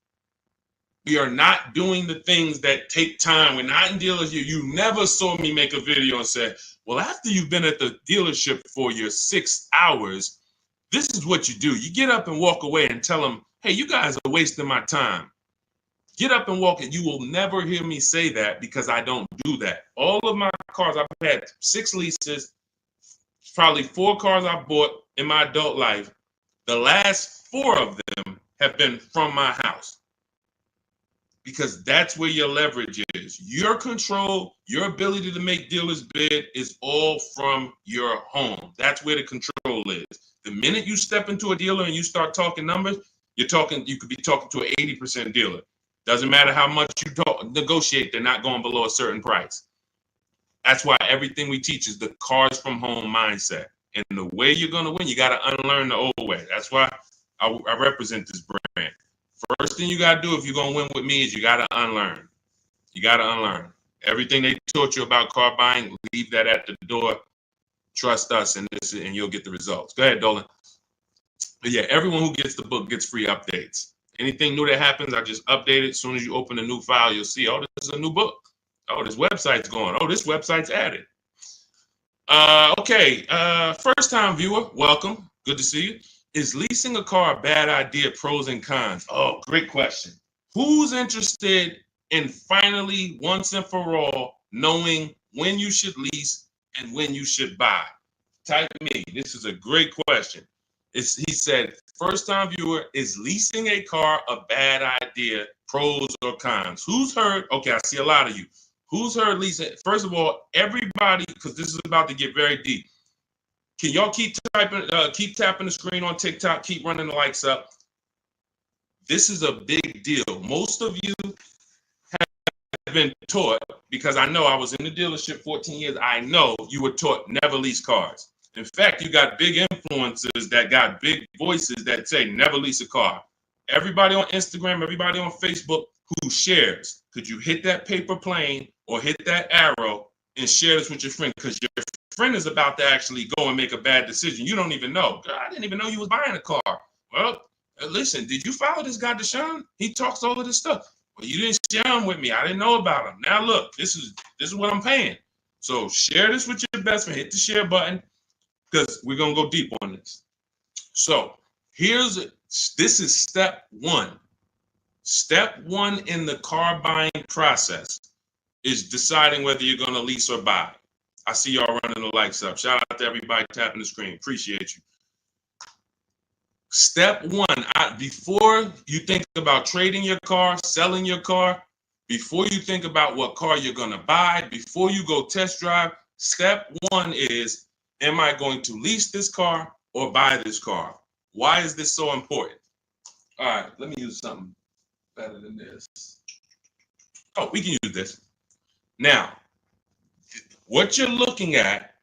We are not doing the things that take time. We're not in dealers. You never saw me make a video and say, well, after you've been at the dealership for your 6 hours, this is what you do. You get up and walk away and tell them, hey, you guys are wasting my time. Get up and walk. And you will never hear me say that because I don't do that. All of my cars, I've had 6 leases, probably 4 cars I bought in my adult life. The last 4 of them have been from my house. Because that's where your leverage is. Your control, your ability to make dealers bid is all from your home. That's where the control is. The minute you step into a dealer and you start talking numbers, you could be talking to an 80% dealer. Doesn't matter how much you negotiate, they're not going below a certain price. That's why everything we teach is the Cars from Home mindset. And the way you're going to win, you got to unlearn the old way. That's why I represent this brand. First thing you got to do if you're going to win with me is you got to unlearn. You got to unlearn. Everything they taught you about car buying, leave that at the door. Trust us, and you'll get the results. Go ahead, Dolan. But yeah, everyone who gets the book gets free updates. Anything new that happens, I just update it. As soon as you open a new file, you'll see, oh, this is a new book. Oh, this website's going. Oh, this website's added. Okay, first-time viewer, welcome. Good to see you. Is leasing a car a bad idea? Pros and cons. Oh, great question. Who's interested in finally, once and for all, knowing when you should lease and when you should buy? Type me. This is a great question. He said, first-time viewer, is leasing a car a bad idea? Pros or cons? Who's heard? Okay, I see a lot of you. Who's heard leasing? First of all, everybody, because this is about to get very deep. Can y'all keep tapping the screen on TikTok? Keep running the likes up. This is a big deal. Most of you have been taught, because I know I was in the dealership 14 years. I know you were taught never lease cars. In fact, you got big influencers that got big voices that say never lease a car. Everybody on Instagram, everybody on Facebook who shares, could you hit that paper plane or hit that arrow and share this with your friend? Because your friend is about to actually go and make a bad decision. You don't even know. God, I didn't even know you was buying a car. Well, listen, did you follow this guy, Deshone? He talks all of this stuff. Well, you didn't share him with me. I didn't know about him. Now look, this is what I'm paying. So share this with your best friend. Hit the share button because we're gonna go deep on this. So this is step 1. Step 1 in the car buying process is deciding whether you're gonna lease or buy. I see y'all running the likes up. Shout out to everybody tapping the screen. Appreciate you. Step 1, before you think about trading your car, selling your car, before you think about what car you're going to buy, before you go test drive, step 1 is, am I going to lease this car or buy this car? Why is this so important? All right, let me use something better than this. Oh, we can use this. Now, what you're looking at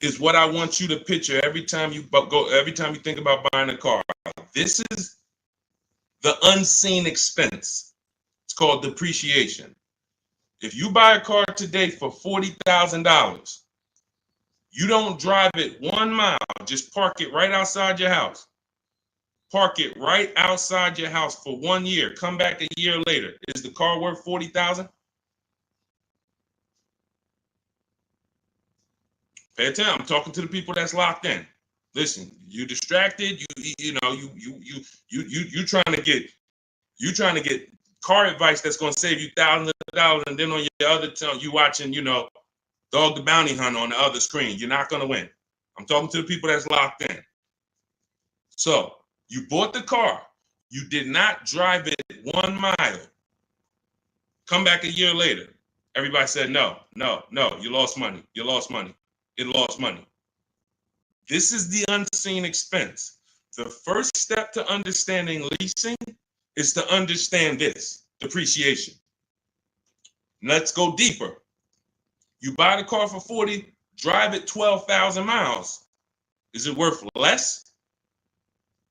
is what I want you to picture every time you think about buying a car. This is the unseen expense. It's called depreciation. If you buy a car today for $40,000, you don't drive it 1 mile, just park it right outside your house. Park it right outside your house for 1 year. Come back a year later. Is the car worth $40,000? Pay attention. I'm talking to the people that's locked in. Listen, you distracted. You trying to get car advice that's going to save you thousands of dollars, and then on your other tongue you watching, Dog the Bounty Hunter on the other screen. You're not going to win. I'm talking to the people that's locked in. So you bought the car. You did not drive it 1 mile. Come back a year later. Everybody said no. You lost money. You lost money. It lost money. This is the unseen expense. The first step to understanding leasing is to understand this, depreciation. Let's go deeper. You buy the car for 40, drive it 12,000 miles. Is it worth less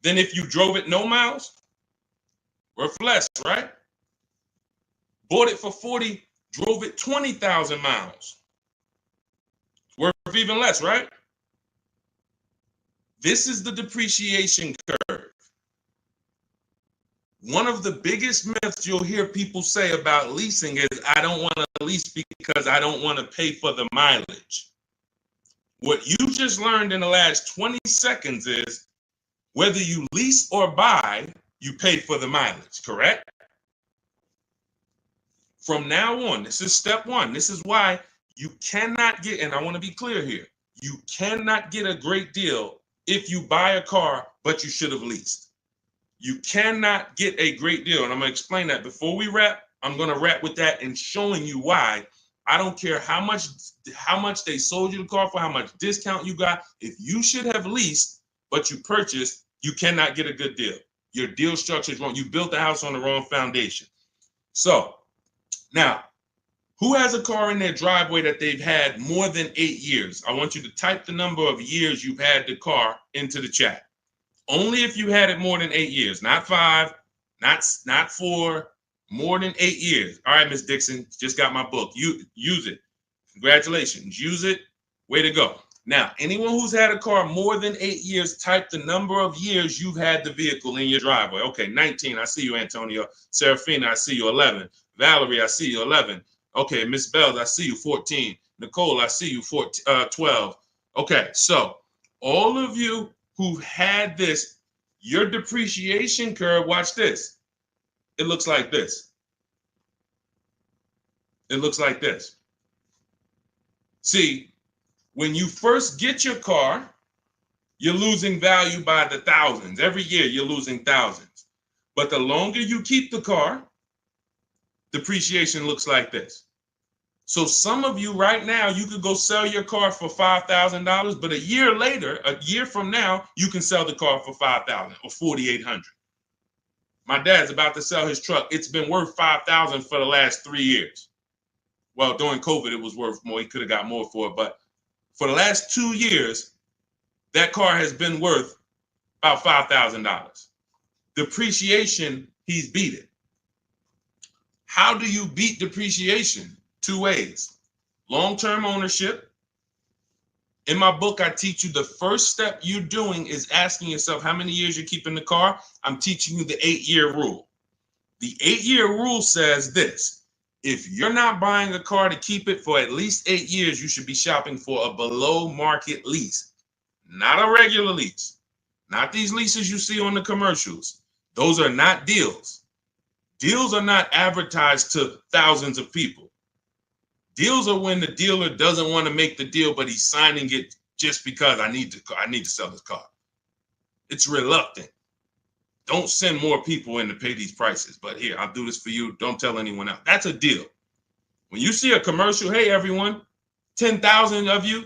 than if you drove it no miles? Worth less, right? Bought it for 40, drove it 20,000 miles. Worth even less, right? This is the depreciation curve. One of the biggest myths you'll hear people say about leasing is, I don't want to lease because I don't want to pay for the mileage. What you just learned in the last 20 seconds is, whether you lease or buy, you pay for the mileage, correct? From now on, this is step one. This is why you cannot get, and I want to be clear here, you cannot get a great deal if you buy a car, but you should have leased. You cannot get a great deal. And I'm going to explain that. Before we wrap, I'm going to wrap with that and showing you why. I don't care how much they sold you the car for, how much discount you got. If you should have leased, but you purchased, you cannot get a good deal. Your deal structure is wrong. You built the house on the wrong foundation. So now, who has a car in their driveway that they've had more than 8 years? I want you to type the number of years you've had the car into the chat. Only if you had it more than 8 years, not 5, not 4, more than 8 years. All right, Miss Dixon, just got my book. You use it. Congratulations. Use it. Way to go. Now, anyone who's had a car more than 8 years, type the number of years you've had the vehicle in your driveway. Okay, 19. I see you, Antonio. Serafina, I see you. 11. Valerie, I see you. 11. Okay, Miss Bells, I see you. 14. Nicole, I see you. 12. Okay, so all of you who had this, your depreciation curve, watch this. It looks like this. It looks like this. See, when you first get your car, you're losing value by the thousands. Every year you're losing thousands. But the longer you keep the car, depreciation looks like this. So some of you right now, you could go sell your car for $5,000, but a year later, a year from now, you can sell the car for $5,000 or $4,800. My dad's about to sell his truck. It's been worth $5,000 for the last 3 years. Well, during COVID, it was worth more. He could have got more for it, but for the last 2 years, that car has been worth about $5,000. Depreciation, he's beat it. How do you beat depreciation? 2 ways. Long-term ownership. In my book, I teach you the first step you're doing is asking yourself how many years you're keeping the car. I'm teaching you the 8-year rule. The 8-year rule says this: if you're not buying a car to keep it for at least 8 years, you should be shopping for a below market lease, not a regular lease, not these leases you see on the commercials. Those are not deals. Deals are not advertised to thousands of people. Deals are when the dealer doesn't want to make the deal, but he's signing it just because I need to sell this car. It's reluctant. Don't send more people in to pay these prices. But here, I'll do this for you. Don't tell anyone else. That's a deal. When you see a commercial, hey, everyone, 10,000 of you,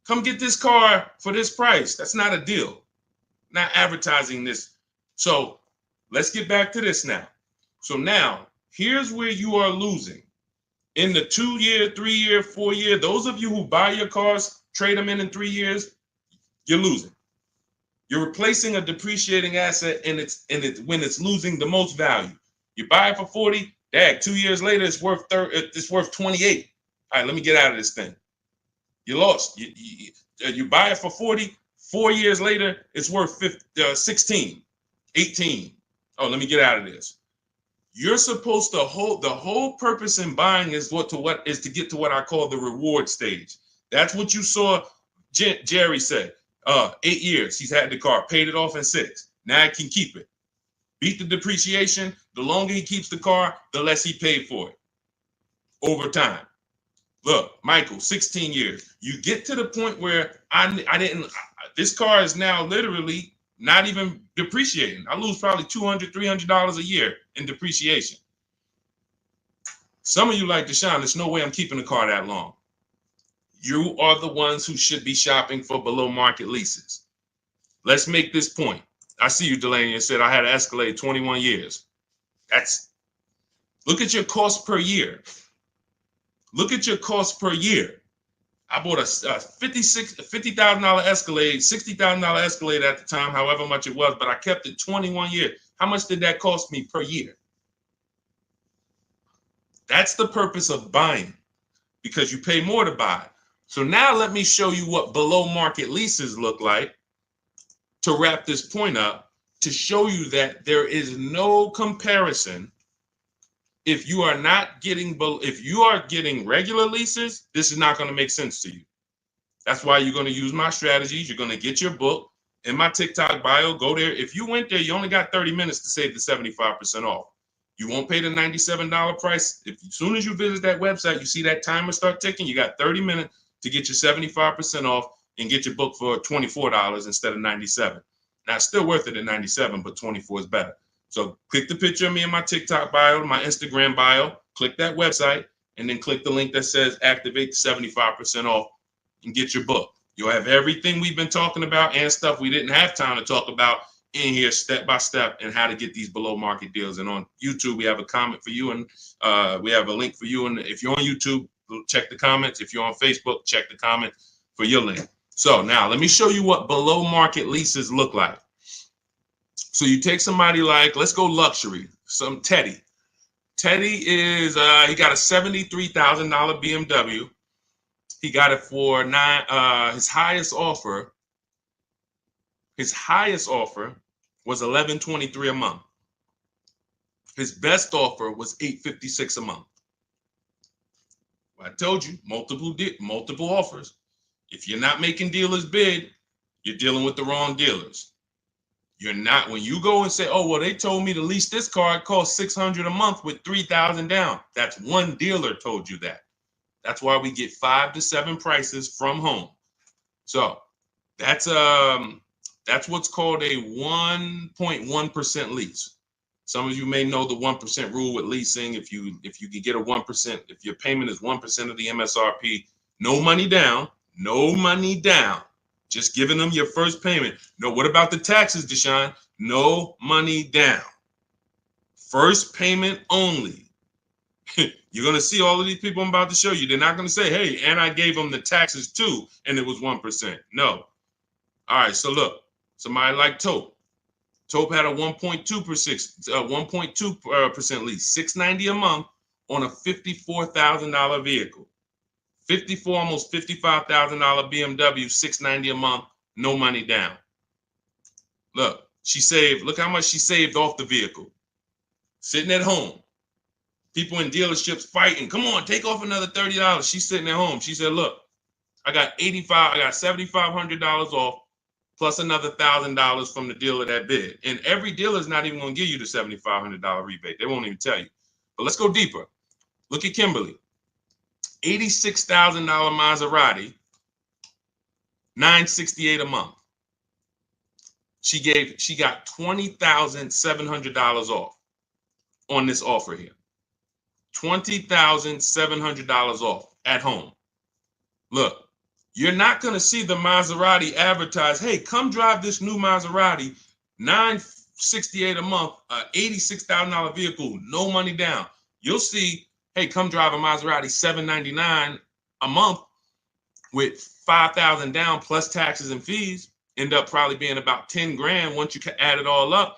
come get this car for this price. That's not a deal. Not advertising this. So let's get back to this now. So now, here's where you are losing. In the 2-year, 3-year, 4-year, those of you who buy your cars, trade them in 3 years, you're losing. You're replacing a depreciating asset and it's when it's losing the most value. You buy it for 40, 2 years later it's worth 28. All right, let me get out of this thing. You lost. You buy it for 40, 4 years later it's worth 16, 18. Oh, let me get out of this. You're supposed to hold, the whole purpose in buying is to get to what I call the reward stage. That's what you saw Jerry said. 8 years he's had the car, paid it off in 6. Now he can keep it. Beat the depreciation. The longer he keeps the car, the less he paid for it over time. Look, Michael, 16 years. You get to the point where this car is now literally not even depreciating. I lose probably $200, $300 a year in depreciation. Some of you like Deshone, there's no way I'm keeping the car that long. You are the ones who should be shopping for below market leases. Let's make this point. I see you, Delaney, and said I had an Escalade 21 years. Look at your cost per year. Look at your cost per year. I bought a $50,000 Escalade, $60,000 Escalade at the time, however much it was, but I kept it 21 years. How much did that cost me per year? That's the purpose of buying, because you pay more to buy. So now let me show you what below market leases look like to wrap this point up, to show you that there is no comparison. If you are getting regular leases, this is not going to make sense to you. That's why you're going to use my strategies. You're going to get your book in my TikTok bio. Go there. If you went there, you only got 30 minutes to save the 75% off. You won't pay the $97 price. As soon as you visit that website, you see that timer start ticking. You got 30 minutes to get your 75% off and get your book for $24 instead of $97. Now, it's still worth it at $97, but $24 is better. So click the picture of me in my TikTok bio, my Instagram bio, click that website, and then click the link that says activate the 75% off and get your book. You'll have everything we've been talking about and stuff we didn't have time to talk about in here step by step, and how to get these below market deals. And on YouTube, we have a comment for you, and we have a link for you. And if you're on YouTube, check the comments. If you're on Facebook, check the comment for your link. So now let me show you what below market leases look like. So you take somebody like, let's go luxury, some Teddy. Teddy is, he got a $73,000 BMW. He got it for his highest offer was $1,123 a month. His best offer was $856 a month. I told you, multiple offers. If you're not making dealers bid, you're dealing with the wrong dealers. You're not, when you go and say, oh, well, they told me to lease this car, it costs $600 a month with $3,000 down. That's one dealer told you that. That's why we get 5 to 7 prices from home. So that's what's called a 1.1% lease. Some of you may know the 1% rule with leasing. If you can get a 1%, if your payment is 1% of the MSRP, no money down, just giving them your first payment. No, what about the taxes, Deshone? No money down. First payment only. You're going to see all of these people I'm about to show you. They're not going to say, hey, and I gave them the taxes too, and it was 1%. No. All right, so look, somebody like Tope. Tope had a 1.2% lease, $690 a month on a $54,000 vehicle. Almost $55,000 BMW, $690 a month, no money down. Look, look how much she saved off the vehicle. Sitting at home. People in dealerships fighting. Come on, take off another $30. She's sitting at home. She said, look, I got $7,500 off plus another $1,000 from the dealer that bid. And every dealer is not even going to give you the $7,500 rebate. They won't even tell you. But let's go deeper. Look at Kimberly. $86,000 Maserati, $968 a month. She got $20,700 off on this offer here. $20,700 off at home. Look, you're not going to see the Maserati advertise, hey, come drive this new Maserati, $968 a month, $86,000 vehicle, no money down. You'll see, hey, come drive a Maserati, $799 a month with $5,000 down plus taxes and fees. End up probably being about 10 grand once you add it all up.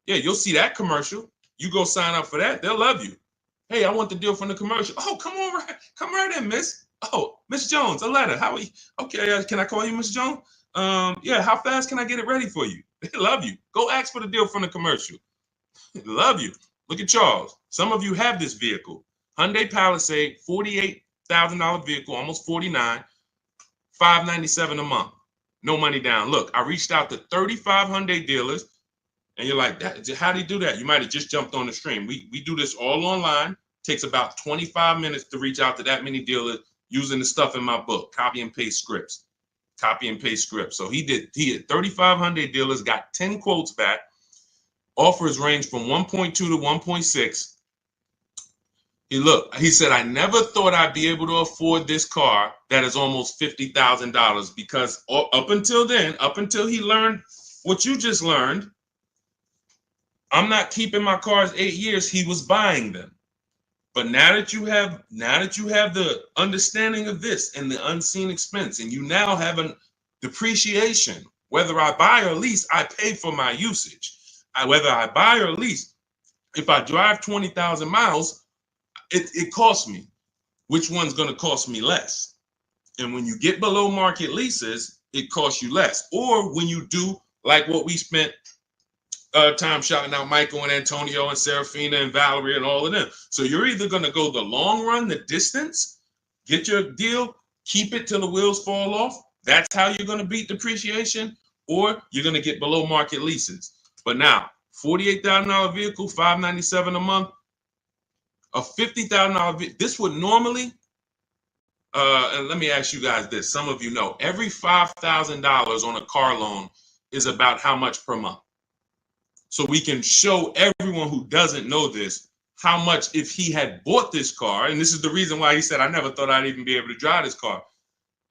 Yeah, you'll see that commercial. You go sign up for that, they'll love you. Hey, I want the deal from the commercial. Oh, come right in, miss. Oh, Miss Jones, a letter. How are you? Okay, can I call you Miss Jones? Yeah, how fast can I get it ready for you? They love you. Go ask for the deal from the commercial. They love you. Look at Charles. Some of you have this vehicle. Hyundai Palisade, $48,000 vehicle, almost $49,000, $597 a month. No money down. Look, I reached out to 35 Hyundai dealers, and you're like, how do you do that? You might have just jumped on the stream. We do this all online. Takes about 25 minutes to reach out to that many dealers using the stuff in my book, copy and paste scripts. So he had 35 Hyundai dealers, got 10 quotes back. Offers range from 1.2 to 1.6. He said, I never thought I'd be able to afford this car that is almost $50,000, because up until he learned what you just learned, I'm not keeping my cars 8 years. He was buying them. But now that you have the understanding of this and the unseen expense, and you now have a depreciation, whether I buy or lease, I pay for my usage. Whether I buy or lease, if I drive 20,000 miles, it costs me. Which one's going to cost me less? And when you get below market leases, it costs you less. Or when you do like what we spent time shouting out Michael and Antonio and Serafina and Valerie and all of them. So you're either going to go the long run, the distance, get your deal, keep it till the wheels fall off. That's how you're going to beat depreciation, or you're going to get below market leases. But now, $48,000 vehicle, $597 a month, a $50,000 vehicle. This would normally, and let me ask you guys this. Some of you know, every $5,000 on a car loan is about how much per month? So we can show everyone who doesn't know this how much, if he had bought this car, and this is the reason why he said, I never thought I'd even be able to drive this car.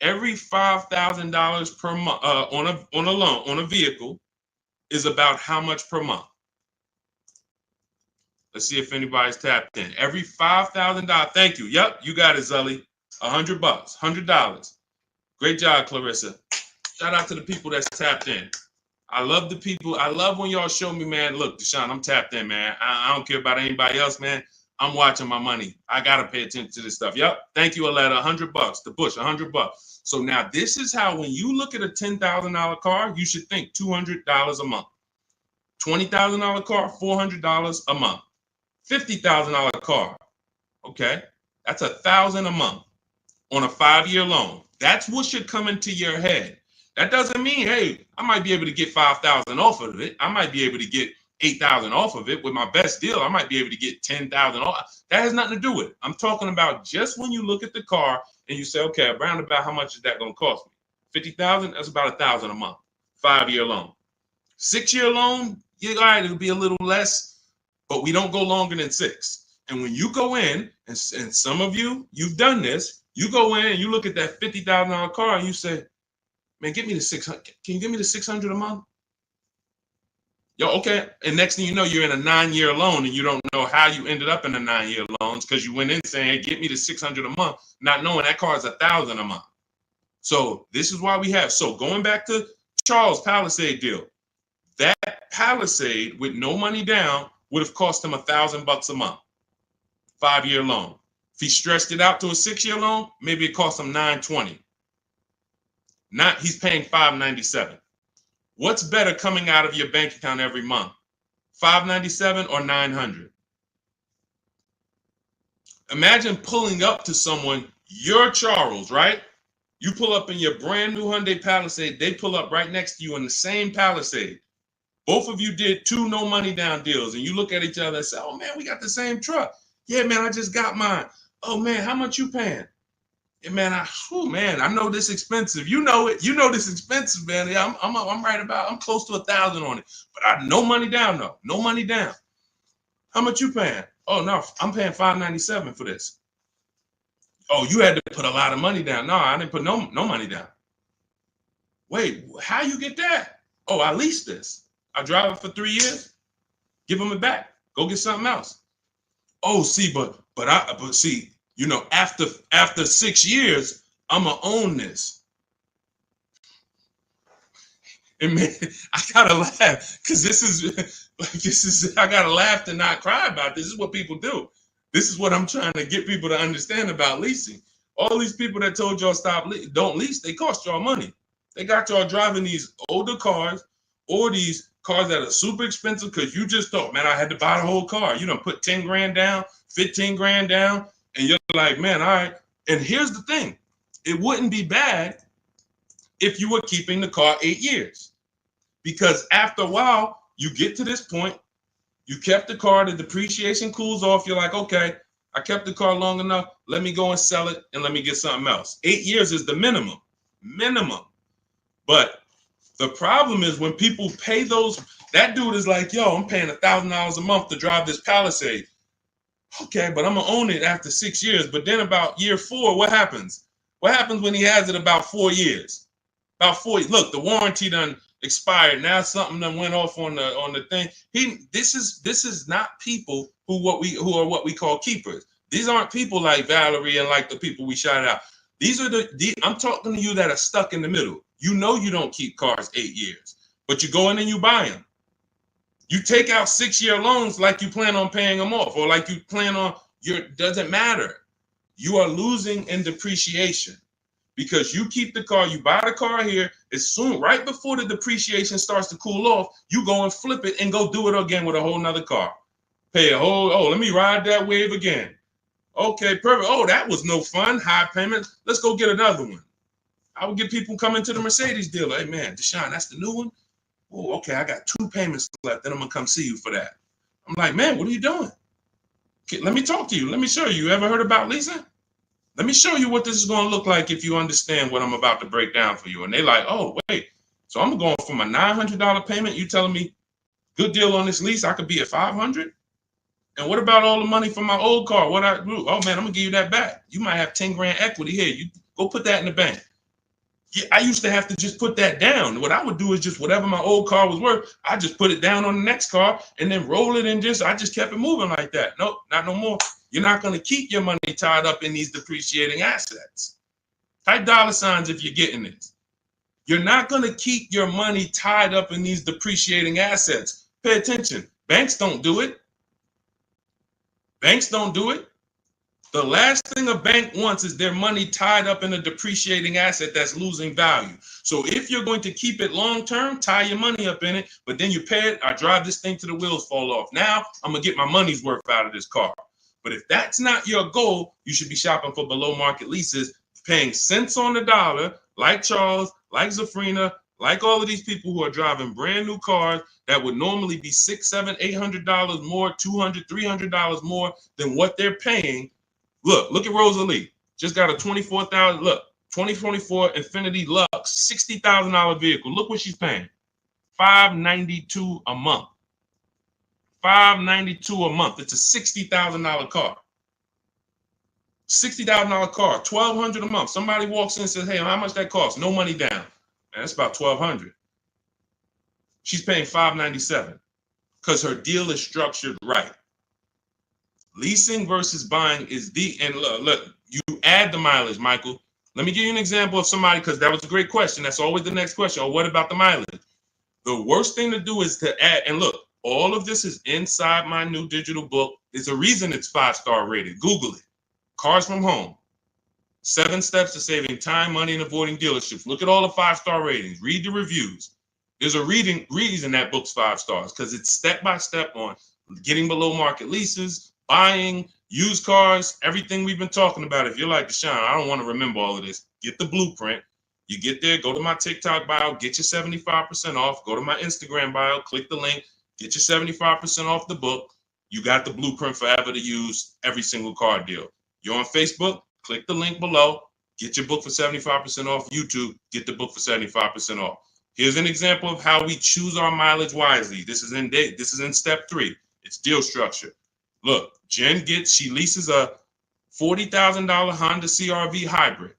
Every $5,000 per month on a loan, on a vehicle, is about how much per month? Let's see if anybody's tapped in. Every $5,000. Thank you. Yep, you got it, Zully. $100, $100. Great job, Clarissa. Shout out to the people that's tapped in. I love the people. I love when y'all show me, man. Look, Deshone, I'm tapped in, man. I don't care about anybody else, man. I'm watching my money. I gotta pay attention to this stuff. Yep. Thank you, Aletta. $100. The Bush, $100. So now this is how, when you look at a $10,000 car, you should think $200 a month. $20,000 car, $400 a month. $50,000 car, okay, that's $1,000 a month on a 5-year loan. That's what should come into your head. That doesn't mean, hey, I might be able to get 5,000 off of it. I might be able to get 8,000 off of it with my best deal. I might be able to get 10,000 off. That has nothing to do with it. I'm talking about just when you look at the car and you say, okay, around about how much is that going to cost me? 50,000. That's about $1,000 a month. 5-year loan. 6-year loan, all right, it'll be a little less, but we don't go longer than 6. And when you go in, and some of you, you've done this, you go in and you look at that $50,000 car and you say, man, get me the 600. Can you give me the 600 a month? Yo, okay. And next thing you know, you're in a 9-year loan and you don't know how you ended up in a 9-year loans because you went in saying, hey, get me the 600 a month, not knowing that car is $1,000 a month. So this is why we have. So going back to Charles' Palisade deal, that Palisade with no money down would have cost him $1,000 a month, 5-year loan. If he stretched it out to a 6-year loan, maybe it cost him $920. He's paying $597. What's better coming out of your bank account every month, $597 or $900? Imagine pulling up to someone, you're Charles, right? You pull up in your brand new Hyundai Palisade. They pull up right next to you in the same Palisade. Both of you did 2 no money down deals, and you look at each other and say, oh, man, we got the same truck. Yeah, man, I just got mine. Oh, man, how much you paying? Yeah, man, I know this expensive. You know it. You know this expensive, man. Yeah, I'm right about, I'm close to $1,000 on it. But I no money down, though. No money down. How much you paying? Oh, no, I'm paying $597 for this. Oh, you had to put a lot of money down. No, I didn't put no money down. Wait, how you get that? Oh, I leased this. I drive it for 3 years, give them it back. Go get something else. Oh, see, but see, you know, after 6 years, I'ma own this. And man, I gotta laugh because this is I gotta laugh to not cry about this. This is what people do. This is what I'm trying to get people to understand about leasing. All these people that told y'all don't lease, they cost y'all money. They got y'all driving these older cars or these cars that are super expensive because you just thought, man, I had to buy the whole car. You done put 10 grand down, 15 grand down, and you're like, man, all right. And here's the thing. It wouldn't be bad if you were keeping the car 8 years. Because after a while, you get to this point, you kept the car, the depreciation cools off. You're like, okay, I kept the car long enough. Let me go and sell it and let me get something else. 8 years is the minimum. But the problem is when people pay those, that dude is like, yo, I'm paying $1,000 a month to drive this Palisade. Okay, but I'm gonna own it after 6 years. But then about year 4, what happens? What happens when he has it about 4 years? About 4 years. Look, the warranty done expired. Now something done went off on the thing. This is not people who are what we call keepers. These aren't people like Valerie and like the people we shouted out. These are I'm talking to you that are stuck in the middle. You know you don't keep cars 8 years, but you go in and you buy them. You take out 6-year loans like you plan on paying them off, or like you plan on doesn't matter. You are losing in depreciation because you keep the car, you buy the car here, as soon, right before the depreciation starts to cool off, you go and flip it and go do it again with a whole nother car. Pay a whole, let me ride that wave again. Okay, perfect. Oh, that was no fun. High payment. Let's go get another one. I would get people coming to the Mercedes dealer. Hey, man, Deshone, that's the new one? Oh, okay, I got 2 payments left. Then I'm going to come see you for that. I'm like, man, what are you doing? Okay, let me talk to you. Let me show you. You ever heard about leasing? Let me show you what this is going to look like if you understand what I'm about to break down for you. And they're like, oh, wait. So I'm going from a $900 payment. You telling me good deal on this lease, I could be at $500? And what about all the money from my old car? What I do? Oh man, I'm gonna give you that back. You might have 10 grand equity here. You go put that in the bank. Yeah, I used to have to just put that down. What I would do is just whatever my old car was worth, I just put it down on the next car and then roll it and I just kept it moving like that. Nope, not no more. You're not gonna keep your money tied up in these depreciating assets. Type dollar signs if you're getting this. You're not gonna keep your money tied up in these depreciating assets. Pay attention. Banks don't do it. Banks don't do it. The last thing a bank wants is their money tied up in a depreciating asset that's losing value. So if you're going to keep it long term, tie your money up in it, but then you pay it. I drive this thing till the wheels fall off. Now I'm going to get my money's worth out of this car. But if that's not your goal, you should be shopping for below market leases, paying cents on the dollar, like Charles, like Zafrina, like all of these people who are driving brand new cars that would normally be $600, $700, $800 more, $200, $300 more than what they're paying. Look at Rosalie. Just got a 2024 Infiniti Lux, $60,000 vehicle. Look what she's paying. $592 a month. $592 a month. It's a $60,000 car. $60,000 car, $1,200 a month. Somebody walks in and says, hey, how much that costs? No money down. Man, that's about $1,200. She's paying $597 because her deal is structured right. Leasing versus buying is and look, you add the mileage, Michael. Let me give you an example of somebody, because that was a great question. That's always the next question. Or what about the mileage? The worst thing to do is to add, and look, all of this is inside my new digital book. There's a reason it's 5-star rated. Google it. Cars from Home. 7 steps to saving time, money, and avoiding dealerships. Look at all the 5-star ratings. Read the reviews. There's a reason that book's 5 stars, because it's step-by-step on getting below market leases, buying, used cars, everything we've been talking about. If you're like, Deshone, I don't want to remember all of this, get the blueprint. You get there, go to my TikTok bio, get your 75% off. Go to my Instagram bio, click the link, get your 75% off the book. You got the blueprint forever to use every single car deal. You're on Facebook, click the link below, get your book for 75% off. YouTube, get the book for 75% off. Here's an example of how we choose our mileage wisely. This is in step 3. It's deal structure. Look, Jen she leases a $40,000 Honda CR-V hybrid.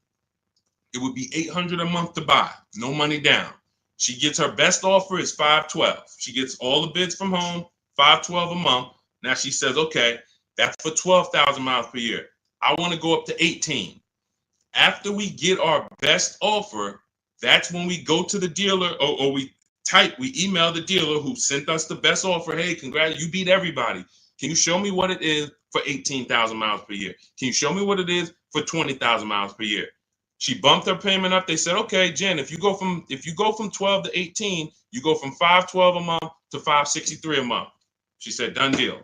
It would be $800 a month to buy, no money down. She gets her best offer is $512. She gets all the bids from home, $512 a month. Now she says, okay, that's for 12,000 miles per year. I want to go up to 18. After we get our best offer, that's when we go to the dealer, or we email the dealer who sent us the best offer. Hey, congrats, you beat everybody. Can you show me what it is for 18,000 miles per year? Can you show me what it is for 20,000 miles per year? She bumped her payment up. They said, okay, Jen, if you go from 12 to 18, you go from $512 a month to $563 a month. She said, done deal.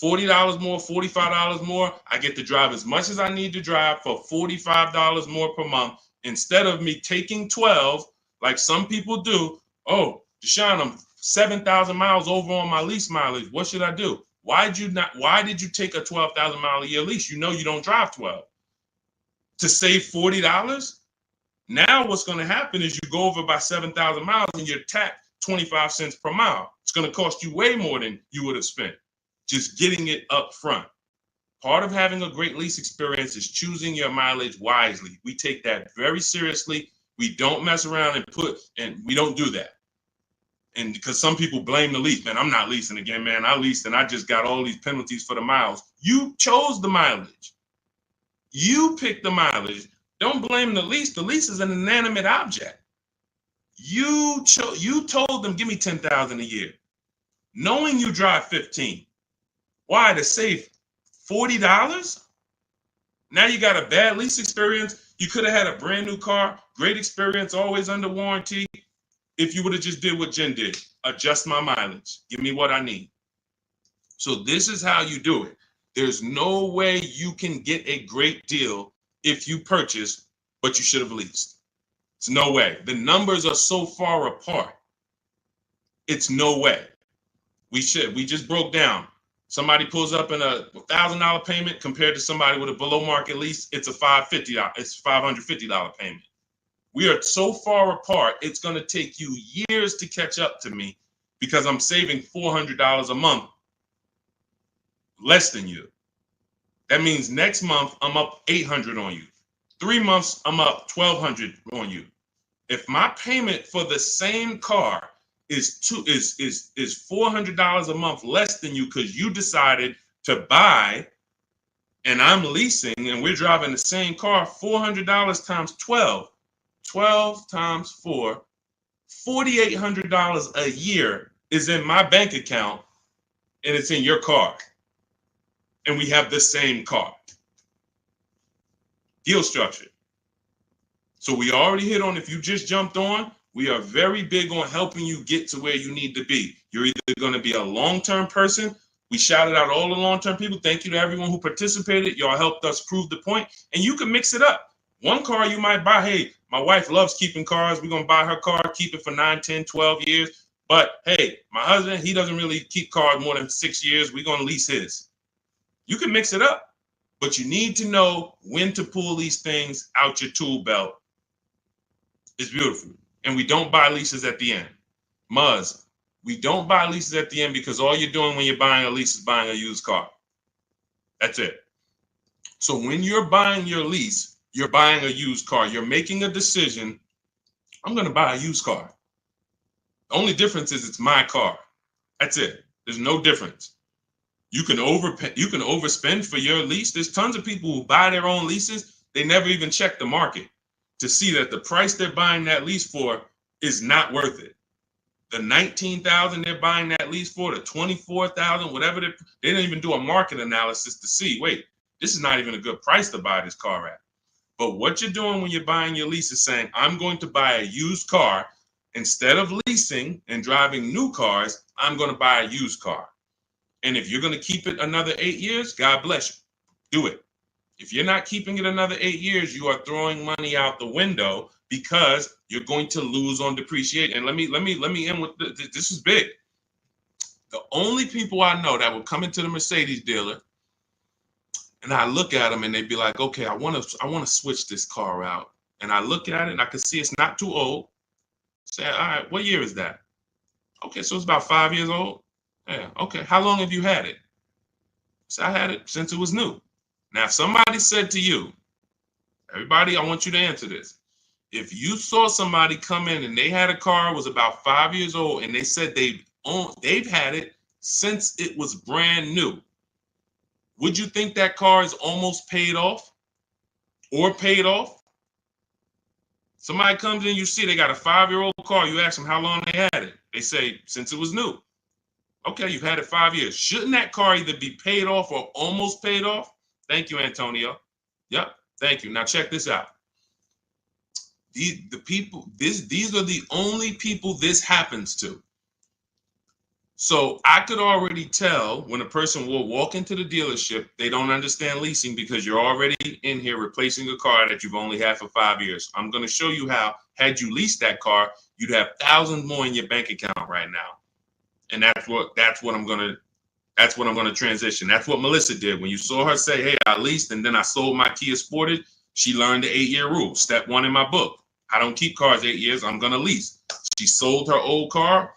$40 more, $45 more. I get to drive as much as I need to drive for $45 more per month, instead of me taking 12 like some people do. Oh, Deshone, I'm 7,000 miles over on my lease mileage. What should I do? Why did you take a 12,000 mile a year lease? You know you don't drive 12. To save $40? Now what's going to happen is you go over by 7,000 miles and you're taxed 25 cents per mile. It's going to cost you way more than you would have spent just getting it up front. Part of having a great lease experience is choosing your mileage wisely. We take that very seriously. We don't mess around and we don't do that. And because some people blame the lease, man, I'm not leasing again, man. I leased and I just got all these penalties for the miles. You chose the mileage. You picked the mileage. Don't blame the lease. The lease is an inanimate object. You told them, give me 10,000 a year, knowing you drive 15. Why? To save $40? Now you got a bad lease experience. You could have had a brand new car, great experience, always under warranty. If you would have just did what Jen did, adjust my mileage, give me what I need. So this is how you do it. There's no way you can get a great deal if you purchase, but you should have leased. It's no way. The numbers are so far apart. It's no way. We just broke down. Somebody pulls up in a $1,000 payment compared to somebody with a below market lease. It's a $550 payment. We are so far apart. It's going to take you years to catch up to me because I'm saving $400 a month less than you. That means next month I'm up $800 on you. 3 months I'm up $1,200 on you. If my payment for the same car is $400 a month less than you because you decided to buy and I'm leasing and we're driving the same car, $400 times 12 times 4, $4,800 a year is in my bank account and it's in your car. And we have the same car. Deal structure. So we already hit on, if you just jumped on, we are very big on helping you get to where you need to be. You're either going to be a long-term person. We shouted out all the long-term people. Thank you to everyone who participated. Y'all helped us prove the point. And you can mix it up. One car you might buy, hey, my wife loves keeping cars. We're going to buy her car, keep it for 9, 10, 12 years. But hey, my husband, he doesn't really keep cars more than 6 years. We're going to lease his. You can mix it up, but you need to know when to pull these things out your tool belt. It's beautiful. And we don't buy leases at the end. Muzz, we don't buy leases at the end because all you're doing when you're buying a lease is buying a used car. That's it. So when you're buying your lease, you're buying a used car. You're making a decision. I'm going to buy a used car. The only difference is it's my car. That's it. There's no difference. You can overspend for your lease. There's tons of people who buy their own leases. They never even check the market to see that the price they're buying that lease for is not worth it. The $19,000 they're buying that lease for, the $24,000, whatever, they don't even do a market analysis to see, wait, this is not even a good price to buy this car at. But what you're doing when you're buying your lease is saying, I'm going to buy a used car. Instead of leasing and driving new cars, I'm going to buy a used car. And if you're going to keep it another 8 years, God bless you. Do it. If you're not keeping it another 8 years, you are throwing money out the window because you're going to lose on depreciation. And let me end with this is big. The only people I know that would come into the Mercedes dealer and I look at them and they'd be like, okay, I want to switch this car out. And I look at it and I can see it's not too old. Say, all right, what year is that? Okay, so it's about 5 years old. Yeah, okay. How long have you had it? So I had it since it was new. Now, if somebody said to you, everybody, I want you to answer this. If you saw somebody come in and they had a car, was about 5 years old, and they said they've had it since it was brand new, would you think that car is almost paid off or paid off? Somebody comes in, you see they got a 5-year-old car. You ask them how long they had it. They say, since it was new. Okay, you've had it 5 years. Shouldn't that car either be paid off or almost paid off? Thank you, Antonio. Yep, thank you. Now check this out. These are the only people this happens to. So I could already tell when a person will walk into the dealership, they don't understand leasing because you're already in here replacing a car that you've only had for 5 years. I'm going to show you how, had you leased that car, you'd have thousands more in your bank account right now. And that's what I'm going to transition. That's what Melissa did. When you saw her say, hey, I leased and then I sold my Kia Sportage, she learned the 8-year rule. Step 1 in my book. I don't keep cars 8 years. I'm going to lease. She sold her old car,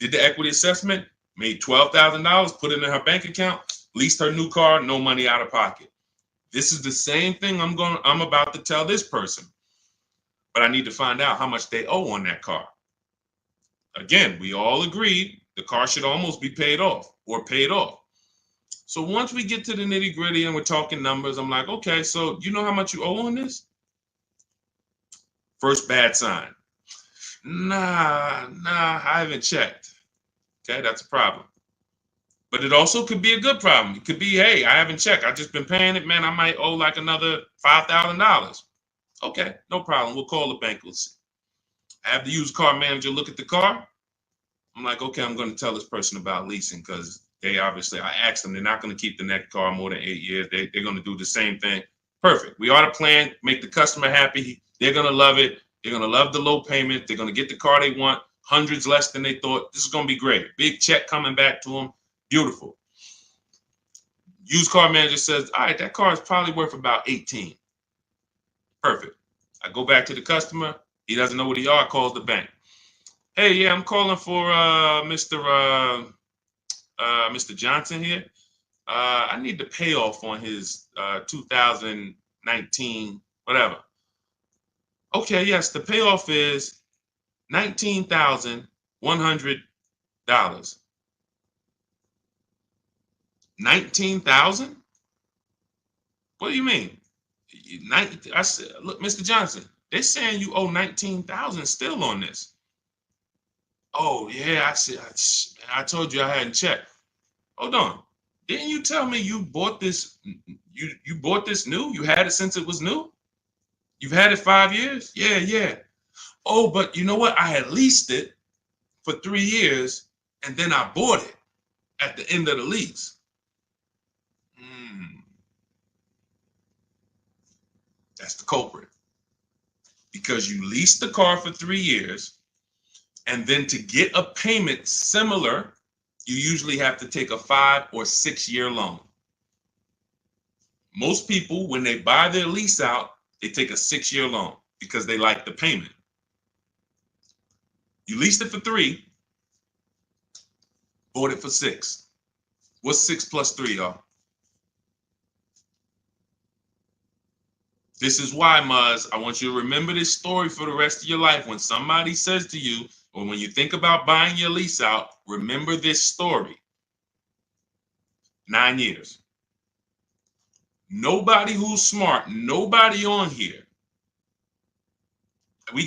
did the equity assessment, made $12,000, put it in her bank account, leased her new car, no money out of pocket. This is the same thing I'm about to tell this person. But I need to find out how much they owe on that car. Again, we all agree the car should almost be paid off or paid off. So once we get to the nitty gritty and we're talking numbers, I'm like, okay, so you know how much you owe on this? First bad sign. Nah, I haven't checked. Okay, that's a problem. But it also could be a good problem. It could be, hey, I haven't checked. I've just been paying it, man. I might owe like another $5,000. Okay, no problem. We'll call the bank. We'll see. I have the used car manager look at the car. I'm like, okay, I'm going to tell this person about leasing because they obviously, I asked them, they're not going to keep the next car more than 8 years. They're going to do the same thing. Perfect. We ought to plan, make the customer happy. They're going to love it. They're going to love the low payment. They're going to get the car they want, hundreds less than they thought. This is going to be great. Big check coming back to them. Beautiful. Used car manager says, all right, that car is probably worth about 18. Perfect. I go back to the customer. He doesn't know what he are. Calls the bank. Hey, yeah, I'm calling for Mr. Johnson here. I need the payoff on his 2019 whatever. Okay, yes, the payoff is $19,100. 19,000? What do you mean? I said, look, Mr. Johnson, they're saying you owe 19,000 still on this. Oh yeah, I told you I hadn't checked. Hold on. Didn't you tell me you bought this? You bought this new? You had it since it was new? You've had it 5 years? Yeah. Oh, but you know what? I had leased it for 3 years and then I bought it at the end of the lease. That's the culprit. Because you leased the car for 3 years, and then to get a payment similar, you usually have to take a 5 or 6 year loan. Most people, when they buy their lease out, they take a 6 year loan because they like the payment. You leased it for 3, bought it for 6. What's 6 plus 3, y'all? This is why, Muzz, I want you to remember this story for the rest of your life. When somebody says to you, or when you think about buying your lease out, remember this story. 9 years. Nobody who's smart, nobody on here. We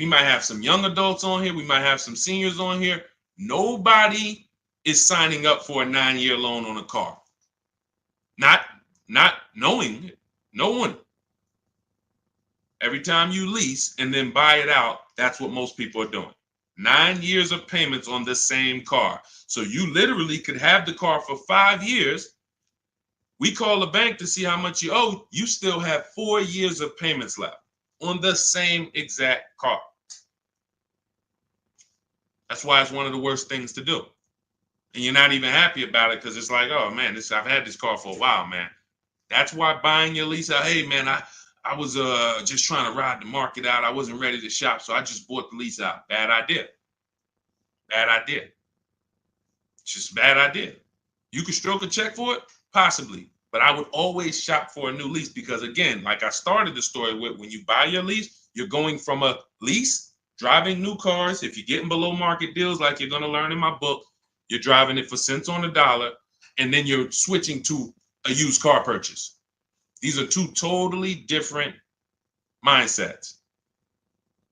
might have some young adults on here. We might have some seniors on here. Nobody is signing up for a 9-year loan on a car. Not knowing it. No one. Every time you lease and then buy it out, that's what most people are doing. 9 years of payments on the same car. So you literally could have the car for 5 years. We call the bank to see how much you owe. You still have 4 years of payments left on the same exact car. That's why it's one of the worst things to do. And you're not even happy about it because it's like, oh man, I've had this car for a while, man. That's why buying your lease out, hey man, I was just trying to ride the market out. I wasn't ready to shop, so I just bought the lease out. Bad idea. Bad idea. It's just a bad idea. You could stroke a check for it? Possibly. But I would always shop for a new lease because, again, like I started the story with, when you buy your lease, you're going from a lease, driving new cars. If you're getting below market deals, like you're going to learn in my book, you're driving it for cents on the dollar, and then you're switching to a used car purchase. These are two totally different mindsets.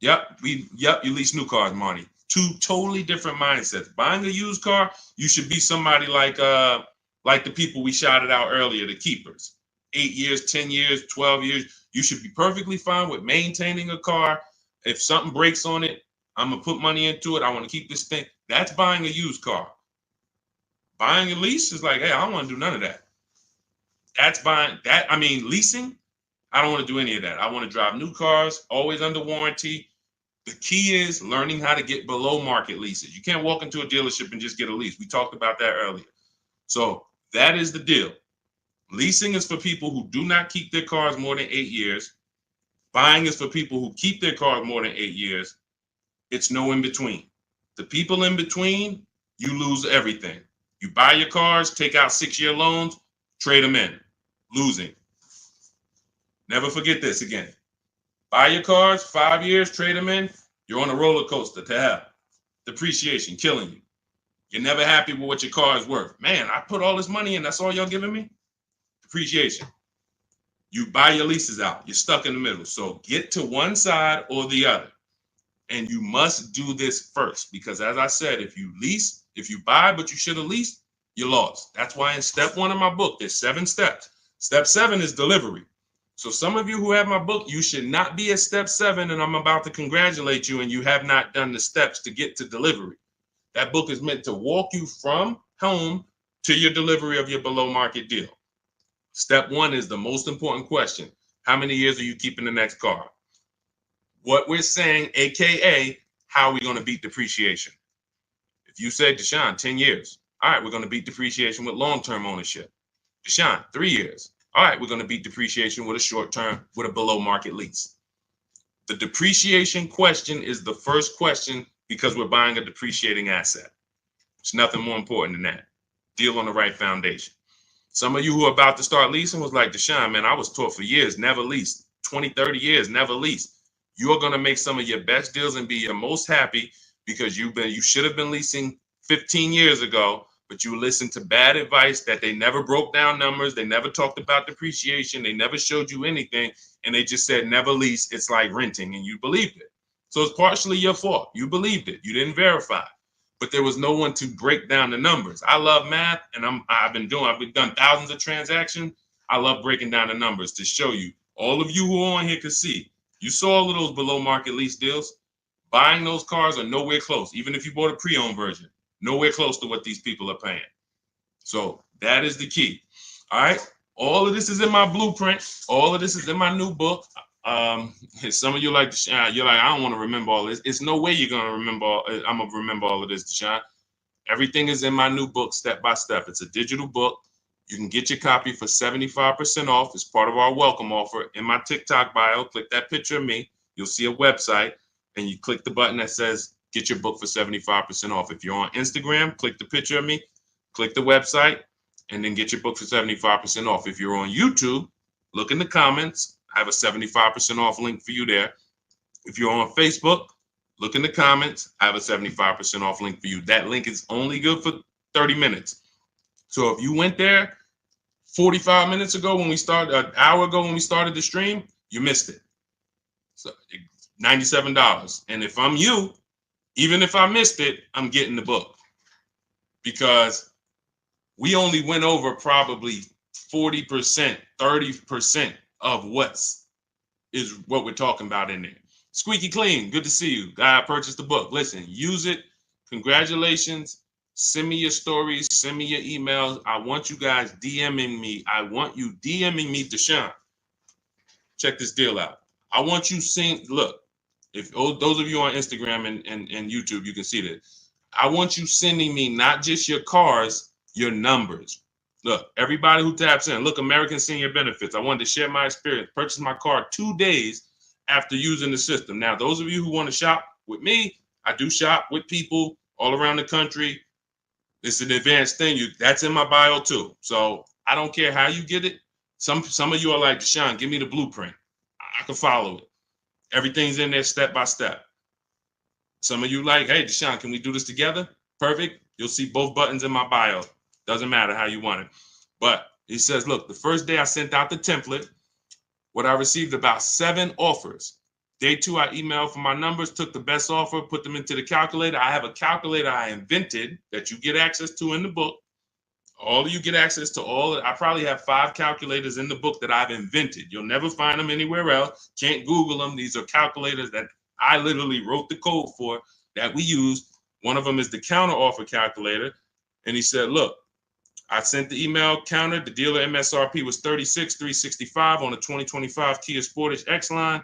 Yep, you lease new cars, Marty. Two totally different mindsets. Buying a used car, you should be somebody like the people we shouted out earlier, the keepers. 8 years, 10 years, 12 years. You should be perfectly fine with maintaining a car. If something breaks on it, I'm going to put money into it. I want to keep this thing. That's buying a used car. Buying a lease is like, hey, I don't want to do none of that. That's buying that. I mean, leasing, I don't want to do any of that. I want to drive new cars, always under warranty. The key is learning how to get below market leases. You can't walk into a dealership and just get a lease. We talked about that earlier. So that is the deal. Leasing is for people who do not keep their cars more than 8 years. Buying is for people who keep their cars more than 8 years. It's no in between. The people in between, you lose everything. You buy your cars, take out 6-year loans, trade them in. Losing. Never forget this again. Buy your cars, 5 years, trade them in. You're on a roller coaster to hell. Depreciation, killing you. You're never happy with what your car is worth. Man, I put all this money in, that's all y'all giving me? Depreciation. You buy your leases out. You're stuck in the middle. So get to one side or the other. And you must do this first, because as I said, if you buy, but you should have leased, you lost. That's why in step 1 of my book, there's 7 steps. Step 7 is delivery. So some of you who have my book, you should not be at step 7, and I'm about to congratulate you, and you have not done the steps to get to delivery. That book is meant to walk you from home to your delivery of your below market deal. Step 1 is the most important question. How many years are you keeping the next car? What we're saying, AKA, how are we going to beat depreciation? If you said, Deshone, 10 years. All right, we're going to beat depreciation with long-term ownership. Deshone, 3 years. All right, we're going to beat depreciation with a short-term, with a below-market lease. The depreciation question is the first question because we're buying a depreciating asset. There's nothing more important than that. Deal on the right foundation. Some of you who are about to start leasing was like, Deshone, man, I was taught for years, never leased. 20, 30 years, never leased. You're going to make some of your best deals and be your most happy because you should have been leasing 15 years ago, but you listened to bad advice that they never broke down numbers. They never talked about depreciation. They never showed you anything. And they just said, never lease. It's like renting. And you believed it. So it's partially your fault. You believed it. You didn't verify. But there was no one to break down the numbers. I love math, and I've done thousands of transactions. I love breaking down the numbers to show you. All of you who are on here can see. You saw all of those below market lease deals. Buying those cars are nowhere close. Even if you bought a pre-owned version, nowhere close to what these people are paying. So that is the key. All right. All of this is in my blueprint. All of this is in my new book. Some of you like, you're like, I don't want to remember all this. It's no way you're going to remember. I'm going to remember all of this, Deshone. Everything is in my new book, step by step. It's a digital book. You can get your copy for 75% off. It's part of our welcome offer. In my TikTok bio, click that picture of me. You'll see a website, and you click the button that says get your book for 75% off. If you're on Instagram, click the picture of me, click the website, and then get your book for 75% off. If you're on YouTube, look in the comments. I have a 75% off link for you there. If you're on Facebook, look in the comments. I have a 75% off link for you. That link is only good for 30 minutes. So if you went there 45 minutes ago when we started, an hour ago when we started the stream, you missed it. So $97. And if I'm you, even if I missed it, I'm getting the book, because we only went over probably 40%, 30% of what we're talking about in there. Squeaky Clean, good to see you. Guy purchased the book. Listen, use it. Congratulations. Send me your stories. Send me your emails. I want you guys DMing me. I want you DMing me, Deshone. Check this deal out. I want you seeing, look, if those of you on Instagram and YouTube, you can see this. I want you sending me not just your cars, your numbers. Look, everybody who taps in, look, American Senior Benefits. I wanted to share my experience. Purchased my car 2 days after using the system. Now, those of you who want to shop with me, I do shop with people all around the country. It's an advanced thing. That's in my bio too. So I don't care how you get it. Some of you are like, Deshone, give me the blueprint. I can follow it. Everything's in there step by step. Some of you like, hey, Deshone, can we do this together? Perfect. You'll see both buttons in my bio. Doesn't matter how you want it. But he says, look, the first day I sent out the template, what I received about 7 offers. Day 2, I emailed for my numbers, took the best offer, put them into the calculator. I have a calculator I invented that you get access to in the book. All of you get access to all. I probably have 5 calculators in the book that I've invented. You'll never find them anywhere else. Can't Google them. These are calculators that I literally wrote the code for that we use. One of them is the counter offer calculator. And he said, look, I sent the email counter. The dealer MSRP was $36,365 on the 2025 Kia Sportage X line.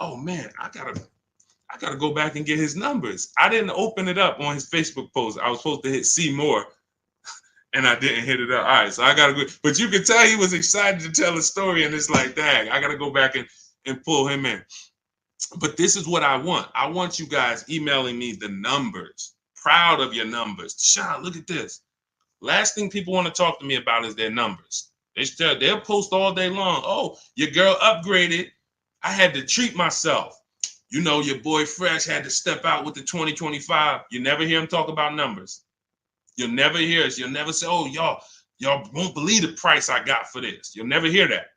Oh man, I gotta go back and get his numbers. I didn't open it up on his Facebook post. I was supposed to hit see more, and I didn't hit it up. All right, so I gotta go. But you could tell he was excited to tell a story, and it's like, dang, I gotta go back and pull him in. But this is what I want. I want you guys emailing me the numbers. Proud of your numbers. Deshone, look at this. Last thing people want to talk to me about is their numbers. They'll post all day long. Oh, your girl upgraded. I had to treat myself. You know, your boy Fresh had to step out with the 2025. You never hear him talk about numbers. You'll never hear us. You'll never say, oh, y'all won't believe the price I got for this. You'll never hear that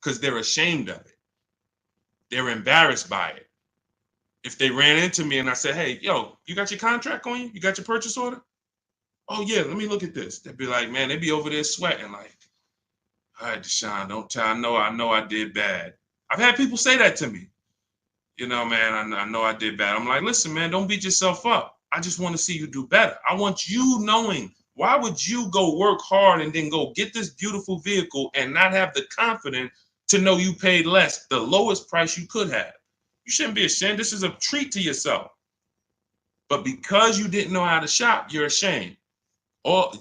because they're ashamed of it. They're embarrassed by it. If they ran into me and I said, hey, yo, you got your contract on you? You got your purchase order? Oh, yeah, let me look at this. They'd be like, man, they'd be over there sweating like, all right, Deshone, don't tell. I know I did bad. I've had people say that to me. You know, man, I know I did bad. I'm like, listen, man, don't beat yourself up. I just want to see you do better. I want you knowing, why would you go work hard and then go get this beautiful vehicle and not have the confidence to know you paid less, the lowest price you could have? You shouldn't be ashamed. This is a treat to yourself. But because you didn't know how to shop, you're ashamed. Or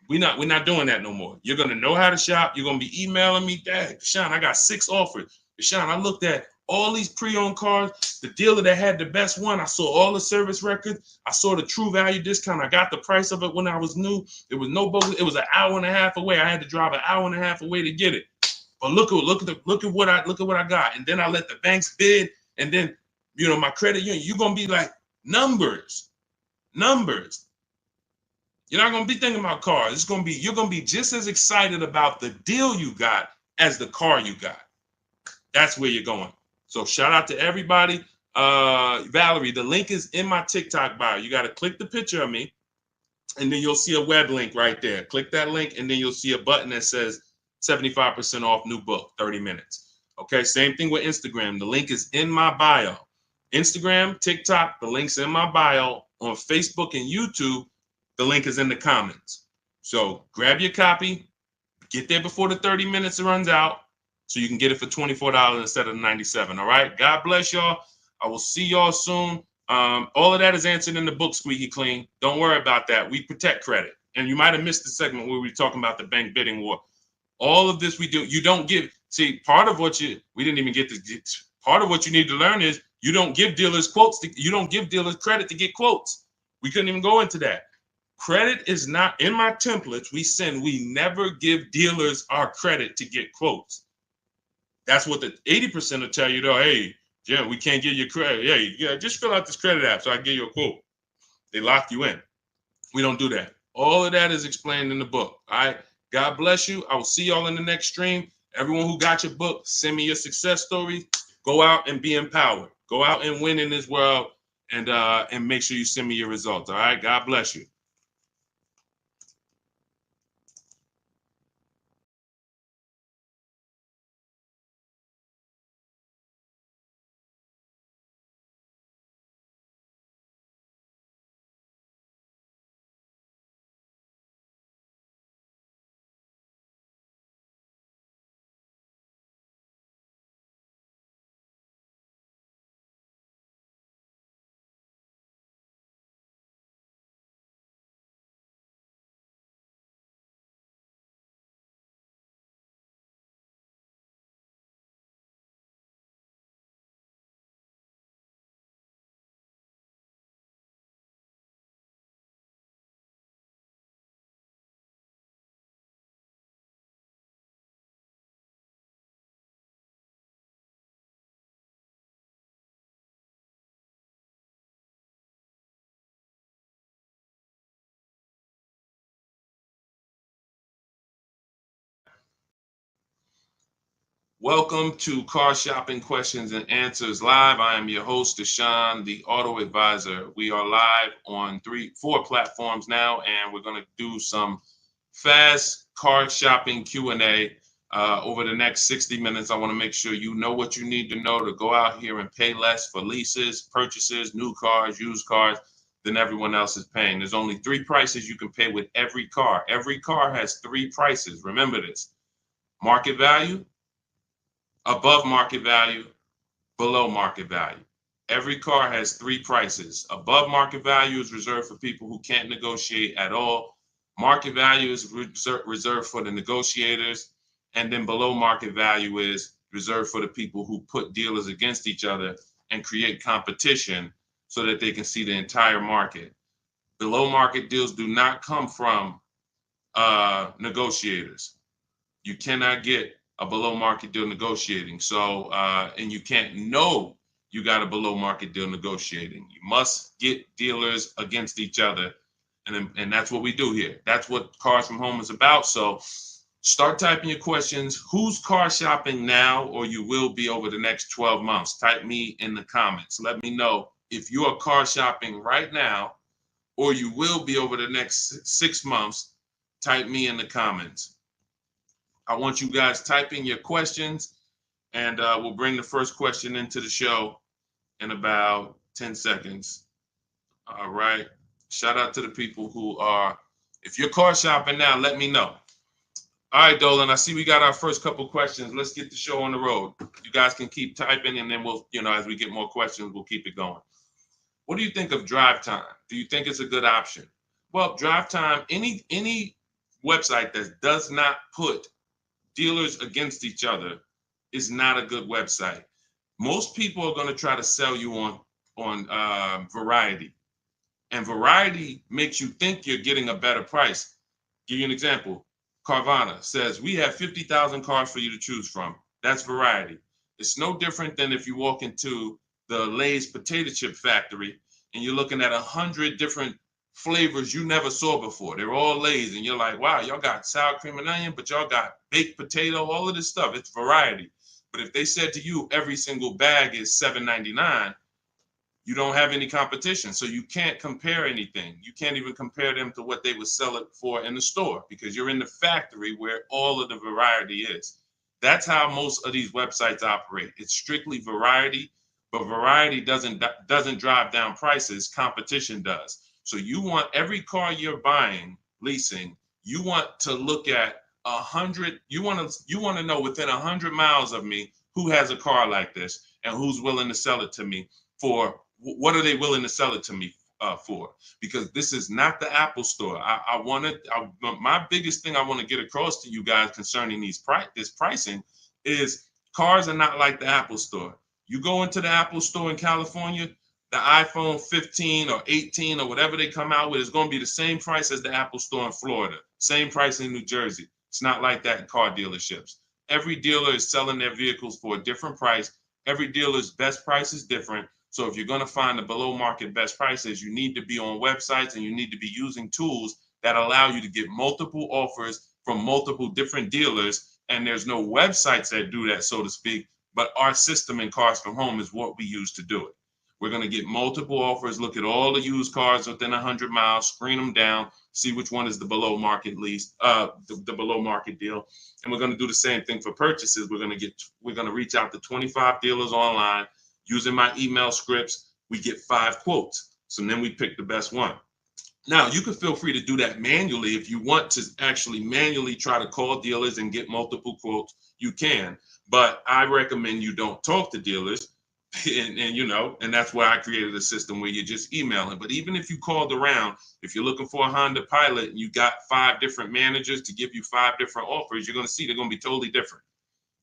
we're not doing that no more. You're gonna know how to shop. You're gonna be emailing me, Dad, Deshone, I got 6 offers. Deshone, I looked at all these pre-owned cars. The dealer that had the best one, I saw all the service records. I saw the true value discount. I got the price of it when I was new. It was no bogus. It was an hour and a half away. I had to drive an hour and a half away to get it. But look at what I got. And then I let the banks bid. And then, you know, my credit union. You're gonna be like, numbers. You're not gonna be thinking about cars. You're gonna be just as excited about the deal you got as the car you got. That's where you're going. So shout out to everybody. Valerie, the link is in my TikTok bio. You got to click the picture of me, and then you'll see a web link right there. Click that link, and then you'll see a button that says 75% off new book, 30 minutes. Okay, same thing with Instagram. The link is in my bio. Instagram, TikTok, the link's in my bio. On Facebook and YouTube, the link is in the comments. So grab your copy, get there before the 30 minutes runs out, so you can get it for $24 instead of $97. All right. God bless y'all. I will see y'all soon. All of that is answered in the book, Squeaky Clean. Don't worry about that. We protect credit. And you might have missed the segment where we were talking about the bank bidding war. All of this we do. You don't give. See, part of what we didn't even get to. Part of what you need to learn is you don't give dealers quotes. You don't give dealers credit to get quotes. We couldn't even go into that. Credit is not in my templates. We never give dealers our credit to get quotes. That's what the 80% will tell you, though. Hey, Jim, we can't give you credit. Yeah, just fill out this credit app so I can give you a quote. They lock you in. We don't do that. All of that is explained in the book. All right. God bless you. I will see y'all in the next stream. Everyone who got your book, send me your success stories. Go out and be empowered. Go out and win in this world, and make sure you send me your results. All right. God bless you. Welcome to Car Shopping Questions and Answers Live. I am your host, Deshone the Auto Advisor. We are live on 4 platforms now, and we're going to do some fast car shopping Q&A over the next 60 minutes. I want to make sure you know what you need to know to go out here and pay less for leases, purchases, new cars, used cars than everyone else is paying. There's only 3 prices you can pay with every car. Every car has 3 prices. Remember this: market value, above market value, below market value. Every car has 3 prices. Above market value is reserved for people who can't negotiate at all. Market value is reserved for the negotiators. And then below market value is reserved for the people who put dealers against each other and create competition so that they can see the entire market. Below market deals do not come from negotiators. You cannot get a below market deal negotiating. So, and you can't know you got a below market deal negotiating. You must get dealers against each other. And that's what we do here. That's what Cars from Home is about. So start typing your questions. Who's car shopping now, or you will be over the next 12 months? Type me in the comments. Let me know if you are car shopping right now, or you will be over the next 6 months. Type me in the comments. I want you guys typing your questions, and we'll bring the first question into the show in about 10 seconds. All right. Shout out to the people who are, if you're car shopping now, let me know. All right, Dolan, I see we got our first couple questions. Let's get the show on the road. You guys can keep typing, and then we'll, as we get more questions, we'll keep it going. What do you think of drive time? Do you think it's a good option? Well, drive time, any website that does not put dealers against each other is not a good website. Most people are going to try to sell you on variety. And variety makes you think you're getting a better price. Give you an example. Carvana says, we have 50,000 cars for you to choose from. That's variety. It's no different than if you walk into the Lay's potato chip factory and you're looking at 100 different flavors you never saw before. They're all Lay's, and you're like, wow, y'all got sour cream and onion, but y'all got baked potato, all of this stuff. It's variety. But if they said to you, every single bag is $7.99, you don't have any competition. So you can't compare anything. You can't even compare them to what they would sell it for in the store, because you're in the factory where all of the variety is. That's how most of these websites operate. It's strictly variety, but variety doesn't drive down prices. Competition does. So you want every car you're buying, leasing, you want to look at 100. You want to know within 100 miles of me who has a car like this and who's willing to sell it to me for. What are they willing to sell it to me for? Because this is not the Apple store. My biggest thing I want to get across to you guys concerning this pricing is cars are not like the Apple store. You go into the Apple store in California, the iPhone 15 or 18 or whatever they come out with is going to be the same price as the Apple store in Florida, same price in New Jersey. It's not like that in car dealerships. Every dealer is selling their vehicles for a different price. Every dealer's best price is different. So if you're going to find the below market best prices, you need to be on websites and you need to be using tools that allow you to get multiple offers from multiple different dealers. And there's no websites that do that, so to speak, but our system in Cars from Home is what we use to do it. We're going to get multiple offers, look at all the used cars within 100 miles, screen them down, see which one is the below market lease, the below market deal. And we're going to do the same thing for purchases. We're going to reach out to 25 dealers online. Using my email scripts, we get 5 quotes. So then we pick the best one. Now, you can feel free to do that manually. If you want to actually manually try to call dealers and get multiple quotes, you can. But I recommend you don't talk to dealers. And that's why I created a system where you're just emailing. But even if you called around, if you're looking for a Honda Pilot and you got 5 different managers to give you 5 different offers, you're going to see they're going to be totally different.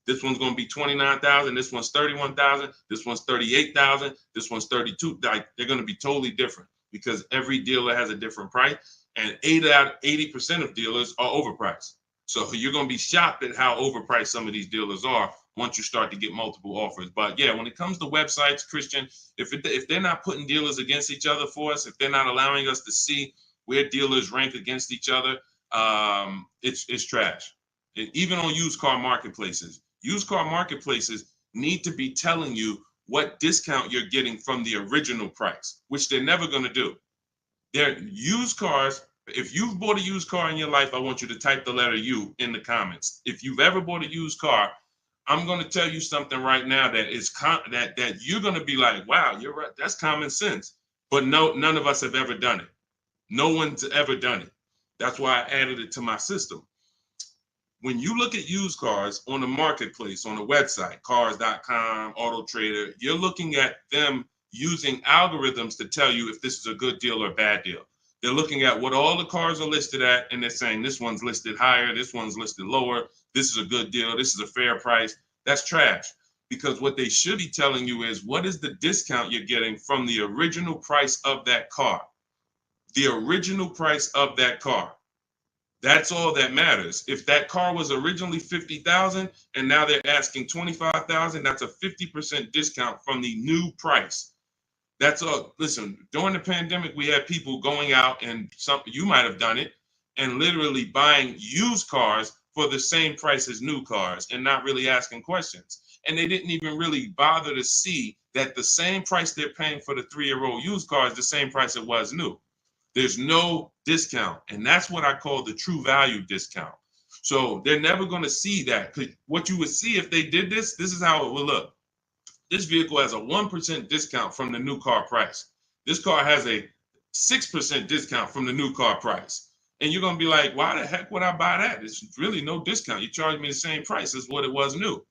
This one's going to be $29,000. This one's $31,000. This one's $38,000. This one's $32,000. Like, they're going to be totally different because every dealer has a different price, and 80% of dealers are overpriced. So you're going to be shocked at how overpriced some of these dealers are once you start to get multiple offers. But yeah, when it comes to websites, Christian, if they're not putting dealers against each other for us, if they're not allowing us to see where dealers rank against each other, it's trash. Even on used car marketplaces. Used car marketplaces need to be telling you what discount you're getting from the original price, which they're never going to do. They're used cars. If you've bought a used car in your life, I want you to type the letter U in the comments. If you've ever bought a used car, I'm going to tell you something right now that is that you're going to be like, wow, you're right. That's common sense. But no, none of us have ever done it. No one's ever done it. That's why I added it to my system. When you look at used cars on the marketplace, on the website, cars.com, Auto Trader, you're looking at them using algorithms to tell you if this is a good deal or a bad deal. They're looking at what all the cars are listed at, and they're saying this one's listed higher, this one's listed lower, this is a good deal, this is a fair price. That's trash, because what they should be telling you is what is the discount you're getting from the original price of that car. The original price of that car. That's all that matters. If that car was originally 50,000 and now they're asking 25,000, that's a 50% discount from the new price. That's all. Listen, during the pandemic, we had people going out, and you might have done it, and literally buying used cars for the same price as new cars and not really asking questions. And they didn't even really bother to see that the same price they're paying for the 3-year-old used car is the same price it was new. There's no discount. And that's what I call the true value discount. So they're never going to see that. What you would see if they did this is how it would look. This vehicle has a 1% discount from the new car price. This car has a 6% discount from the new car price. And you're going to be like, why the heck would I buy that? It's really no discount. You charge me the same price as what it was new.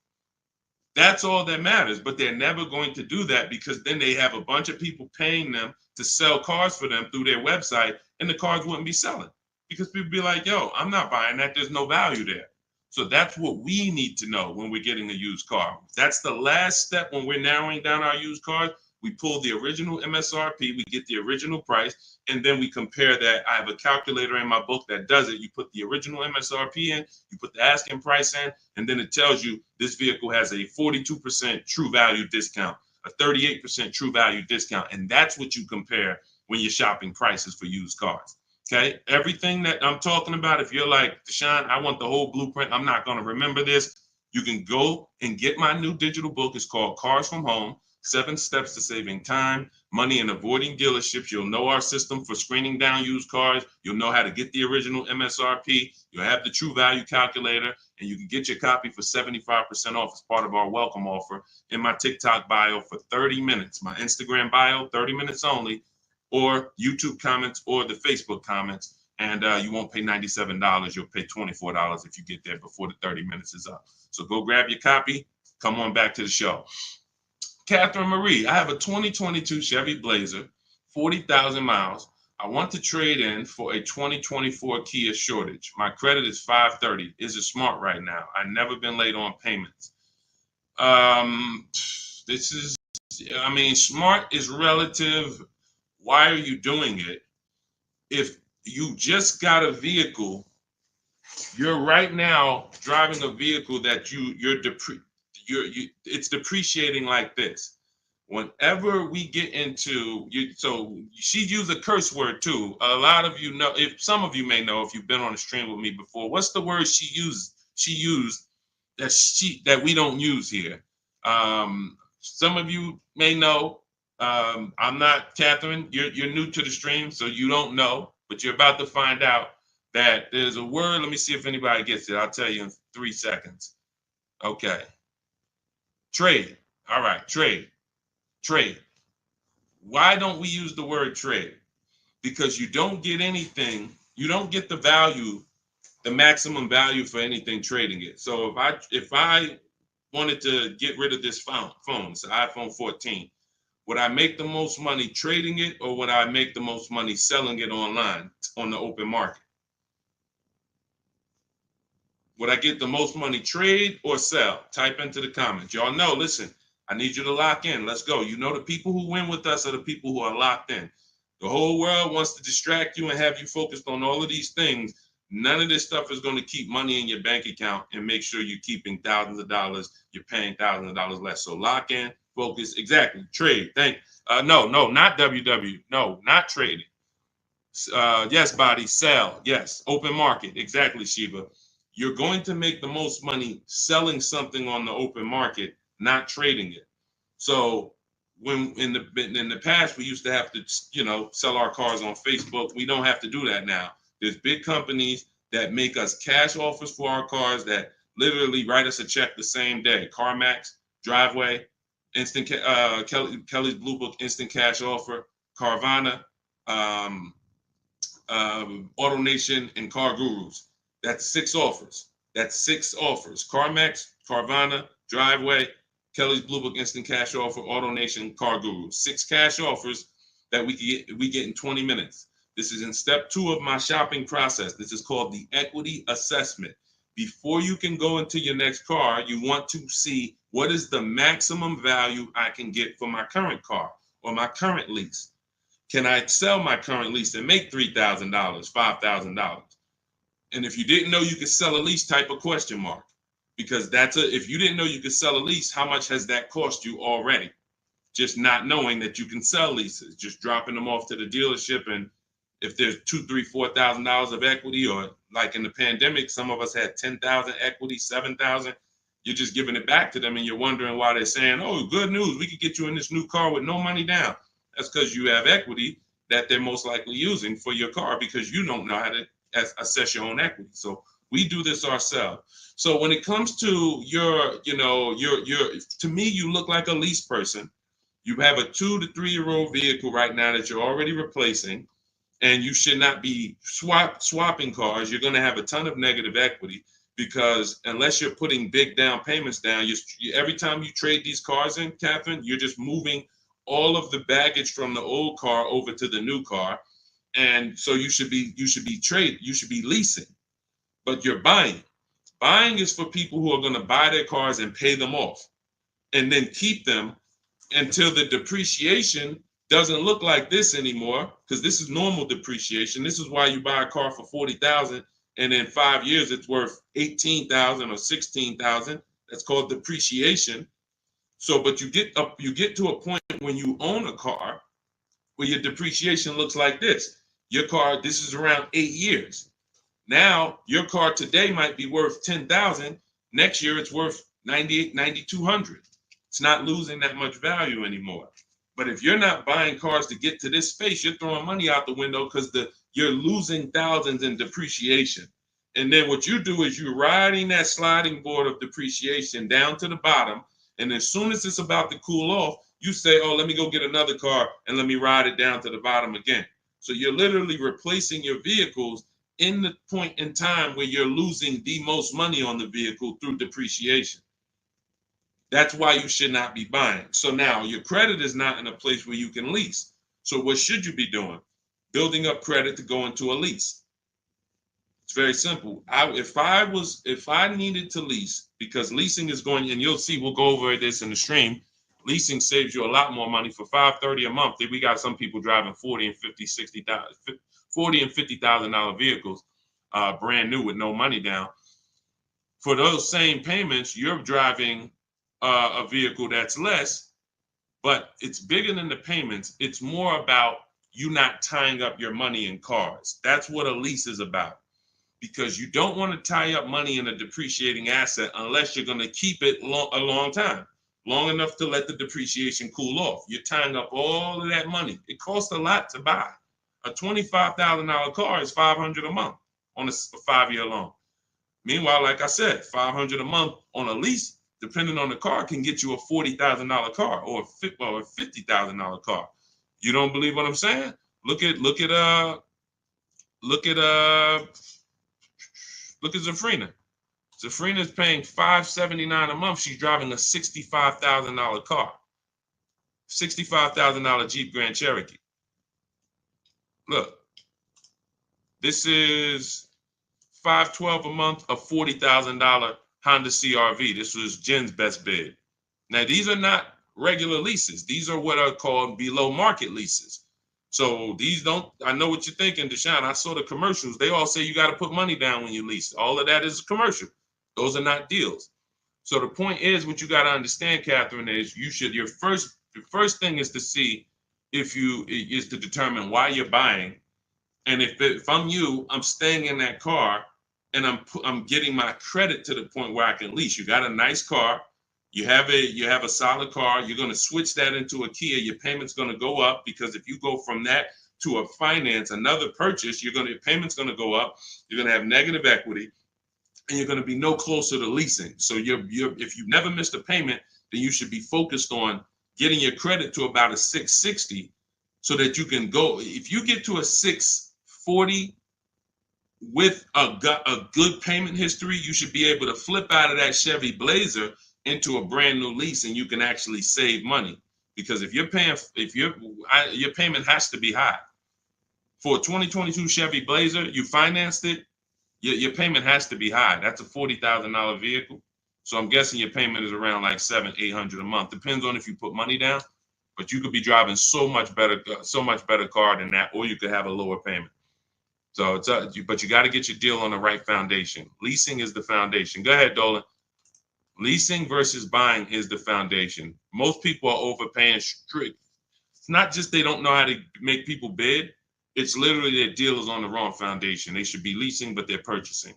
That's all that matters. But they're never going to do that, because then they have a bunch of people paying them to sell cars for them through their website, and the cars wouldn't be selling because people be like, yo, I'm not buying that. There's no value there. So that's what we need to know when we're getting a used car. That's the last step when we're narrowing down our used cars. We pull the original MSRP, we get the original price, and then we compare that. I have a calculator in my book that does it. You put the original MSRP in, you put the asking price in, and then it tells you this vehicle has a 42% true value discount, a 38% true value discount. And that's what you compare when you're shopping prices for used cars. Okay, everything that I'm talking about, if you're like, Deshone, I want the whole blueprint, I'm not going to remember this, you can go and get my new digital book. It's called Cars from Home, 7 Steps to Saving Time, Money, and Avoiding Dealerships. You'll know our system for screening down used cars. You'll know how to get the original MSRP. You'll have the true value calculator, and you can get your copy for 75% off as part of our welcome offer in my TikTok bio for 30 minutes, my Instagram bio, 30 minutes only, or YouTube comments or the Facebook comments. And you won't pay $97. You'll pay $24 if you get there before the 30 minutes is up. So go grab your copy. Come on back to the show. Catherine Marie, I have a 2022 Chevy Blazer, 40,000 miles. I want to trade in for a 2024 Kia Sportage. My credit is 530. Is it smart right now? I've never been late on payments. Smart is relative. Why are you doing it? If you just got a vehicle, you're right now driving a vehicle that it's depreciating like this. Whenever we get into so she used a curse word too. A lot of you know, if some of you may know, if you've been on a stream with me before, what's the word she used that we don't use here? Some of you may know. I'm not, Catherine, you're new to the stream, so you don't know, but you're about to find out that there's a word. Let me see if anybody gets it. I'll tell you in 3 seconds. Okay. Trade. All right, trade. Why don't we use the word trade? Because you don't get anything, you don't get the value, the maximum value for anything trading it. So if I wanted to get rid of this phone, it's an iPhone 14, would I make the most money trading it, or would I make the most money selling it online on the open market? Would I get the most money trade or sell? Type into the comments. Y'all know, listen, I need you to lock in. Let's go. You know, the people who win with us are the people who are locked in. The whole world wants to distract you and have you focused on all of these things. None of this stuff is going to keep money in your bank account and make sure you're keeping thousands of dollars. You're paying thousands of dollars less. So lock in. Focus, exactly. Trade. No, not WW. No, not trading. Yes, body. Sell. Yes. Open market. Exactly, Shiva. You're going to make the most money selling something on the open market, not trading it. So when in the past we used to have to, sell our cars on Facebook. We don't have to do that now. There's big companies that make us cash offers for our cars that literally write us a check the same day. CarMax, Driveway, Instant Kelly's Blue Book Instant Cash Offer, Carvana, AutoNation, and Car Gurus. That's 6 offers. CarMax, Carvana, Driveway, Kelly's Blue Book Instant Cash Offer, AutoNation, Car Gurus. 6 cash offers that we get in 20 minutes. This is in step 2 of my shopping process. This is called the equity assessment. Before you can go into your next car, you want to see what is the maximum value I can get for my current car or my current lease. Can I sell my current lease and make $3,000, $5,000? And if you didn't know you could sell a lease, type a question mark, because if you didn't know you could sell a lease, how much has that cost you already? Just not knowing that you can sell leases, just dropping them off to the dealership. And if there's $2,000, $3,000, $4,000 of equity, or like in the pandemic, some of us had 10,000 equity, 7,000, you're just giving it back to them, and you're wondering why they're saying, oh, good news, we could get you in this new car with no money down. That's because you have equity that they're most likely using for your car, because you don't know how to assess your own equity. So we do this ourselves. So when it comes to to me, you look like a lease person. You have a 2 to 3 year old vehicle right now that you're already replacing, and you should not be swapping cars. You're going to have a ton of negative equity, because unless you're putting big down payments down, every time you trade these cars in, Catherine, you're just moving all of the baggage from the old car over to the new car. And so you should be leasing, but you're buying. Buying is for people who are going to buy their cars and pay them off and then keep them until the depreciation doesn't look like this anymore, because this is normal depreciation. This is why you buy a car for $40,000 and in 5 years it's worth $18,000 or $16,000. That's called depreciation. So, but you get to a point when you own a car where your depreciation looks like this. Your car, this is around 8 years. Now, your car today might be worth $10,000. Next year, it's worth $9,800, $9,200. It's not losing that much value anymore. But if you're not buying cars to get to this space, you're throwing money out the window, because you're losing thousands in depreciation. And then what you do is you're riding that sliding board of depreciation down to the bottom. And as soon as it's about to cool off, you say, oh, let me go get another car and let me ride it down to the bottom again. So you're literally replacing your vehicles in the point in time where you're losing the most money on the vehicle through depreciation. That's why you should not be buying. So now your credit is not in a place where you can lease. So what should you be doing? Building up credit to go into a lease. It's very simple. If I needed to lease, because leasing is going, and you'll see, we'll go over this in the stream. Leasing saves you a lot more money. For $530 a month, we got some people driving $40,000 and $50,000, $60,000, $40,000 and $50,000 vehicles, brand new with no money down. For those same payments, you're driving a vehicle that's less, but it's bigger than the payments. It's more about you not tying up your money in cars. That's what a lease is about, because you don't want to tie up money in a depreciating asset unless you're going to keep it a long time, long enough to let the depreciation cool off. You're tying up all of that money. It costs a lot to buy. A $25,000 car is $500 a month on a 5-year loan. Meanwhile, like I said, $500 a month on a lease, depending on the car, can get you a $40,000 car or a $50,000 car. You don't believe what I'm saying? Look at Zafrina. Zafrina is paying $579 a month. She's driving a $65,000 car, $65,000 Jeep Grand Cherokee. Look, this is $512 a month, a $40,000 Honda CRV. This was Jen's best bid. Now, these are not regular leases. These are what are called below market leases. So these don't, I know what you're thinking, Deshone. I saw the commercials. They all say you got to put money down when you lease. All of that is a commercial. Those are not deals. So the point is, what you got to understand, Catherine, is your first thing is to see is to determine why you're buying. And if I'm you, I'm staying in that car and I'm getting my credit to the point where I can lease. You got a nice car. You have a solid car. You're going to switch that into a Kia. Your payment's going to go up, because if you go from that to a finance, another purchase, your payment's going to go up. You're going to have negative equity, and you're going to be no closer to leasing. So if you've never missed a payment, then you should be focused on getting your credit to about a 660, so that you can go. If you get to a 640 with a good payment history, you should be able to flip out of that Chevy Blazer into a brand new lease, and you can actually save money. Because if your payment has to be high. For a 2022 Chevy Blazer, you financed it, your payment has to be high. That's a $40,000 vehicle. So I'm guessing your payment is around like $700-800 a month. Depends on if you put money down, but you could be driving so much better car than that, or you could have a lower payment. So it's but you got to get your deal on the right foundation. Leasing is the foundation. Go ahead, Dolan. Leasing versus buying is the foundation. Most people are overpaying strict. It's not just they don't know how to make people bid. It's literally their deal is on the wrong foundation. They should be leasing, but they're purchasing.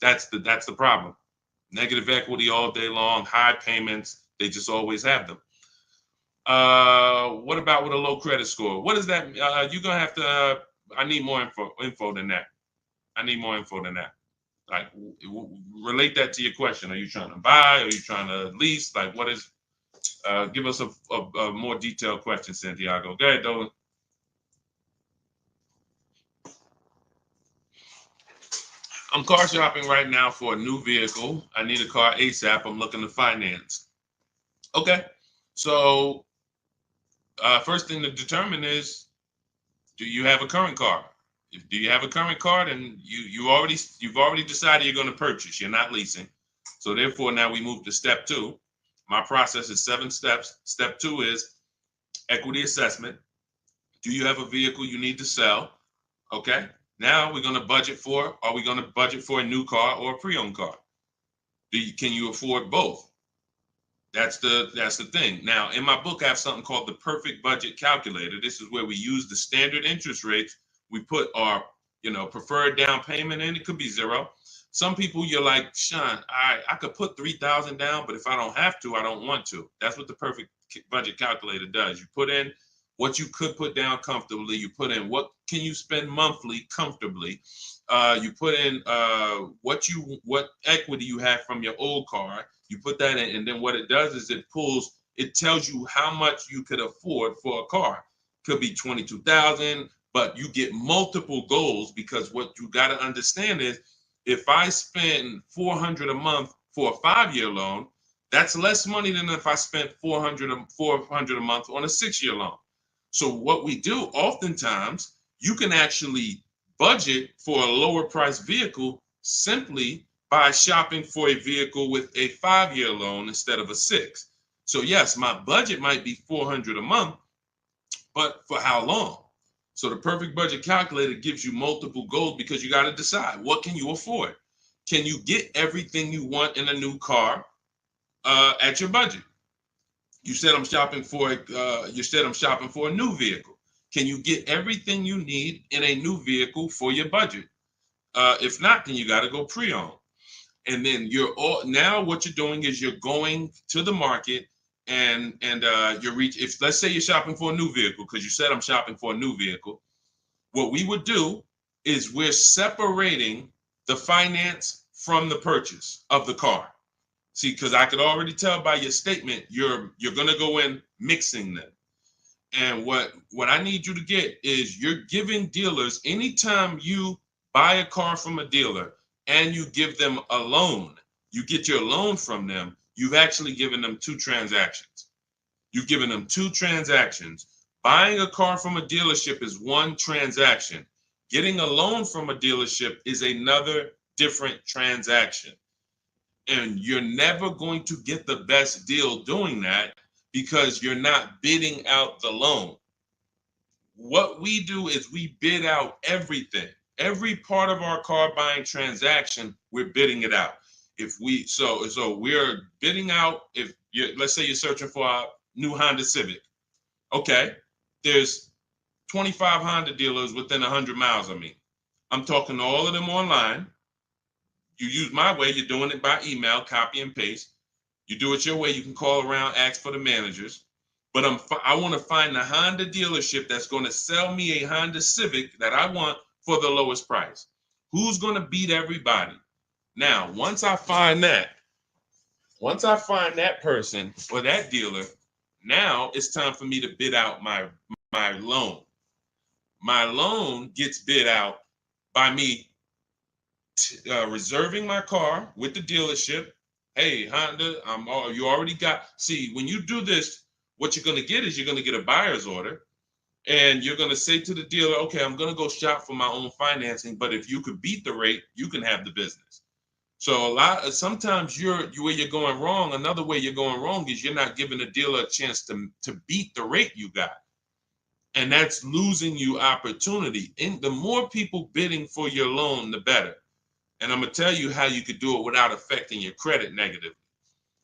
That's the problem. Negative equity all day long, high payments. They just always have them. What about with a low credit score? What is that? You're gonna have to. I need more info than that. I need more info than that. Like, relate that to your question. Are you trying to buy? Are you trying to lease? Like, what is? Give us a more detailed question, Santiago. Go ahead, Dolan. I'm car shopping right now for a new vehicle. I need a car ASAP. I'm looking to finance. Okay. So, first thing to determine is, do you have a current car? Do you have a current car, then you've already decided you're going to purchase. You're not leasing. So therefore, now we move to step 2. My process is 7 steps. Step 2 is equity assessment. Do you have a vehicle you need to sell? Okay. Now we're going to budget for. Are we going to budget for a new car or a pre-owned car? Can you afford both? That's the thing. Now, in my book, I have something called the perfect budget calculator. This is where we use the standard interest rates. We put our, preferred down payment in. It could be 0. Some people, you're like, Sean, I could put 3,000 down, but if I don't have to, I don't want to. That's what the perfect budget calculator does. You put in what you could put down comfortably. You put in what can you spend monthly comfortably. You put in what equity you have from your old car. You put that in, and then what it does is it tells you how much you could afford for a car. Could be 22,000, but you get multiple goals, because what you got to understand is, if I spend $400 a month for a 5-year loan, that's less money than if I spent $400 a month on a 6-year loan. So what we do oftentimes, you can actually budget for a lower price vehicle simply by shopping for a vehicle with a 5-year loan instead of a 6. So yes, my budget might be $400 a month, but for how long? So the perfect budget calculator gives you multiple goals, because you got to decide, what can you afford? Can you get everything you want in a new car at your budget? You said I'm shopping for a new vehicle. Can you get everything you need in a new vehicle for your budget? If not, then you got to go pre-owned. And then now what you're doing is you're going to the market and if let's say you're shopping for a new vehicle, because you said I'm shopping for a new vehicle, what we would do is we're separating the finance from the purchase of the car. See, because I could already tell by your statement, you're going to go in mixing them. And what I need you to get is, you're giving dealers, anytime you buy a car from a dealer and you give them a loan, you get your loan from them, you've actually given them 2 transactions. You've given them 2 transactions. Buying a car from a dealership is one transaction. Getting a loan from a dealership is another different transaction. And you're never going to get the best deal doing that, because you're not bidding out the loan. What we do is we bid out everything. Every part of our car buying transaction, we're bidding it out. So we're bidding out, let's say you're searching for a new Honda Civic. Okay, there's 25 Honda dealers within 100 miles of me. I'm talking to all of them online. You use my way, you're doing it by email, copy and paste. You do it your way, you can call around, ask for the managers. But I want to find the Honda dealership that's going to sell me a Honda Civic that I want for the lowest price. Who's going to beat everybody? Now, once I find that person or that dealer, now it's time for me to bid out my loan. My loan gets bid out by me reserving my car with the dealership. Hey, Honda, you already got. See, when you do this, what you're going to get is you're going to get a buyer's order, and you're going to say to the dealer, okay, I'm going to go shop for my own financing, but if you could beat the rate, you can have the business. So sometimes where you're going wrong. Another way you're going wrong is you're not giving the dealer a chance to beat the rate you got. And that's losing you opportunity. And the more people bidding for your loan, the better. And I'm going to tell you how you could do it without affecting your credit negatively.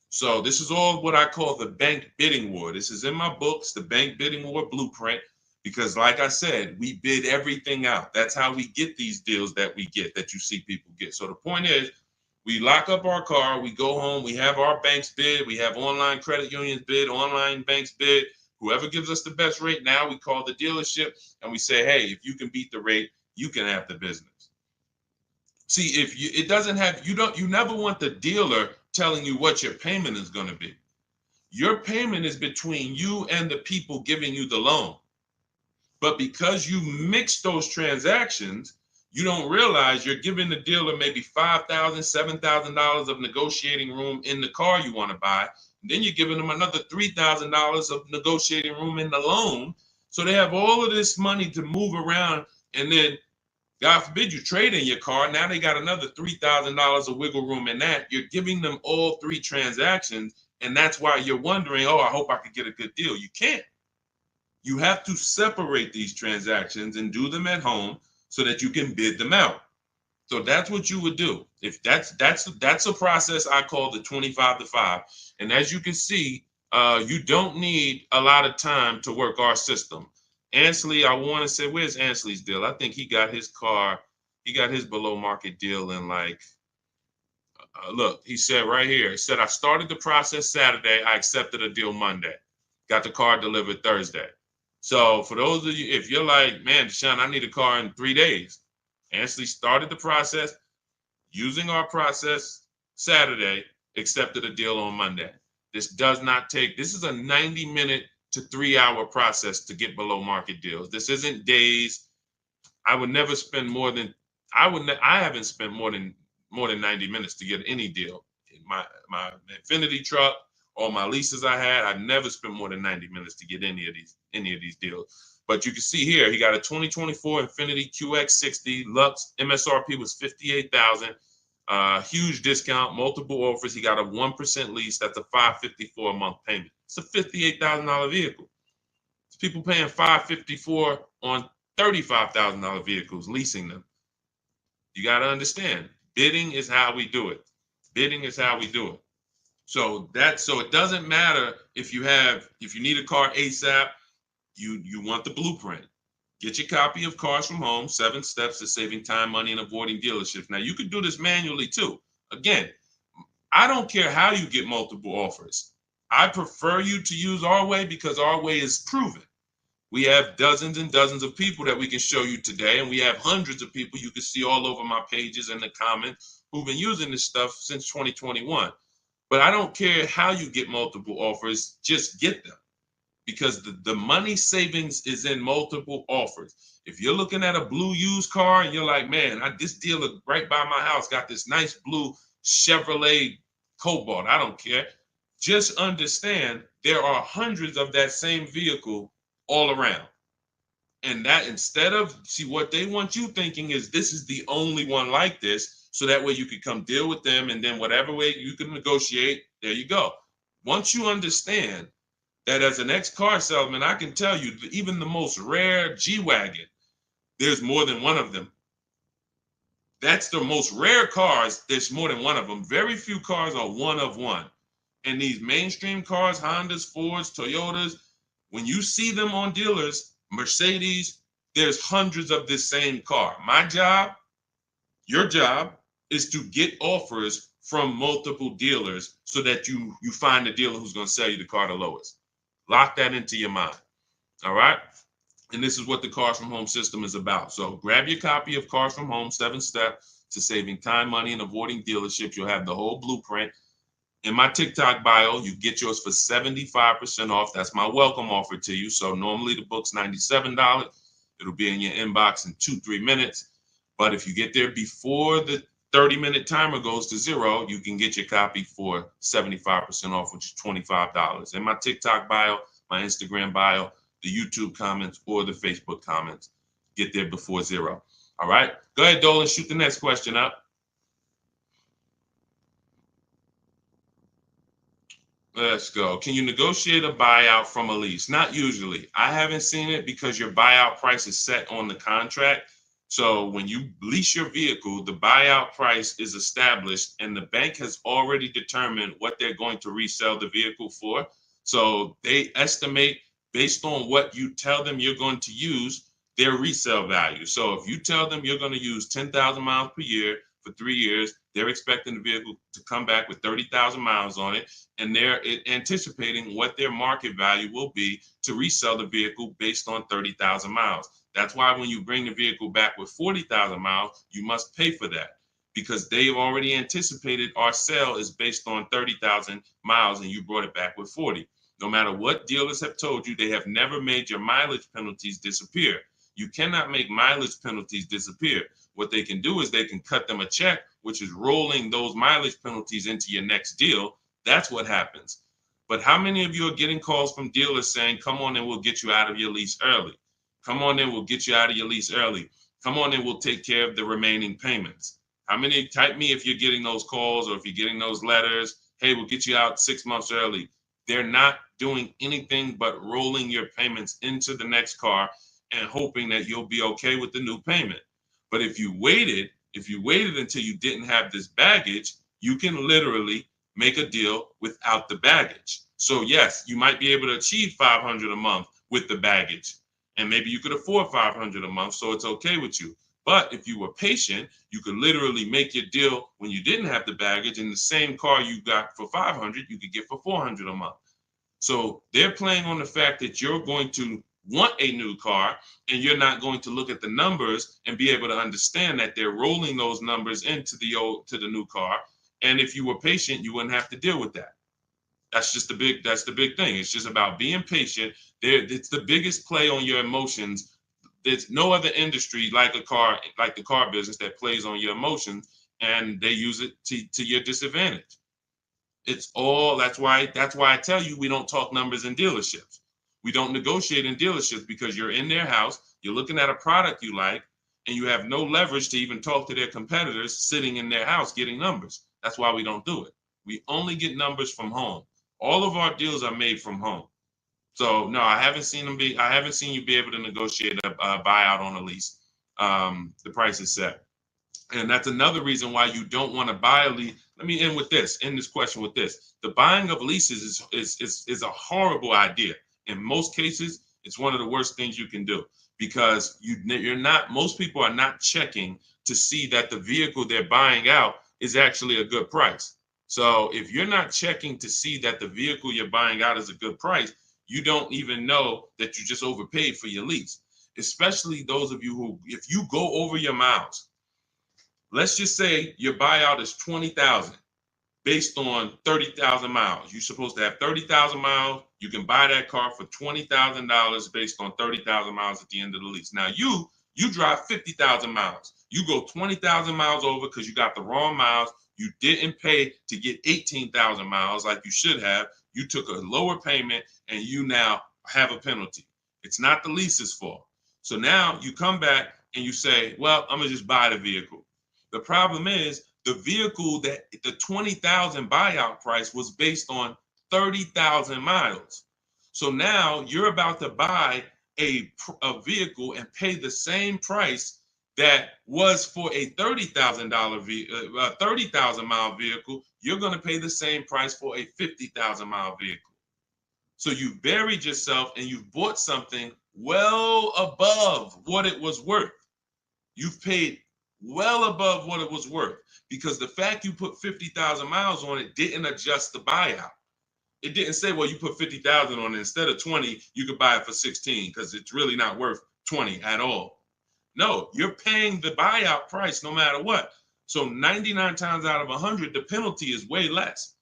So this is all what I call the bank bidding war. This is in my books, the bank bidding war blueprint, because like I said, we bid everything out. That's how we get these deals that we get, that you see people get. So the point is, we lock up our car, we go home, we have our banks bid, we have online credit unions bid, online banks bid. Whoever gives us the best rate, now we call the dealership and we say, hey, if you can beat the rate, you can have the business. See, if you, it doesn't have, you never want the dealer telling you what your payment is going to be. Your payment is between you and the people giving you the loan. But because you mix those transactions, you don't realize you're giving the dealer maybe $5,000, $7,000 of negotiating room in the car you want to buy. And then you're giving them another $3,000 of negotiating room in the loan. So they have all of this money to move around. And then, God forbid, you trade in your car. Now they got another $3,000 of wiggle room in that. You're giving them all three transactions. And that's why you're wondering, oh, I hope I could get a good deal. You can't. You have to separate these transactions and do them at home so that you can bid them out. So that's what you would do. If that's a process I call the 25 to 5. And as you can see, you don't need a lot of time to work our system. Ansley, I want to say, where's Ansley's deal? I think he got his below market deal in like, look, he said right here, he said, I started the process Saturday. I accepted a deal Monday. Got the car delivered Thursday. So for those of you, if you're like, man, Deshone, I need a car in 3 days. Ansley started the process using our process Saturday, accepted a deal on Monday. This is a 90-minute to 3-hour process to get below market deals. This isn't days. I haven't spent more than 90 minutes to get any deal. My Infinity truck, all my leases I never spent more than 90 minutes to get any of these deals. But you can see here, he got a 2024 Infinity QX60 Lux. MSRP was $58,000. Huge discount, multiple offers. He got a 1% lease. That's a $554 a month payment. It's a $58,000 vehicle. It's people paying $554 on $35,000 vehicles, leasing them. You got to understand, bidding is how we do it. Bidding is how we do it. So it doesn't matter if you need a car ASAP, you want the blueprint. Get your copy of Cars from Home, 7 Steps to Saving Time, Money, and Avoiding Dealerships. Now you can do this manually too. Again, I don't care how you get multiple offers. I prefer you to use our way because our way is proven. We have dozens and dozens of people that we can show you today, and we have hundreds of people you can see all over my pages and the comments who've been using this stuff since 2021. But I don't care how you get multiple offers, just get them. Because the money savings is in multiple offers. If you're looking at a blue used car and you're like, man, this dealer right by my house got this nice blue Chevrolet Cobalt, I don't care. Just understand there are hundreds of that same vehicle all around. And that what they want you thinking is this is the only one like this. So that way you can come deal with them, and then whatever way you can negotiate, there you go. Once you understand that as an ex-car salesman, I can tell you even the most rare G-Wagon, there's more than one of them. That's the most rare cars. There's more than one of them. Very few cars are one of one. And these mainstream cars, Hondas, Fords, Toyotas, when you see them on dealers, Mercedes, there's hundreds of this same car. My job, your job, is to get offers from multiple dealers so that you find a dealer who's going to sell you the car the lowest. Lock that into your mind. All right. And this is what the Cars from Home system is about. So grab your copy of Cars from Home, 7 Steps to Saving Time, Money, and Avoiding Dealerships. You'll have the whole blueprint. In my TikTok bio, you get yours for 75% off. That's my welcome offer to you. So normally the book's $97. It'll be in your inbox in 2-3 minutes. But if you get there before the 30-minute timer goes to 0, you can get your copy for 75% off, which is $25. In my TikTok bio, my Instagram bio, the YouTube comments, or the Facebook comments. Get there before 0. All right? Go ahead, Dolan, shoot the next question up. Let's go. Can you negotiate a buyout from a lease? Not usually. I haven't seen it because your buyout price is set on the contract. So when you lease your vehicle, the buyout price is established and the bank has already determined what they're going to resell the vehicle for. So they estimate based on what you tell them you're going to use their resale value. So if you tell them you're going to use 10,000 miles per year for 3 years, they're expecting the vehicle to come back with 30,000 miles on it, and they're anticipating what their market value will be to resell the vehicle based on 30,000 miles. That's why when you bring the vehicle back with 40,000 miles, you must pay for that because they've already anticipated our sale is based on 30,000 miles and you brought it back with 40. No matter what dealers have told you, they have never made your mileage penalties disappear. You cannot make mileage penalties disappear. What they can do is they can cut them a check, which is rolling those mileage penalties into your next deal. That's what happens. But how many of you are getting calls from dealers saying, come on and we'll get you out of your lease early? Come on and we'll get you out of your lease early. Come on and we'll take care of the remaining payments. How many? Type me if you're getting those calls or if you're getting those letters. Hey, we'll get you out 6 months early. They're not doing anything but rolling your payments into the next car and hoping that you'll be okay with the new payment. But if you waited until you didn't have this baggage, you can literally make a deal without the baggage. So yes, you might be able to achieve $500 a month with the baggage, and maybe you could afford $500 a month, so it's okay with you. But if you were patient, you could literally make your deal when you didn't have the baggage, and the same car you got for $500, you could get for $400 a month. So they're playing on the fact that you're going to want a new car and you're not going to look at the numbers and be able to understand that they're rolling those numbers into the new car. And if you were patient, you wouldn't have to deal with that. That's the big thing. It's just about being patient. It's the biggest play on your emotions. There's no other industry like the car business that plays on your emotions, and they use it to your disadvantage. It's all that's why I tell you we don't talk numbers in dealerships. We don't negotiate in dealerships because you're in their house, you're looking at a product you like, and you have no leverage to even talk to their competitors sitting in their house getting numbers. That's why we don't do it. We only get numbers from home. All of our deals are made from home. So no, I haven't seen you be able to negotiate a buyout on a lease. The price is set. And that's another reason why you don't want to buy a lease. Let me end this question with this. The buying of leases is a horrible idea. In most cases, it's one of the worst things you can do because most people are not checking to see that the vehicle they're buying out is actually a good price. So if you're not checking to see that the vehicle you're buying out is a good price, you don't even know that you just overpaid for your lease, especially those of you who, if you go over your miles, let's just say your buyout is 20,000 based on 30,000 miles. You're supposed to have 30,000 miles. You can buy that car for $20,000 based on 30,000 miles at the end of the lease. Now you drive 50,000 miles. You go 20,000 miles over because you got the wrong miles. You didn't pay to get 18,000 miles like you should have. You took a lower payment and you now have a penalty. It's not the lease's fault. So now you come back and you say, well, I'm gonna just buy the vehicle. The problem is the vehicle that the 20,000 buyout price was based on 30,000 miles. So now you're about to buy a vehicle and pay the same price that was for a $30,000 30,000 mile vehicle. You're going to pay the same price for a 50,000 mile vehicle. So you buried yourself and you bought something well above what it was worth. You've paid well above what it was worth because the fact you put 50,000 miles on it didn't adjust the buyout. It didn't say, well, you put 50,000 on it. Instead of 20, you could buy it for 16 because it's really not worth 20 at all. No, you're paying the buyout price no matter what. So 99 times out of 100, the penalty is way less.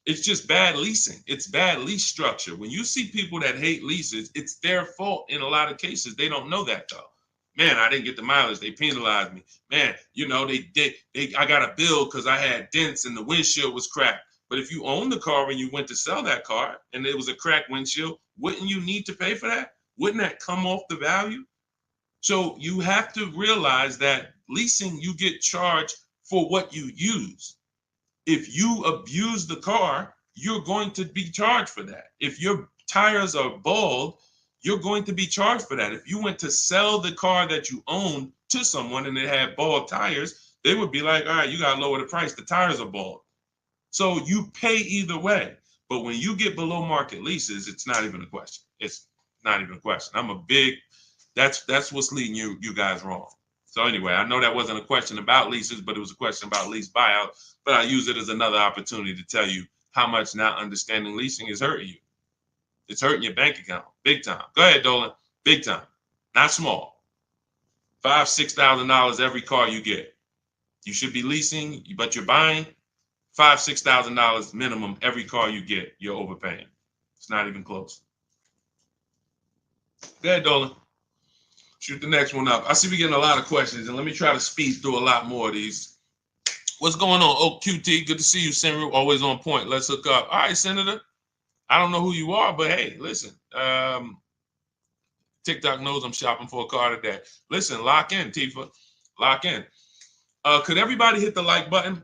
It's just bad leasing. It's bad lease structure. When you see people that hate leases, it's their fault in a lot of cases. They don't know that though. Man, I didn't get the mileage. They penalized me. Man, I got a bill because I had dents and the windshield was cracked. But if you own the car and you went to sell that car and it was a cracked windshield, wouldn't you need to pay for that? Wouldn't that come off the value? So you have to realize that leasing, you get charged for what you use. If you abuse the car, you're going to be charged for that. If your tires are bald, you're going to be charged for that. If you went to sell the car that you owned to someone and it had bald tires, they would be like, all right, you got to lower the price. The tires are bald. So you pay either way. But when you get below market leases, it's not even a question. It's not even a question. That's what's leading you guys wrong. So anyway, I know that wasn't a question about leases, but it was a question about lease buyout. But I use it as another opportunity to tell you how much not understanding leasing is hurting you. It's hurting your bank account big time. Go ahead, Dolan. Big time, not small. $5,000-$6,000 every car you get. You should be leasing, but you're buying. $5,000-$6,000 minimum every car you get. You're overpaying. It's not even close. Go ahead, Dolan. Shoot the next one up. I see we're getting a lot of questions, and let me try to speed through a lot more of these. What's going on? Oh, QT, good to see you, Senator. Always on point. Let's hook up. All right, Senator. I don't know who you are, but hey, listen. TikTok knows I'm shopping for a car today. Listen, lock in, Tifa. Lock in. Could everybody hit the like button?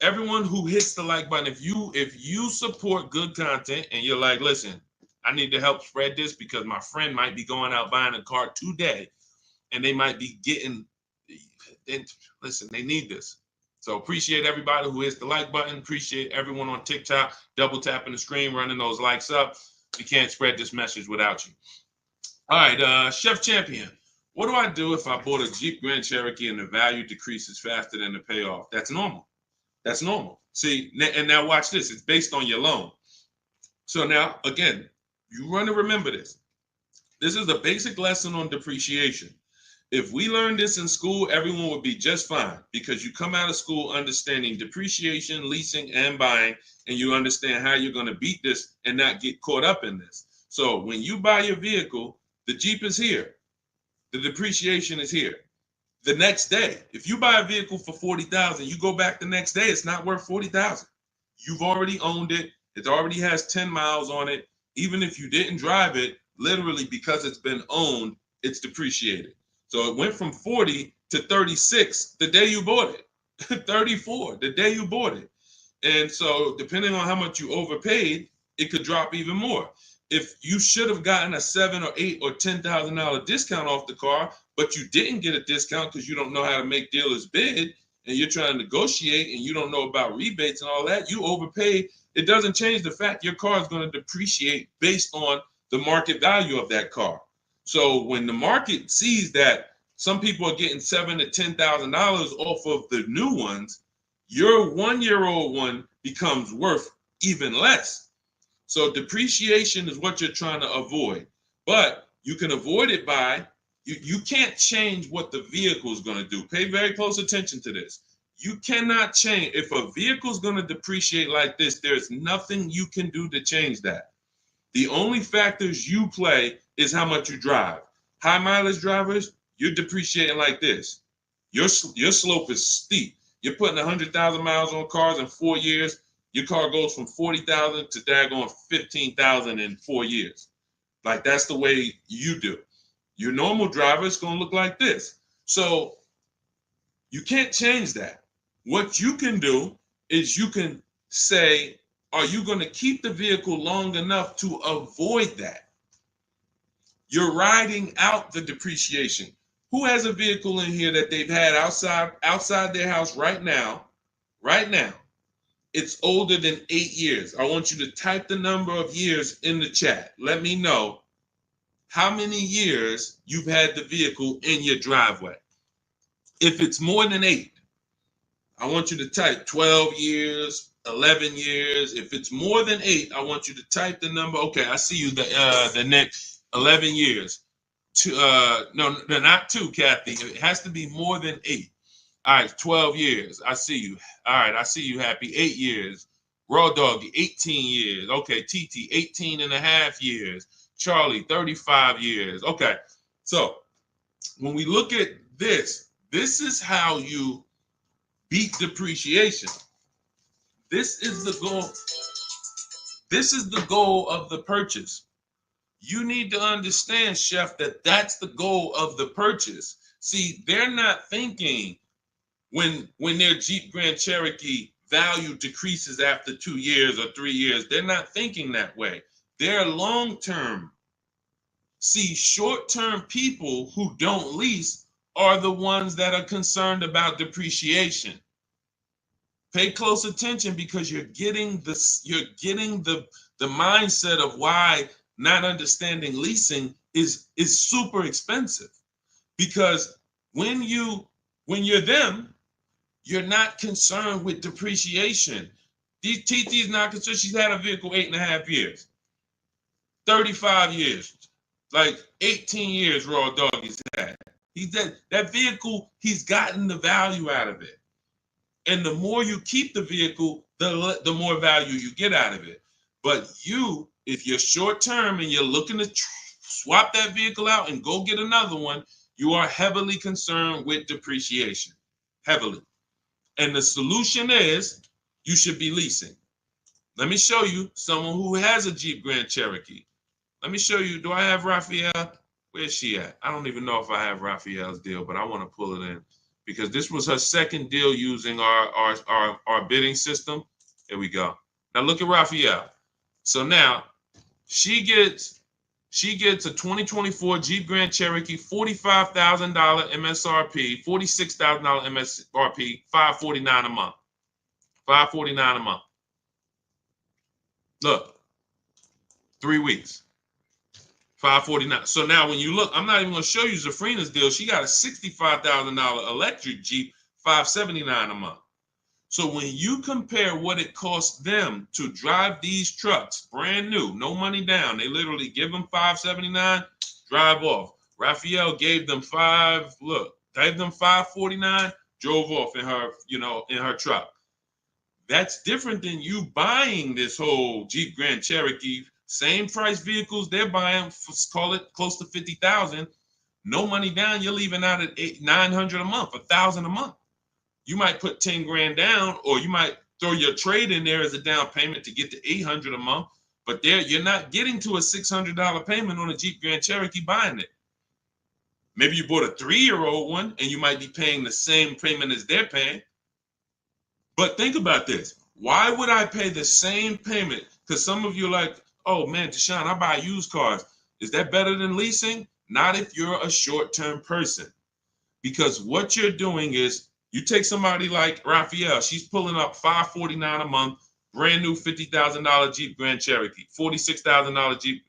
Everyone who hits the like button, if you support good content and you're like, listen, I need to help spread this because my friend might be going out buying a car today and they might be getting, listen, they need this. So appreciate everybody who hits the like button. Appreciate everyone on TikTok, double tapping the screen, running those likes up. We can't spread this message without you. All right, Chef Champion. What do I do if I bought a Jeep Grand Cherokee and the value decreases faster than the payoff? That's normal. That's normal. See, and now watch this. It's based on your loan. So now, again, you want to remember this. This is a basic lesson on depreciation. If we learned this in school, everyone would be just fine because you come out of school understanding depreciation, leasing, and buying, and you understand how you're going to beat this and not get caught up in this. So when you buy your vehicle, the Jeep is here. The depreciation is here. The next day, if you buy a vehicle for $40,000, you go back the next day, it's not worth $40,000. You've already owned it. It already has 10 miles on it. Even if you didn't drive it, literally because it's been owned, it's depreciated. So it went from 40 to 36 the day you bought it, 34 the day you bought it. And so depending on how much you overpaid, it could drop even more. If you should have gotten a $7,000 or $8,000 or $10,000 discount off the car, but you didn't get a discount because you don't know how to make dealers bid and you're trying to negotiate and you don't know about rebates and all that, you overpaid. It doesn't change the fact your car is going to depreciate based on the market value of that car. So when the market sees that some people are getting $7,000 to $10,000 off of the new ones, your 1-year-old one becomes worth even less. So depreciation is what you're trying to avoid, but you can avoid it by, you can't change what the vehicle is going to do. Pay very close attention to this. You cannot change. If a vehicle is going to depreciate like this, there's nothing you can do to change that. The only factors you play is how much you drive. High mileage drivers, you're depreciating like this. Your slope is steep. You're putting 100,000 miles on cars in 4 years. Your car goes from 40,000 to daggone 15,000 in 4 years. Like that's the way you do. Your normal driver is going to look like this. So you can't change that. What you can do is you can say, are you going to keep the vehicle long enough to avoid that? You're riding out the depreciation. Who has a vehicle in here that they've had outside their house right now? Right now. It's older than 8 years. I want you to type the number of years in the chat. Let me know how many years you've had the vehicle in your driveway. If it's more than 8, I want you to type 12 years, 11 years. If it's more than 8, I want you to type the number. Okay, I see you. The next 11 years. No, not 2, Kathy. It has to be more than 8. All right, 12 years. I see you. All right, I see you, Happy. 8 years. Raw Doggy, 18 years. Okay, TT, 18 and a half years. Charlie, 35 years. Okay, so when we look at this, this is how you beat depreciation. This is the goal. This is the goal of the purchase. You need to understand, Chef, that that's the goal of the purchase. See, they're not thinking when their Jeep Grand Cherokee value decreases after 2 years or 3 years. They're not thinking that way. They're long-term. See, short-term people who don't lease are the ones that are concerned about depreciation. Pay close attention, because you're getting the mindset of why not understanding leasing is super expensive. Because when you're them, you're not concerned with depreciation. TT is not concerned. She's had a vehicle 8.5 years, 35 years, like 18 years Raw Doggy's had. That vehicle, he's gotten the value out of it. And the more you keep the vehicle, the more value you get out of it. But if you're short term and you're looking to swap that vehicle out and go get another one, you are heavily concerned with depreciation, heavily. And the solution is you should be leasing. Let me show you someone who has a Jeep Grand Cherokee. Let me show you. Do I have Raphael? Where's she at? I don't even know if I have Raphael's deal, but I want to pull it in, because this was her second deal using our bidding system. Here we go. Now look at Raphael. So now she gets a 2024 Jeep Grand Cherokee, $45,000 MSRP, $46,000 MSRP, $549 a month. $549 a month. Look, 3 weeks. $549. So now when you look, I'm not even going to show you Zafrina's deal. She got a $65,000 electric Jeep, $579 a month. So when you compare what it costs them to drive these trucks, brand new, no money down, they literally give them $579, drive off. Raphael gave them $549, drove off in her truck. That's different than you buying this whole Jeep Grand Cherokee. Same price vehicles they're buying, call it close to $50,000. No money down, you're leaving out at $900 a month, $1,000 a month. You might put 10 grand down, or you might throw your trade in there as a down payment to get to $800 a month. But there, you're not getting to a $600 payment on a Jeep Grand Cherokee buying it. Maybe you bought a 3-year-old one and you might be paying the same payment as they're paying. But think about this. Why would I pay the same payment? Because some of you are like, oh man, Deshone, I buy used cars. Is that better than leasing? Not if you're a short-term person. Because what you're doing is, you take somebody like Raphael, she's pulling up $549 a month, brand new $50,000 Jeep Grand Cherokee, $46,000 Jeep,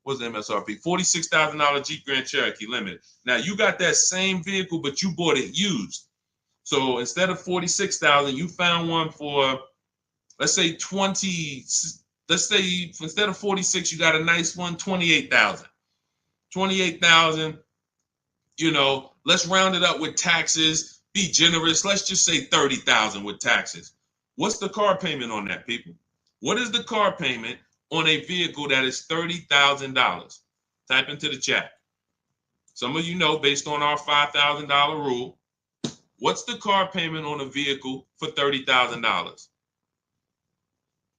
what's the MSRP? $46,000 Jeep Grand Cherokee Limited. Now you got that same vehicle, but you bought it used. So instead of $46,000, you found one for, let's say instead of 46, you got a nice one, 28,000. 28,000, let's round it up with taxes, be generous. Let's just say 30,000 with taxes. What's the car payment on that, people? What is the car payment on a vehicle that is $30,000? Type into the chat. Some of you know, based on our $5,000 rule, what's the car payment on a vehicle for $30,000?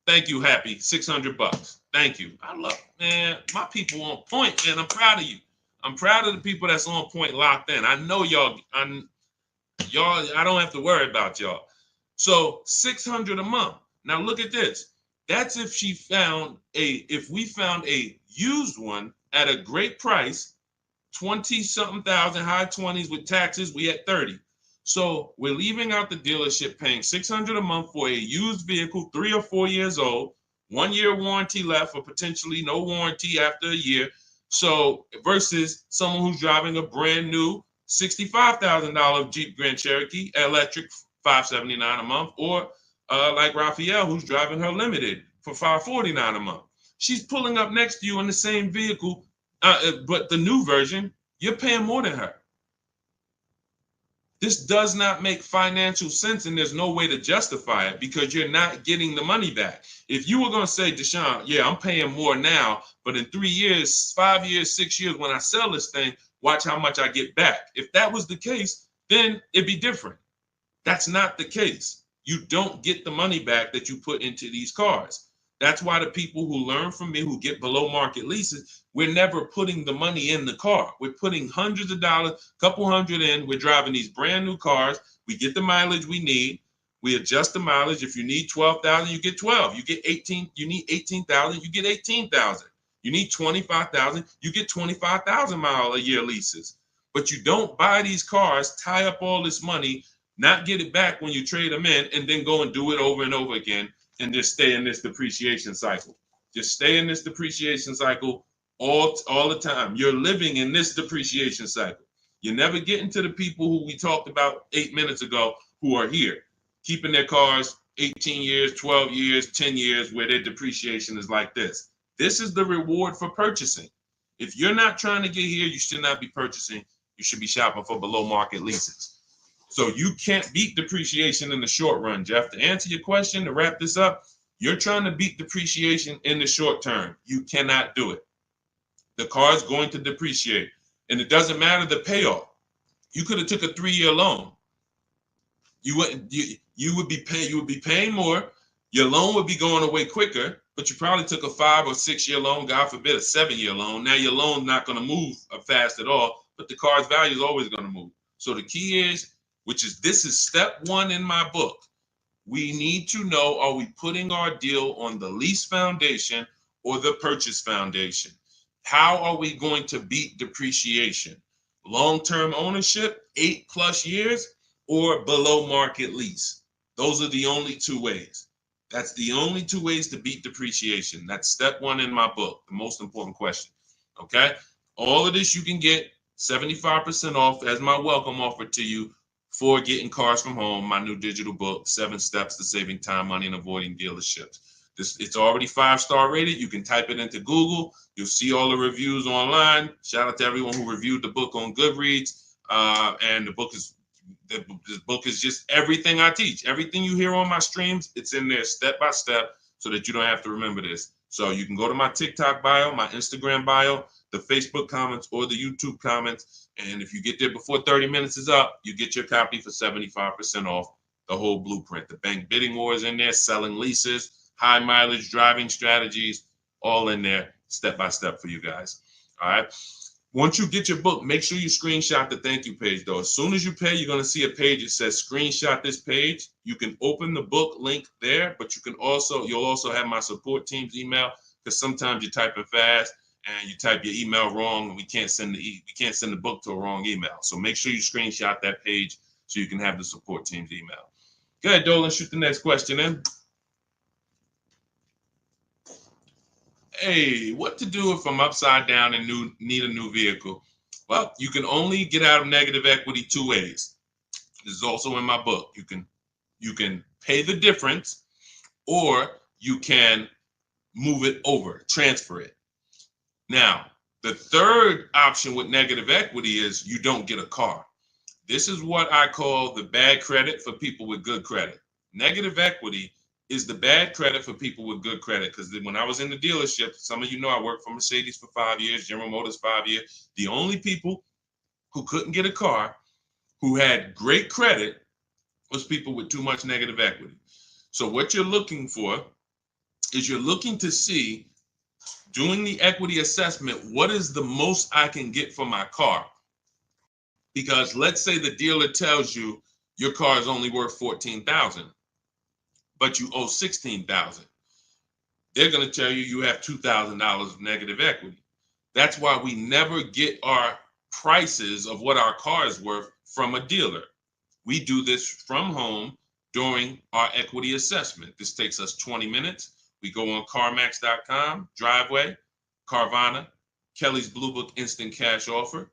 Thank you, Happy. $600. Thank you. I love, man, my people on point, man. I'm proud of you. I'm proud of the people that's on point, locked in. I know y'all. I don't have to worry about y'all. So $600 a month. Now look at this. That's if we found a used one at a great price, 20-something thousand, high 20s with taxes, we at 30. So we're leaving out the dealership paying $600 a month for a used vehicle, 3 or 4 years old, 1 year warranty left, or potentially no warranty after a year. So versus someone who's driving a brand new $65,000 Jeep Grand Cherokee electric, $579 a month, or like Raphael, who's driving her limited for $549 a month. She's pulling up next to you in the same vehicle, but the new version, you're paying more than her. This does not make financial sense, and there's no way to justify it because you're not getting the money back. If you were going to say, Deshone, yeah, I'm paying more now, but in 3 years, 5 years, 6 years, when I sell this thing, watch how much I get back. If that was the case, then it'd be different. That's not the case. You don't get the money back that you put into these cars. That's why the people who learn from me, who get below market leases, we're never putting the money in the car. We're putting hundreds of dollars, couple hundred in. We're driving these brand new cars. We get the mileage we need. We adjust the mileage. If you need 12,000, you get 12. You get 18. You need 18,000, you get 18,000. You need 25,000, you get 25,000 mile a year leases. But you don't buy these cars, tie up all this money, not get it back when you trade them in, and then go and do it over and over again and just stay in this depreciation cycle. Just stay in this depreciation cycle all the time. You're living in this depreciation cycle. You're never getting to the people who we talked about 8 minutes ago who are here, keeping their cars 18 years, 12 years, 10 years, where their depreciation is like this. This is the reward for purchasing. If you're not trying to get here, you should not be purchasing. You should be shopping for below market leases. So you can't beat depreciation in the short run, Jeff. To answer your question, to wrap this up, you're trying to beat depreciation in the short term. You cannot do it. The car is going to depreciate, and it doesn't matter the payoff. You could have took a 3-year loan. You would be paying more. Your loan would be going away quicker, but you probably took a 5 or 6 year loan, God forbid a 7-year loan. Now your loan's not going to move fast at all, but the car's value is always going to move. So the key is, this is step 1 in my book. We need to know, are we putting our deal on the lease foundation or the purchase foundation? How are we going to beat depreciation? Long-term ownership, 8+ years, or below market lease? Those are the only 2 ways. That's the only 2 ways to beat depreciation. That's step 1 in my book, the most important question. Okay? All of this you can get 75% off as my welcome offer to you for getting cars from home, my new digital book, 7 Steps to Saving Time, Money, and Avoiding Dealerships. It's already 5-star rated. You can type it into Google. You'll see all the reviews online. Shout out to everyone who reviewed the book on Goodreads. And the book is just everything I teach. Everything you hear on my streams, it's in there step by step so that you don't have to remember this. So you can go to my TikTok bio, my Instagram bio, the Facebook comments, or the YouTube comments. And if you get there before 30 minutes is up, you get your copy for 75% off the whole blueprint. The bank bidding war is in there, selling leases, high mileage driving strategies, all in there step by step for you guys. All right. Once you get your book, make sure you screenshot the thank you page, though. As soon as you pay, you're going to see a page that says screenshot this page. You can open the book link there, but you'll also have my support team's email, because sometimes you type it fast and you type your email wrong, and we can't send the book to a wrong email. So make sure you screenshot that page so you can have the support team's email. Go ahead, Dolan, shoot the next question in. Hey, what to do if I'm upside down and need a new vehicle? Well, you can only get out of negative equity 2 ways. This is also in my book. You can pay the difference, or you can move it over, transfer it. Now, the third option with negative equity is you don't get a car. This is what I call the bad credit for people with good credit. Negative equity is the bad credit for people with good credit. Because when I was in the dealership, some of you know I worked for Mercedes for 5 years, General Motors 5 years. The only people who couldn't get a car, who had great credit, was people with too much negative equity. So what you're looking for is you're looking to see, doing the equity assessment, what is the most I can get for my car? Because let's say the dealer tells you your car is only worth $14,000. but you owe $16,000. They're going to tell you you have $2,000 of negative equity. That's why we never get our prices of what our car is worth from a dealer. We do this from home during our equity assessment. This takes us 20 minutes. We go on CarMax.com, Driveway, Carvana, Kelly's Blue Book Instant Cash Offer,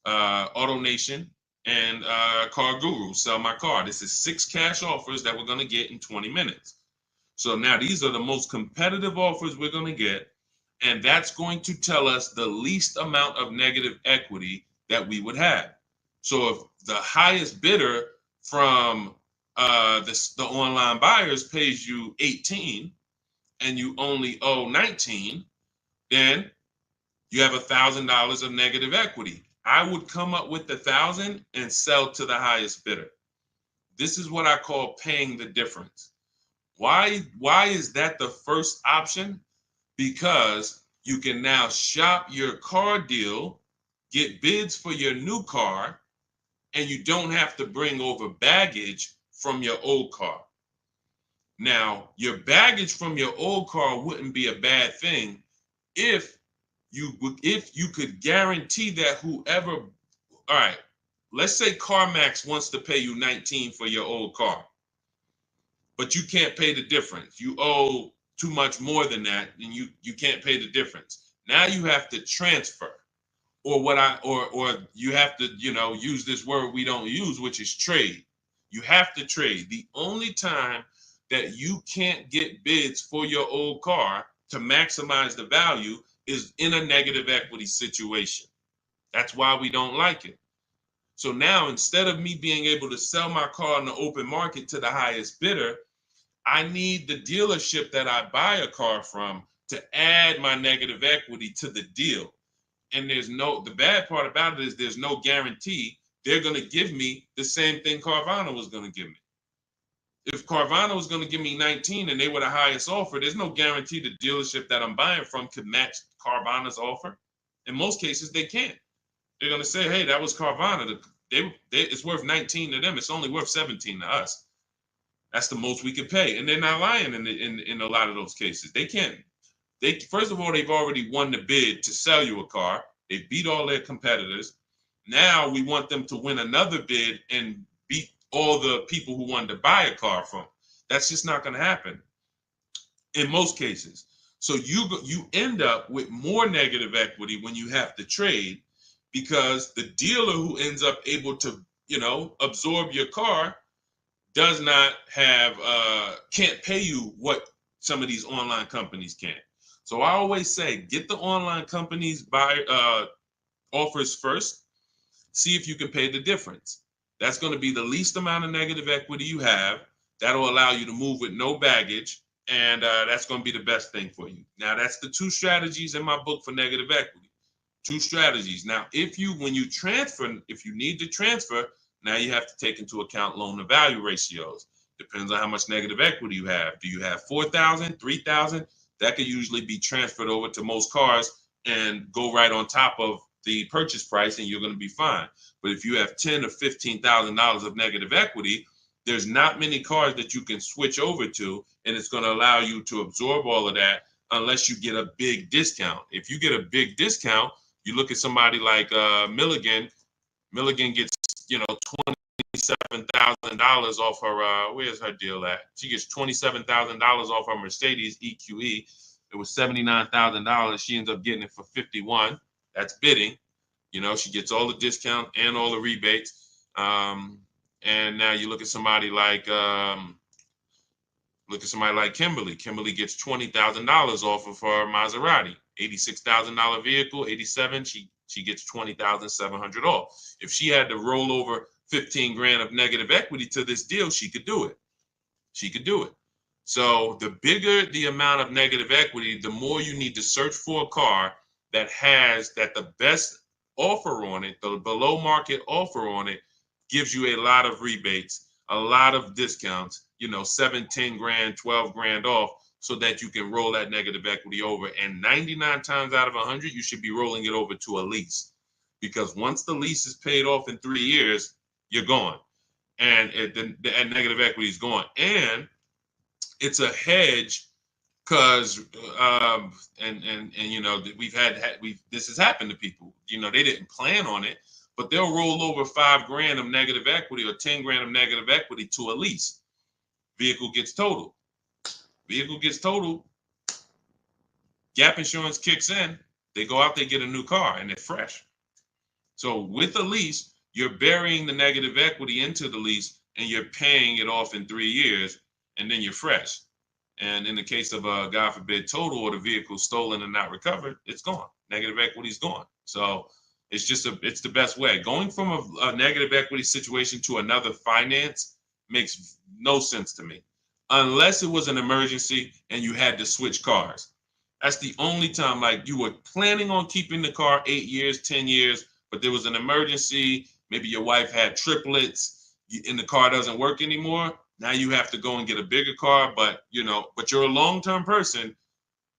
AutoNation, and Car Guru, Sell My Car. This is 6 cash offers that we're going to get in 20 minutes. So now these are the most competitive offers we're going to get, and that's going to tell us the least amount of negative equity that we would have. So if the highest bidder from the online buyers pays you 18 and you only owe 19, then you have $1,000 of negative equity. I would come up with 1,000 and sell to the highest bidder. This is what I call paying the difference. Why is that the first option? Because you can now shop your car deal, get bids for your new car, and you don't have to bring over baggage from your old car. Now, your baggage from your old car wouldn't be a bad thing if you could guarantee that whoever, all right, let's say CarMax wants to pay you 19 for your old car, but you can't pay the difference. You owe too much more than that, and you can't pay the difference. Now you have to transfer, or you have to use this word we don't use, which is trade. You have to trade. The only time that you can't get bids for your old car to maximize the value is in a negative equity situation. That's why we don't like it. So now, instead of me being able to sell my car in the open market to the highest bidder, I need the dealership that I buy a car from to add my negative equity to the deal. And the bad part about it is there's no guarantee they're going to give me the same thing Carvana was going to give me. If Carvana was going to give me 19 and they were the highest offer, there's no guarantee the dealership that I'm buying from could match Carvana's offer. In most cases, they can't. They're going to say, hey, that was Carvana. It's worth 19 to them. It's only worth 17 to us. That's the most we could pay. And they're not lying in a lot of those cases. They can't. First of all, they've already won the bid to sell you a car. They beat all their competitors. Now we want them to win another bid and beat all the people who wanted to buy a car from. That's just not going to happen in most cases. So you end up with more negative equity when you have to trade, because the dealer who ends up able to absorb your car does not have can't pay you what some of these online companies can. So I always say, get the online companies buy offers first. See if you can pay the difference. That's going to be the least amount of negative equity you have. That'll allow you to move with no baggage, and that's going to be the best thing for you. Now, that's the 2 strategies in my book for negative equity. 2 strategies. Now, if you need to transfer, now you have to take into account loan to value ratios. Depends on how much negative equity you have. Do you have 4,000, 3,000? That could usually be transferred over to most cars and go right on top of the purchase price, and you're going to be fine. But if you have $10,000 or $15,000 of negative equity, there's not many cars that you can switch over to, and it's going to allow you to absorb all of that unless you get a big discount. If you get a big discount, you look at somebody like Milligan. Milligan gets $27,000 off her. Where's her deal at? She gets $27,000 off her Mercedes EQE. It was $79,000. She ends up getting it for $51,000. That's bidding. She gets all the discount and all the rebates. And now you look at somebody like Kimberly. Kimberly gets $20,000 off of her Maserati. $86,000 vehicle, 87. She gets $20,700 off. If she had to roll over 15 grand of negative equity to this deal, she could do it. So the bigger the amount of negative equity, the more you need to search for a car that has the best offer on it, the below market offer on it, gives you a lot of rebates, a lot of discounts, 7, 10 grand, 12 grand off, so that you can roll that negative equity over. And 99 times out of 100, you should be rolling it over to a lease, because once the lease is paid off in 3 years, you're gone, and the negative equity is gone. And it's a hedge, because this has happened to people. They didn't plan on it, but they'll roll over 5 grand of negative equity or 10 grand of negative equity to a lease. Vehicle gets totaled. Gap insurance kicks in. They go out, they get a new car, and they're fresh. So with a lease, you're burying the negative equity into the lease, and you're paying it off in 3 years, and then you're fresh. And in the case of a, God forbid, total, or the vehicle stolen and not recovered, it's gone. Negative equity is gone. So it's the best way. Going from a negative equity situation to another finance makes no sense to me, unless it was an emergency and you had to switch cars. That's the only time, like you were planning on keeping the car 8 years, 10 years, but there was an emergency. Maybe your wife had triplets and the car doesn't work anymore. Now you have to go and get a bigger car, but you're a long-term person.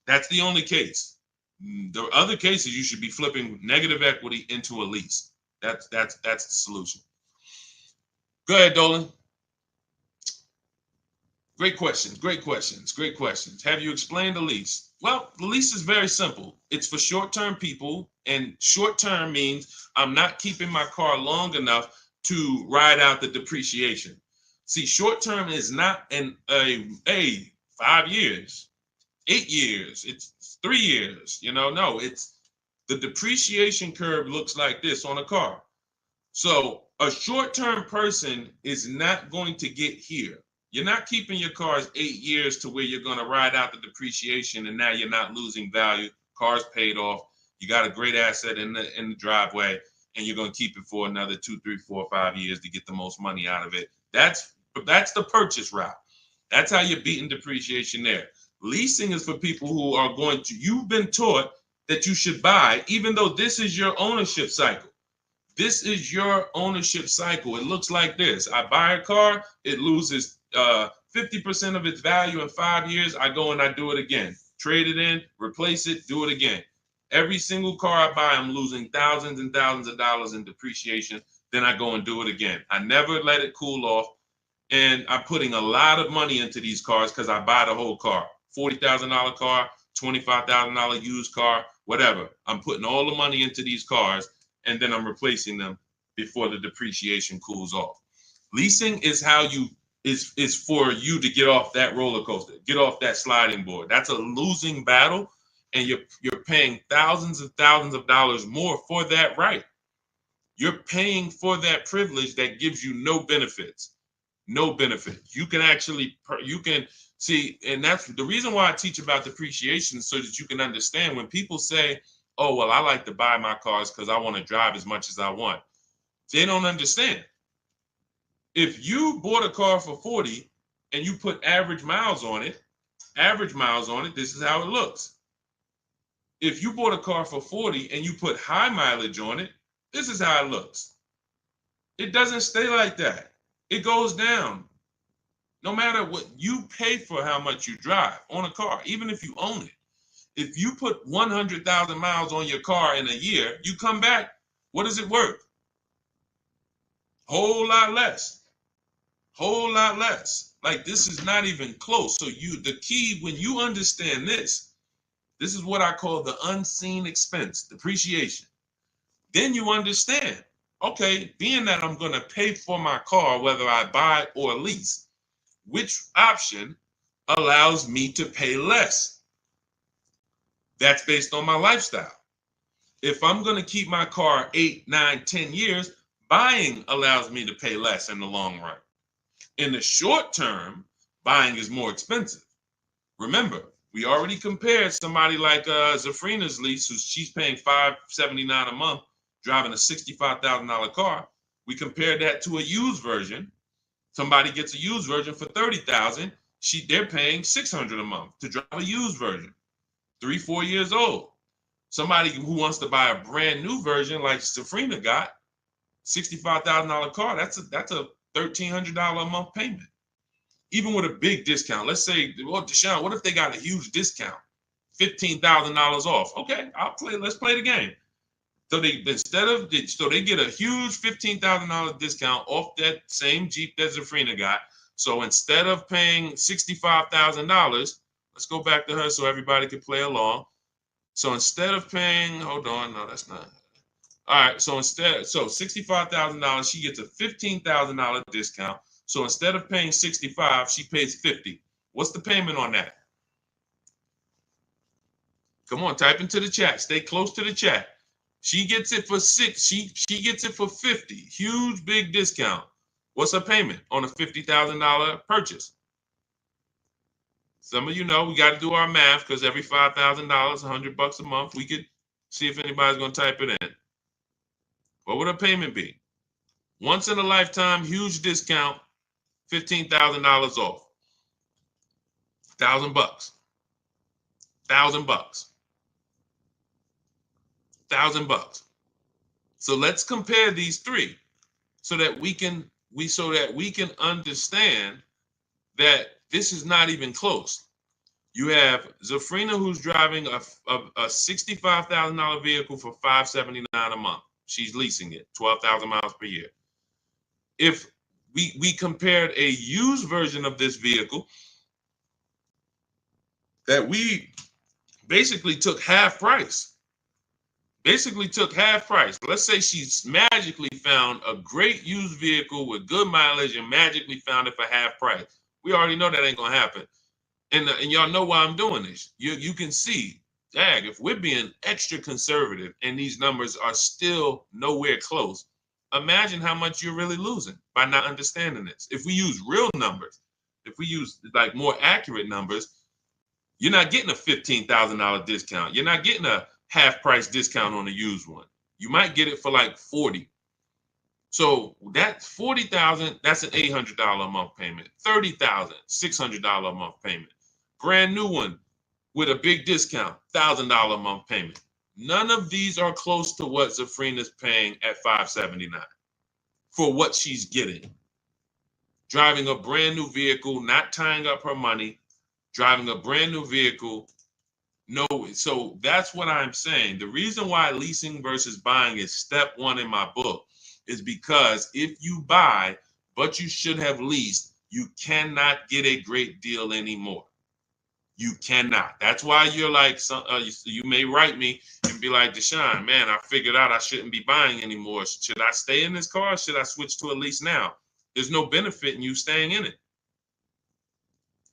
That's the only case. The other cases, you should be flipping negative equity into a lease. That's the solution. Go ahead, Dolan. Great questions, great questions, great questions. Have you explained the lease? Well, the lease is very simple. It's for short-term people, and short-term means I'm not keeping my car long enough to ride out the depreciation. See, short-term is not a 5 years, 8 years, it's 3 years, no, it's the depreciation curve looks like this on a car. So a short-term person is not going to get here. You're not keeping your cars 8 years to where you're going to ride out the depreciation and now you're not losing value. Car's paid off. You got a great asset in the driveway, and you're going to keep it for another 2, 3, 4, 5 years to get the most money out of it. That's the purchase route. That's how you're beating depreciation there. Leasing is for people who are going to, you've been taught that you should buy, even though this is your ownership cycle. This is your ownership cycle. It looks like this. I buy a car, it loses 50% of its value in 5 years. I go and I do it again. Trade it in, replace it, do it again. Every single car I buy, I'm losing thousands and thousands of dollars in depreciation. Then I go and do it again. I never let it cool off. And I'm putting a lot of money into these cars because I buy the whole car. $40,000 car, $25,000 used car, whatever. I'm putting all the money into these cars, and then I'm replacing them before the depreciation cools off. Leasing is how you is for you to get off that roller coaster, get off that sliding board. That's a losing battle, and you're paying thousands and thousands of dollars more for that right. You're paying for that privilege that gives you no benefits. No benefit. You can see, and that's the reason why I teach about depreciation, so that you can understand when people say, oh, well, I like to buy my cars because I want to drive as much as I want. They don't understand. If you bought a car for 40 and you put average miles on it, this is how it looks. If you bought a car for 40 and you put high mileage on it, this is how it looks. It doesn't stay like that. It goes down. No matter what you pay for, how much you drive on a car, even if you own it. If you put 100,000 miles on your car in a year, you come back, what is it worth? Whole lot less. Whole lot less. Like, this is not even close. So the key, when you understand this is what I call the unseen expense, depreciation. Then you understand, okay, being that I'm going to pay for my car, whether I buy or lease, which option allows me to pay less? That's based on my lifestyle. If I'm going to keep my car 8, 9, 10 years, buying allows me to pay less in the long run. In the short term, buying is more expensive. Remember, we already compared somebody like Zafrina's lease, she's paying $579 a month, driving a $65,000 car. We compared that to a used version. Somebody gets a used version for $30,000. They're paying $600 a month to drive a used version, 3, 4 years old. Somebody who wants to buy a brand new version like Zafrina got, $65,000 car, that's a $1,300 a month payment. Even with a big discount, let's say, well, Deshone, what if they got a huge discount, $15,000 off? Okay, let's play the game. So they get a huge $15,000 discount off that same Jeep that Zafrina got. So instead of paying $65,000, let's go back to her so everybody can play along. So instead of paying, hold on, no, that's not. All right, so $65,000, she gets a $15,000 discount. So instead of paying 65, she pays 50. What's the payment on that? Come on, type into the chat. Stay close to the chat. She gets it for 6. She gets it for 50. Huge, big discount. What's her payment on a $50,000 purchase? Some of you know we got to do our math, because every $5,000, $100 a month, we could see if anybody's going to type it in. What would her payment be? Once in a lifetime, huge discount, $15,000 off. $1,000. $1,000. $1,000. So let's compare these three so that we can understand that this is not even close. You have Zafrina, who's driving a $65,000 vehicle for $579 a month. She's leasing it, 12,000 miles per year. If we compared a used version of this vehicle, that we basically took half price. Let's say she's magically found a great used vehicle with good mileage and magically found it for half price. We already know that ain't gonna happen. And y'all know why I'm doing this. You can see, dang, if we're being extra conservative and these numbers are still nowhere close, imagine how much you're really losing by not understanding this. If we use real numbers, if we use like more accurate numbers, you're not getting a $15,000 discount. You're not getting a half price discount on a used one. You might get it for like 40. So that 40,000, that's an $800 a month payment. 30,000, $600 a month payment. Brand new one with a big discount, $1,000 a month payment. None of these are close to what Zafrina's paying at $579 for what she's getting. Driving a brand new vehicle, not tying up her money, driving a brand new vehicle. No, so that's what I'm saying. The reason why leasing versus buying is step one in my book is because if you buy, but you should have leased, you cannot get a great deal anymore. You cannot. That's why you're like, you may write me and be like, Deshone, man, I figured out I shouldn't be buying anymore. Should I stay in this car? Or should I switch to a lease now? There's no benefit in you staying in it.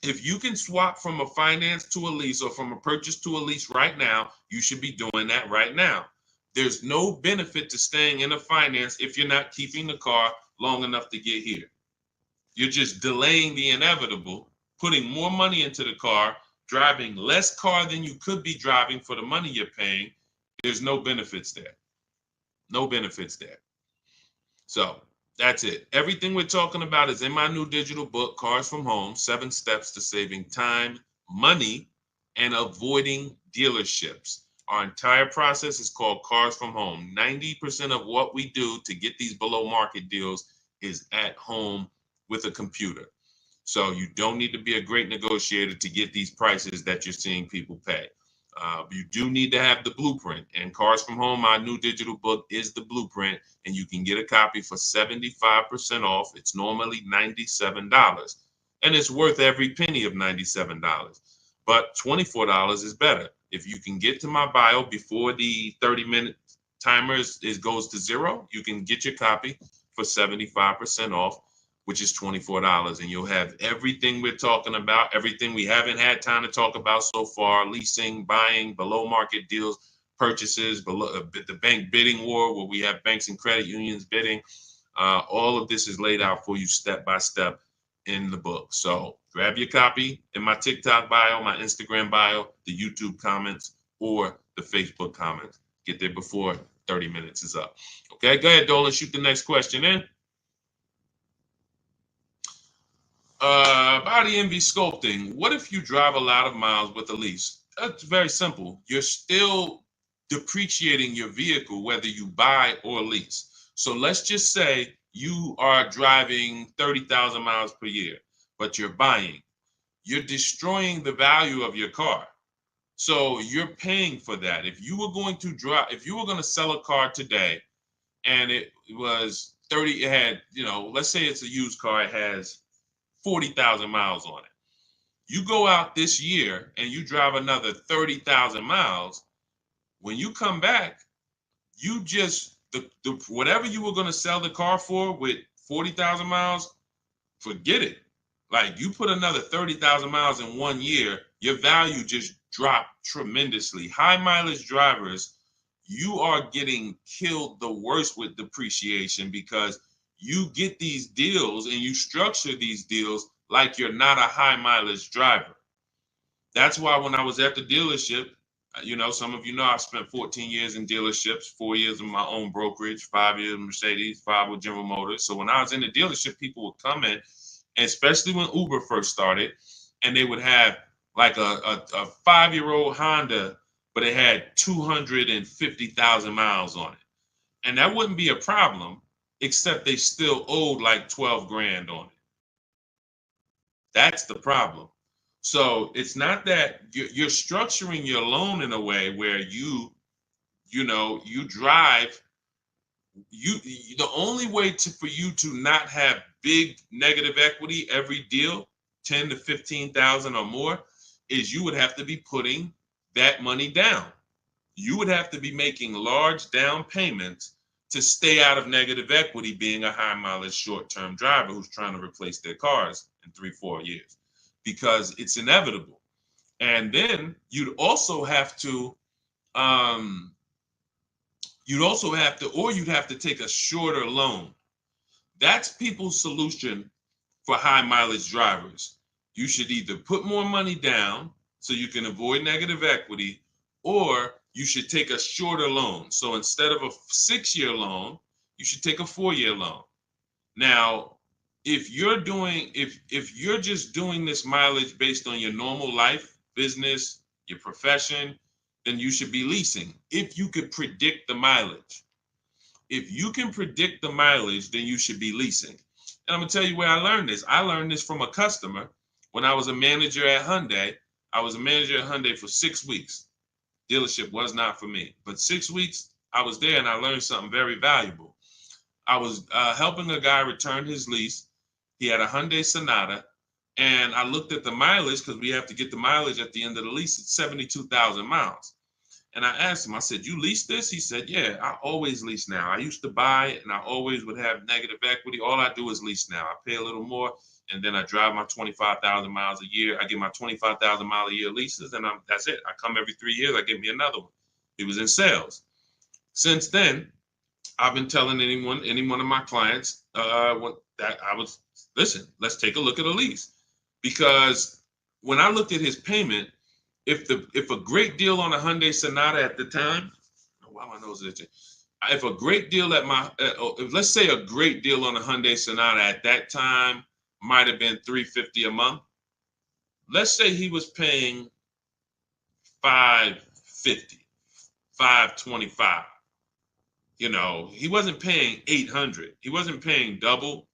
If you can swap from a finance to a lease or from a purchase to a lease right now, you should be doing that right now. There's no benefit to staying in a finance if you're not keeping the car long enough to get here. You're just delaying the inevitable, putting more money into the car, driving less car than you could be driving for the money you're paying. There's no benefits there. No benefits there. So that's it. Everything we're talking about is in my new digital book, Cars from Home, 7 Steps to Saving Time, Money, and Avoiding Dealerships. Our entire process is called Cars from Home. 90% of what we do to get these below market deals is at home with a computer. So you don't need to be a great negotiator to get these prices that you're seeing people pay. You do need to have the blueprint, and Cars from Home, my new digital book, is the blueprint, and you can get a copy for 75% off. It's normally $97, and it's worth every penny of $97, but $24 is better. If you can get to my bio before the 30-minute timer goes to 0, you can get your copy for 75% off, which is $24, and you'll have everything we're talking about, everything we haven't had time to talk about so far: leasing, buying, below market deals, purchases, the bank bidding war, where we have banks and credit unions bidding. All of this is laid out for you step by step in the book. So grab your copy in my TikTok bio, my Instagram bio, the YouTube comments, or the Facebook comments. Get there before 30 minutes is up. Okay, go ahead, Dolan, shoot the next question in. Body envy sculpting. What if you drive a lot of miles with a lease? That's very simple. You're still depreciating your vehicle whether you buy or lease. So let's just say you are driving 30,000 miles per year, but you're buying. You're destroying the value of your car. So you're paying for that. If you were going to sell a car today and it was 30, it had, let's say it's a used car, it has 40,000 miles on it. You go out this year and you drive another 30,000 miles. When you come back, you just, whatever you were going to sell the car for with 40,000 miles, forget it. Like, you put another 30,000 miles in 1 year, your value just dropped tremendously. High mileage drivers, you are getting killed the worst with depreciation, because you get these deals and you structure these deals like you're not a high mileage driver. That's why when I was at the dealership, some of you know I spent 14 years in dealerships, 4 years in my own brokerage, 5 years in Mercedes, 5 with General Motors. So when I was in the dealership, people would come in, and especially when Uber first started, and they would have like a 5-year-old Honda, but it had 250,000 miles on it. And that wouldn't be a problem, except they still owed like 12 grand on it. That's the problem. So it's not that you're structuring your loan in a way where you drive. The only way for you to not have big negative equity every deal, 10 to 15,000 or more, is you would have to be putting that money down. You would have to be making large down payments to stay out of negative equity, being a high mileage short-term driver who's trying to replace their cars in 3-4 years, because it's inevitable. And then um, you'd have to take a shorter loan. That's people's solution for high mileage drivers. You should either put more money down so you can avoid negative equity, or you should take a shorter loan. So instead of a 6-year loan, you should take a 4-year loan. Now, if you're just doing this mileage based on your normal life, business, your profession, then you should be leasing. If you could predict the mileage. If you can predict the mileage, then you should be leasing. And I'm gonna tell you where I learned this. I learned this from a customer when I was a manager at Hyundai. I was a manager at Hyundai for 6 weeks. Dealership was not for me, but 6 weeks I was there and I learned something very valuable. I was helping a guy return his lease. He had a Hyundai Sonata, and I looked at the mileage because we have to get the mileage at the end of the lease. It's 72,000 miles. And I asked him, I said, "You lease this?" He said, "Yeah, I always lease now. I used to buy it and I always would have negative equity. All I do is lease now. I pay a little more and then I drive my 25,000 miles a year. I get my 25,000 mile a year leases and that's it. I come every 3 years, I get me another one." He was in sales. Since then, I've been telling any one of my clients listen, let's take a look at a lease. Because when I looked at his payment, if a great deal on a Hyundai Sonata at the time, why my nose itching? If a great deal let's say a great deal on a Hyundai Sonata at that time might have been $350 a month. Let's say he was paying $550, $525. He wasn't paying $800. He wasn't paying double.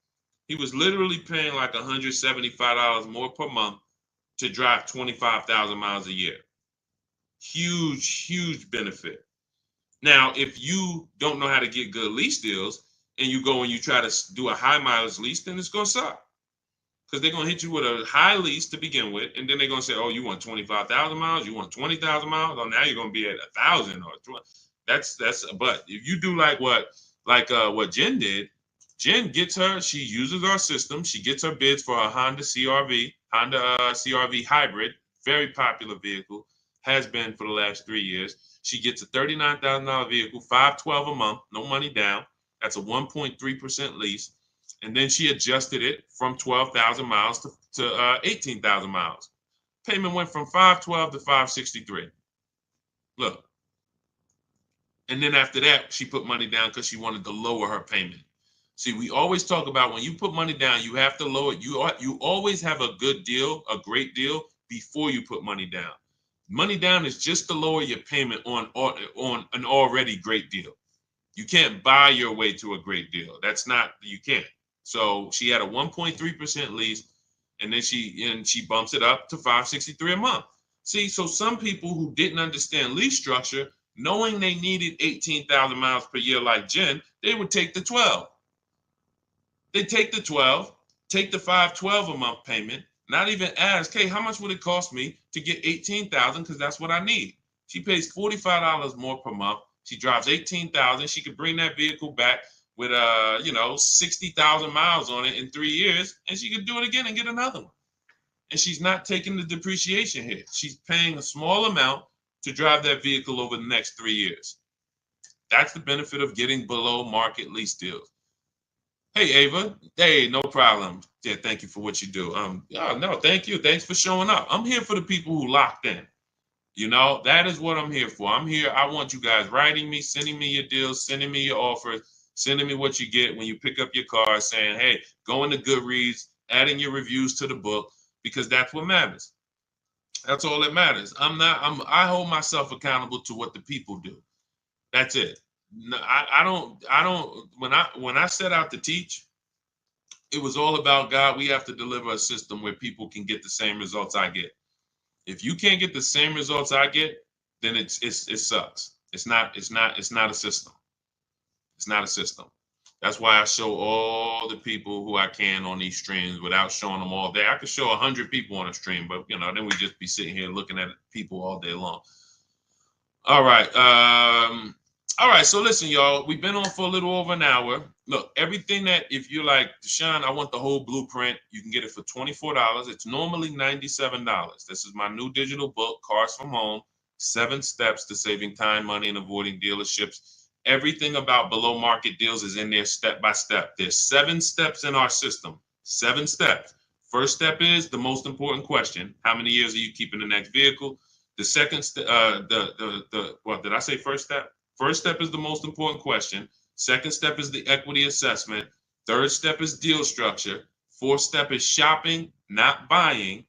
He was literally paying like $175 more per month to drive 25,000 miles a year. Huge, huge benefit. Now, if you don't know how to get good lease deals and you go and you try to do a high mileage lease, then it's going to suck. Because they're going to hit you with a high lease to begin with. And then they're going to say, "Oh, you want 25,000 miles? You want 20,000 miles? Oh, now you're going to be at 1,000 or 20. But if you do like what Jen did, Jen she uses our system. She gets her bids for her Honda CRV hybrid, very popular vehicle, has been for the last 3 years. She gets a $39,000 vehicle, $512 a month, no money down. That's a 1.3% lease. And then she adjusted it from 12,000 miles to 18,000 miles. Payment went from $512 to $563. Look. And then after that, she put money down because she wanted to lower her payment. See, we always talk about when you put money down, you have to lower it. You always have a good deal, a great deal, before you put money down. Money down is just to lower your payment on an already great deal. You can't buy your way to a great deal. You can't. So she had a 1.3% lease, and then she bumps it up to $563 a month. See, so some people who didn't understand lease structure, knowing they needed 18,000 miles per year like Jen, they would take the 12. They take the 12, take the $512 a month payment, not even ask, "Hey, how much would it cost me to get 18,000? Because that's what I need." She pays $45 more per month. She drives 18,000. She could bring that vehicle back with 60,000 miles on it in 3 years, and she could do it again and get another one. And she's not taking the depreciation hit. She's paying a small amount to drive that vehicle over the next 3 years. That's the benefit of getting below market lease deals. Hey, Ava. Hey, no problem. Yeah, thank you for what you do. No, thank you. Thanks for showing up. I'm here for the people who locked in. That is what I'm here for. I'm here. I want you guys writing me, sending me your deals, sending me your offers, sending me what you get when you pick up your car, saying, "Hey, go into Goodreads, adding your reviews to the book," because that's what matters. That's all that matters. I hold myself accountable to what the people do. That's it. No, I don't, when I set out to teach, it was all about, God, we have to deliver a system where people can get the same results I get. If you can't get the same results I get, then it sucks. It's not a system. It's not a system. That's why I show all the people who I can on these streams without showing them all day. I could show 100 people on a stream, but then we just be sitting here looking at people all day long. All right. All right. So listen, y'all, we've been on for a little over an hour. Look, everything that if you're like, Deshone, I want the whole blueprint, you can get it for $24. It's normally $97. This is my new digital book, Cars from Home, 7 Steps to Saving Time, Money, and Avoiding Dealerships. Everything about below market deals is in there step by step. There's 7 steps in our system. 7 steps. First step is the most important question. How many years are you keeping the next vehicle? The second, what did I say? First step. First step is the most important question. Second step is the equity assessment. Third step is deal structure. Fourth step is shopping, not buying.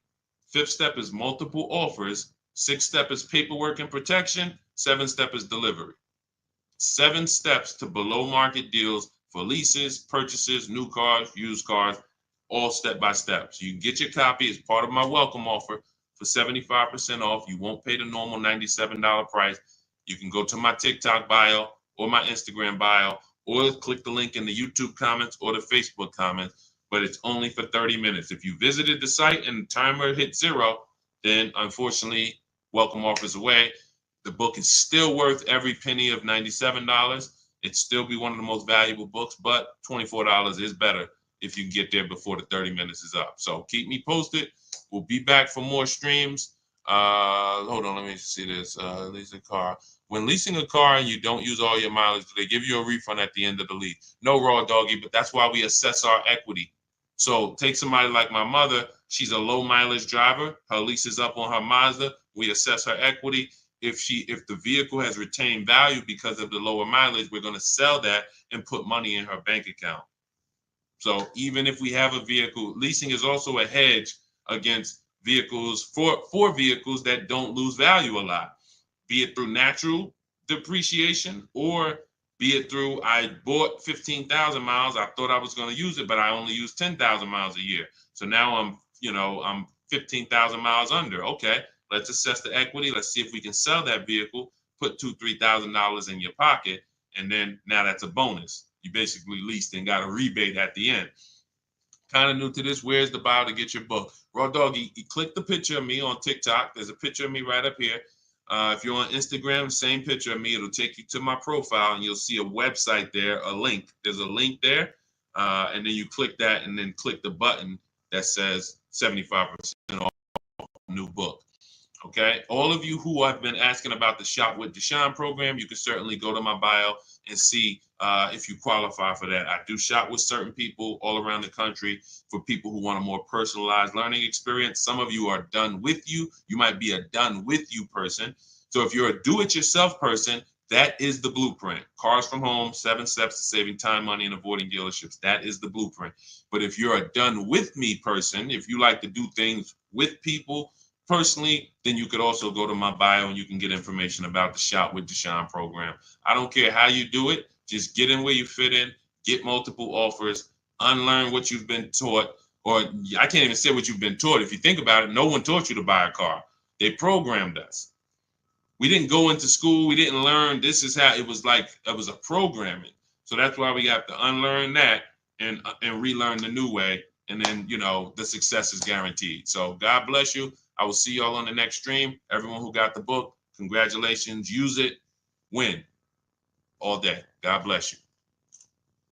Fifth step is multiple offers. Sixth step is paperwork and protection. Seventh step is delivery. 7 steps to below market deals for leases, purchases, new cars, used cars, all step by step. So you can get your copy as part of my welcome offer for 75% off. You won't pay the normal $97 price. You can go to my TikTok bio or my Instagram bio, or click the link in the YouTube comments or the Facebook comments, but it's only for 30 minutes. If you visited the site and the timer hit 0, then unfortunately, welcome offers away. The book is still worth every penny of $97. It'd still be one of the most valuable books, but $24 is better if you get there before the 30 minutes is up. So keep me posted. We'll be back for more streams. Hold on, let me see this. Lease a car. When leasing a car and you don't use all your mileage, do they give you a refund at the end of the lease? No, Raw Doggy, but that's why we assess our equity. So take somebody like my mother. She's a low mileage driver. Her lease is up on her Mazda. We assess her equity. If the vehicle has retained value because of the lower mileage, we're going to sell that and put money in her bank account. So even if we have a vehicle, leasing is also a hedge against vehicles for vehicles that don't lose value a lot, be it through natural depreciation or be it through I bought 15,000 miles. I thought I was going to use it, but I only use 10,000 miles a year. So now I'm 15,000 miles under. Okay, let's assess the equity. Let's see if we can sell that vehicle, put $2,000-$3,000 in your pocket, and then now that's a bonus. You basically leased and got a rebate at the end. Kind of new to this, where's the bio to get your book? Raw Doggy, you click the picture of me on TikTok. There's a picture of me right up here. If you're on Instagram, same picture of me. It'll take you to my profile, and you'll see a website there, a link. There's a link there, and then you click that, and then click the button that says 75% off new book. Okay, all of you who have been asking about the Shop with Deshone program, you can certainly go to my bio and see if you qualify for that. I do shop with certain people all around the country for people who want a more personalized learning experience. Some of you are done with you. You might be a done with you person. So if you're a do-it-yourself person, that is the blueprint. Cars from Home, 7 steps to saving time, money, and avoiding dealerships. That is the blueprint. But if you're a done with me person, if you like to do things with people, personally, then you could also go to my bio and you can get information about the Shop with Deshone program. I don't care how you do it. Just get in where you fit in, get multiple offers, unlearn what you've been taught, or I can't even say what you've been taught. If you think about it, no one taught you to buy a car. They programmed us. We didn't go into school. We didn't learn. This is how it was like. It was a programming. So that's why we have to unlearn that and relearn the new way. And then, the success is guaranteed. So God bless you. I will see y'all on the next stream. Everyone who got the book, congratulations. Use it. Win all day. God bless you.